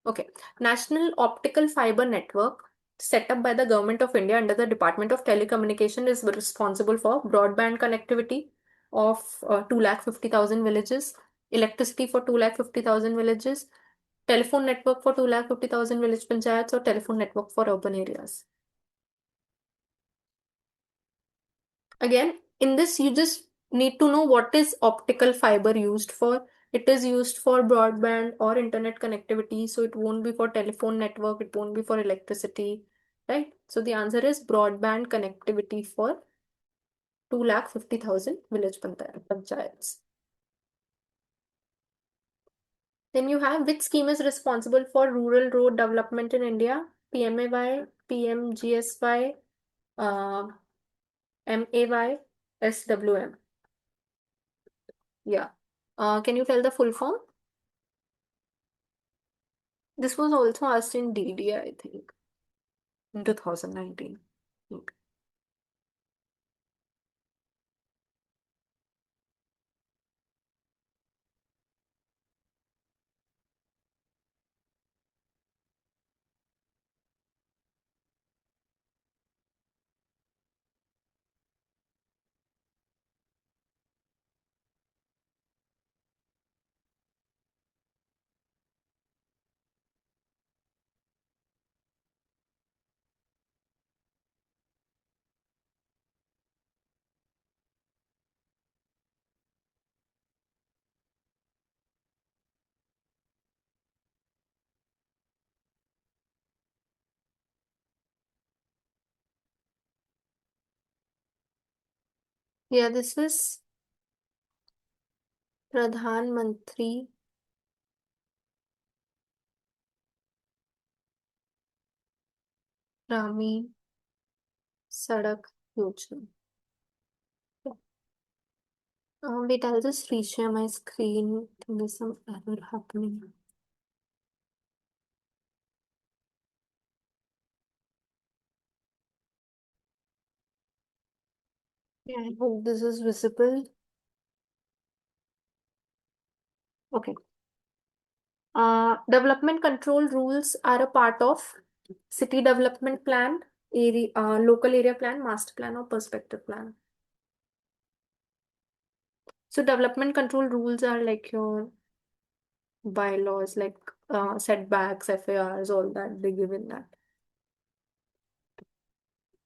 Speaker 2: Okay. National Optical Fiber Network set up by the Government of India under the Department of Telecommunication is responsible for broadband connectivity of 250,000 villages, electricity for 250,000 villages, telephone network for 250,000 village panchayats, or telephone network for urban areas. Again, in this, you just need to know what is optical fiber used for. It is used for broadband or internet connectivity, so it won't be for telephone network, it won't be for electricity, right? So the answer is broadband connectivity for 250,000 village panchayats. Then you have which scheme is responsible for rural road development in India? PMAY, PMGSY, uh, MAY, SWM. Yeah. Can you tell the full form? This was also asked in DD, I think, in 2019. Okay. Yeah, this is Pradhan Mantri Gramin Sadak Yojana. Wait, I'll just reshare my screen. I think there's some error happening. Yeah, I hope this is visible. Okay. Development control rules are a part of city development plan, local area plan, master plan, or perspective plan. So development control rules are like your bylaws, like setbacks, FARs, all that they give in that.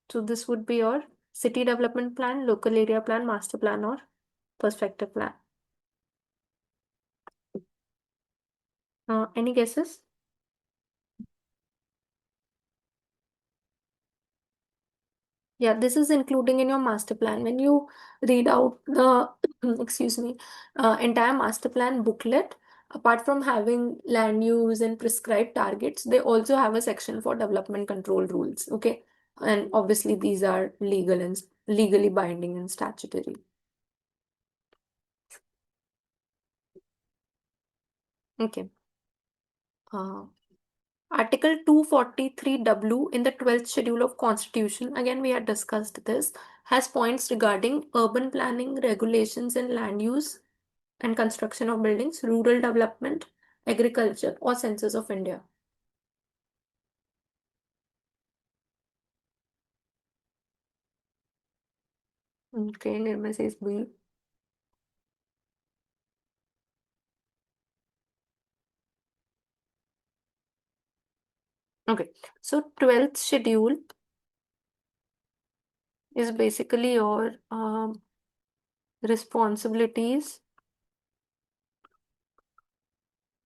Speaker 2: So this would be your city development plan, local area plan, master plan, or perspective plan. Any guesses? Yeah, this is including in your master plan. When you read out the, excuse me, entire master plan booklet, apart from having land use and prescribed targets, they also have a section for development control rules. Okay. And obviously these are legal and legally binding and statutory. Okay. Uh, Article 243W in the 12th schedule of Constitution, again we had discussed this, has points regarding urban planning, regulations and land use and construction of buildings, rural development, agriculture, or census of India. Okay, Nirma says B. Okay, so 12th schedule is basically your responsibilities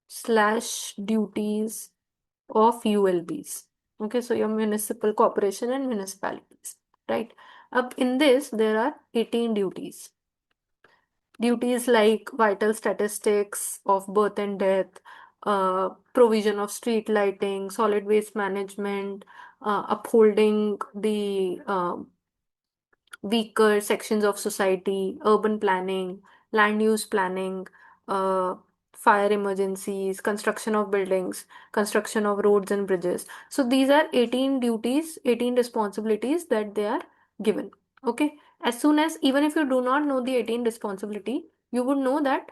Speaker 2: slash duties of ULBs. Okay, so your municipal corporation and municipalities, right? Up in this, there are 18 duties. Duties like vital statistics of birth and death, provision of street lighting, solid waste management, upholding the weaker sections of society, urban planning, land use planning, uh, fire emergencies, construction of buildings, construction of roads and bridges. So these are 18 duties, 18 responsibilities that they are given. Okay. As soon as, even if you do not know the 18 responsibility, you would know that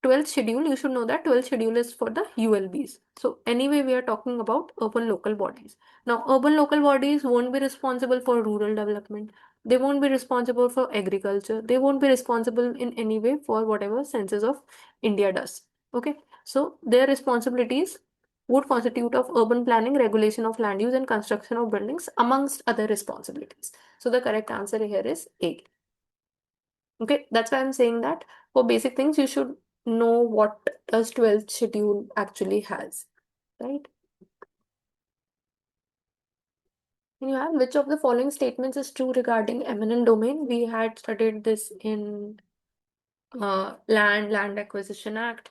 Speaker 2: 12th schedule, you should know that 12th schedule is for the ULBs. So anyway, we are talking about urban local bodies. Now, urban local bodies won't be responsible for rural development. They won't be responsible for agriculture. They won't be responsible in any way for whatever census of India does. Okay. So their responsibilities would constitute of urban planning, regulation of land use and construction of buildings amongst other responsibilities. So the correct answer here is A. Okay, that's why I'm saying that for basic things, you should know what does 12th schedule actually has, right? And you have which of the following statements is true regarding eminent domain? We had studied this in Land Acquisition Act.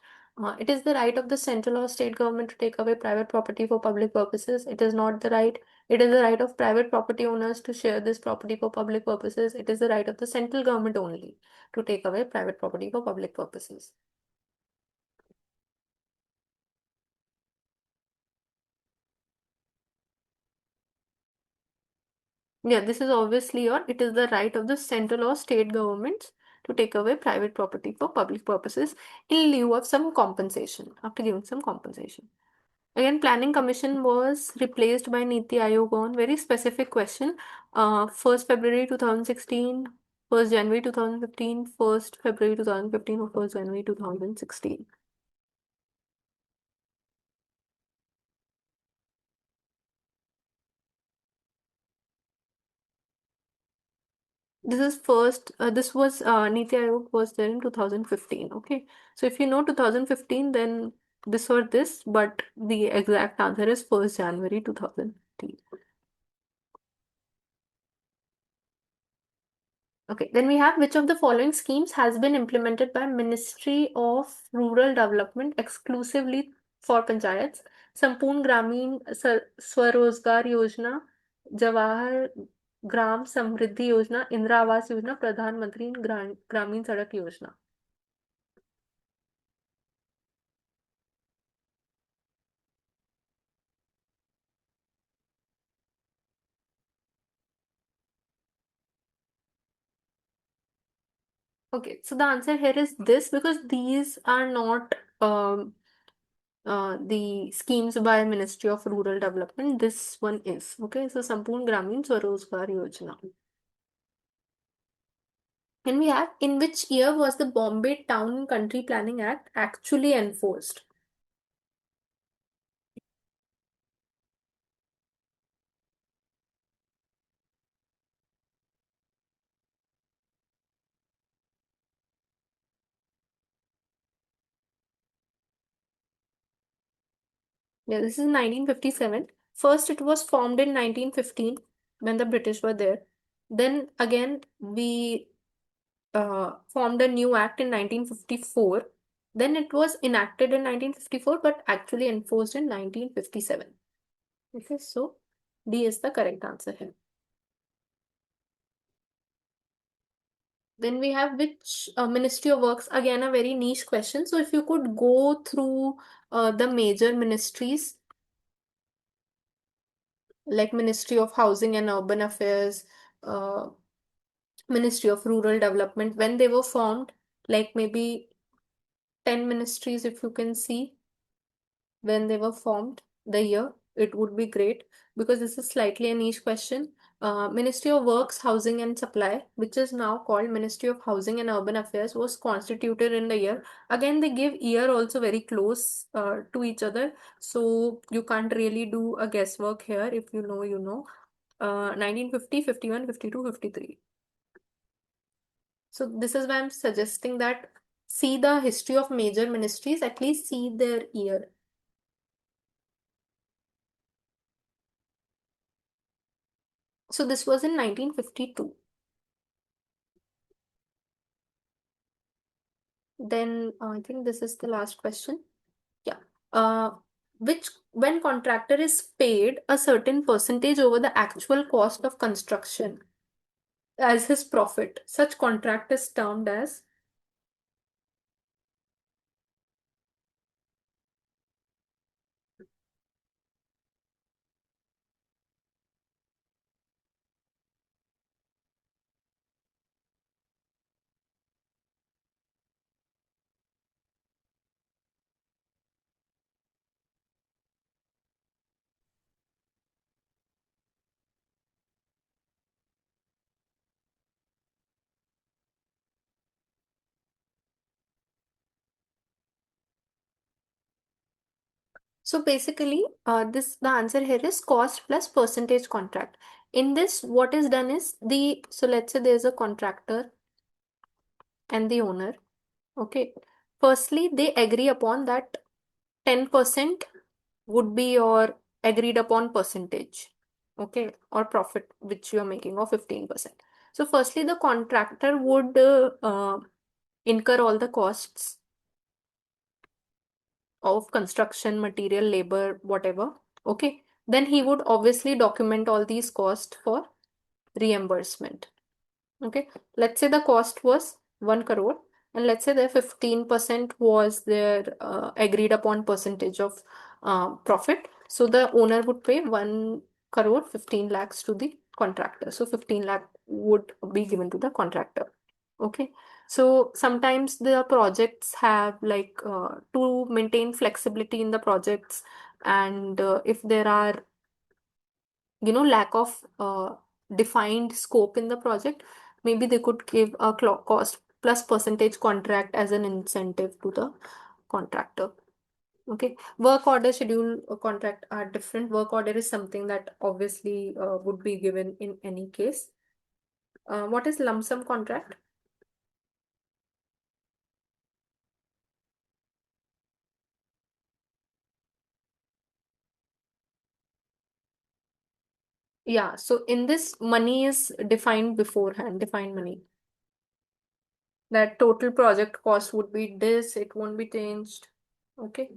Speaker 2: It is the right of the central or state government to take away private property for public purposes. It is not the right. It is the right of private property owners to share this property for public purposes. It is the right of the central government only to take away private property for public purposes. Yeah, this is obviously or it is the right of the central or state governments to take away private property for public purposes in lieu of some compensation, after giving some compensation. Again, Planning Commission was replaced by Niti Aayog on very specific question. 1st February 2016, 1st January 2015, 1st February 2015 or 1st January 2016. This was Niti Aayog was there in 2015. Okay. So if you know 2015, then this or this, but the exact answer is 1st January 2015. Okay, then we have which of the following schemes has been implemented by Ministry of Rural Development exclusively for panchayats? Sampoorn Gramin Swarozgar Yojana, Jawahar Gram Samriddhi Yojana, Indira Awas Yojana, Pradhan Mantri Gramin Sadak Yojana. Okay, so the answer here is this because these are not the schemes by Ministry of Rural Development. This one is. Okay, so Sampoorn Gramin Swarozgar Yojana. And we have in which year was the Bombay Town and Country Planning Act actually enforced? Yeah, this is 1957. First, it was formed in 1915 when the British were there. Then again, we formed a new act in 1954. Then it was enacted in 1954, but actually enforced in 1957. Okay, so D is the correct answer here. Then we have which Ministry of Works, again a very niche question. So if you could go through the major ministries like Ministry of Housing and Urban Affairs, uh, Ministry of Rural Development, when they were formed, like maybe 10 ministries, if you can see when they were formed, the year, it would be great because this is slightly a niche question. Ministry of Works, Housing and Supply, which is now called Ministry of Housing and Urban Affairs, was constituted in the year. Again, they give year also very close to each other, so you can't really do a guesswork here. If you know, you know. 1950, 51, 52, 53. So this is why I'm suggesting that see the history of major ministries, at least see their year. So this was in 1952. Then I think this is the last question. Yeah. Uh, which when contractor is paid a certain percentage over the actual cost of construction as his profit, such contract is termed as. So basically, this the answer here is cost plus percentage contract. In this, what is done is so let's say there's a contractor and the owner. Okay. Firstly, they agree upon that 10% would be your agreed upon percentage. Okay. Or profit which you are making of 15%. So firstly, the contractor would incur all the costs of construction, material, labor, whatever. Okay. Then he would obviously document all these costs for reimbursement. Okay. Let's say the cost was 1 crore and let's say the 15% was their agreed upon percentage of profit. So the owner would pay 1 crore 15 lakhs to the contractor. So 15 lakh would be given to the contractor. Okay. So sometimes the projects have like to maintain flexibility in the projects, and if there are lack of defined scope in the project, maybe they could give a cost plus percentage contract as an incentive to the contractor. Okay, work order schedule contract are different. Work order is something that obviously would be given in any case. What is lump sum contract? Yeah, so in this, money is defined beforehand, defined money. that total project cost would be this, it won't be changed. Okay.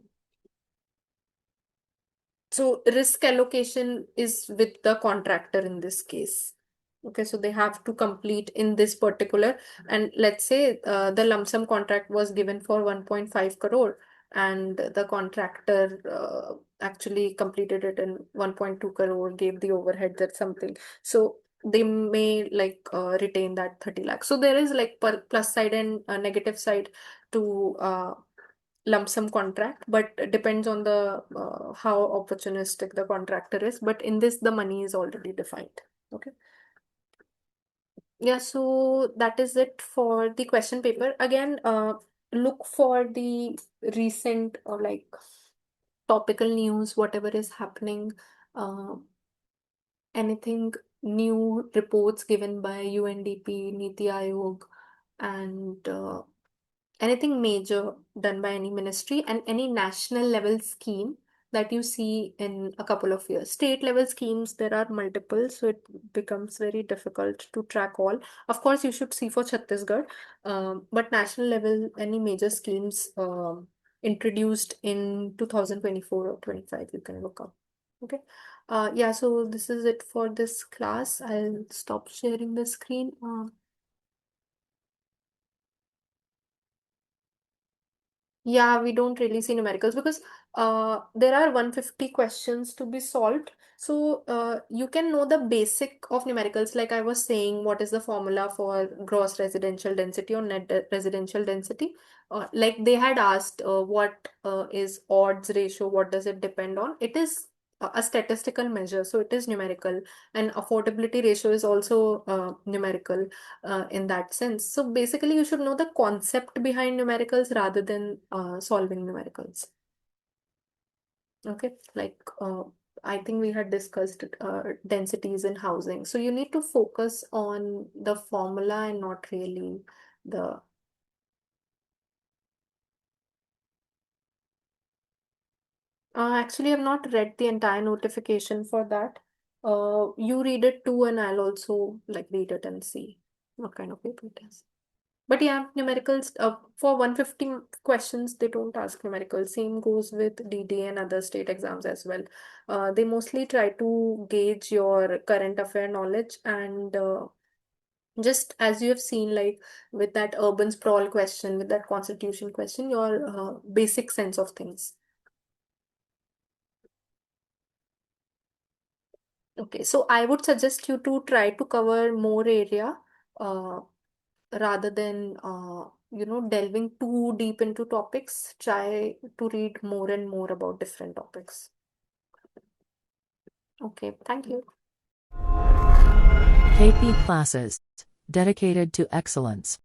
Speaker 2: So risk allocation is with the contractor in this case. Okay, so they have to complete in this particular, and let's say the lump sum contract was given for 1.5 crore and the contractor actually completed it in 1.2 crore, gave the overhead or something. So they may like retain that 30 lakhs. So there is like plus side and negative side to lump sum contract, but it depends on the how opportunistic the contractor is. But in this, the money is already defined. Okay. Yeah, so that is it for the question paper. Again, look for the recent or like topical news, whatever is happening, uh, anything new reports given by UNDP, Niti Aayog, and anything major done by any ministry, and any national level scheme that you see in a couple of years. State level schemes, there are multiple, so it becomes very difficult to track all. Of course, you should see for Chhattisgarh, but national level, any major schemes introduced in 2024 or 25, you can look up. Okay. Yeah, so this is it for this class. I'll stop sharing the screen. Yeah, we don't really see numericals because there are 150 questions to be solved. So you can know the basic of numericals. Like I was saying, what is the formula for gross residential density or net residential density? Like they had asked, what is odds ratio? What does it depend on? It is a statistical measure, so it is numerical. And affordability ratio is also numerical in that sense. So basically, you should know the concept behind numericals rather than solving numericals. Okay, like I think we had discussed densities in housing. So you need to focus on the formula and not really the. Actually, I've not read the entire notification for that. You read it too, and I'll also like read it and see what kind of paper it is. But yeah, numericals for 150 questions, they don't ask numericals. Same goes with DD and other state exams as well. They mostly try to gauge your current affair knowledge and just as you have seen, like with that urban sprawl question, with that constitution question, your basic sense of things. Okay, so I would suggest you to try to cover more area. Uh, rather than delving too deep into topics. Try to read more and more about different topics. Okay, thank you.
Speaker 1: KP classes dedicated to excellence.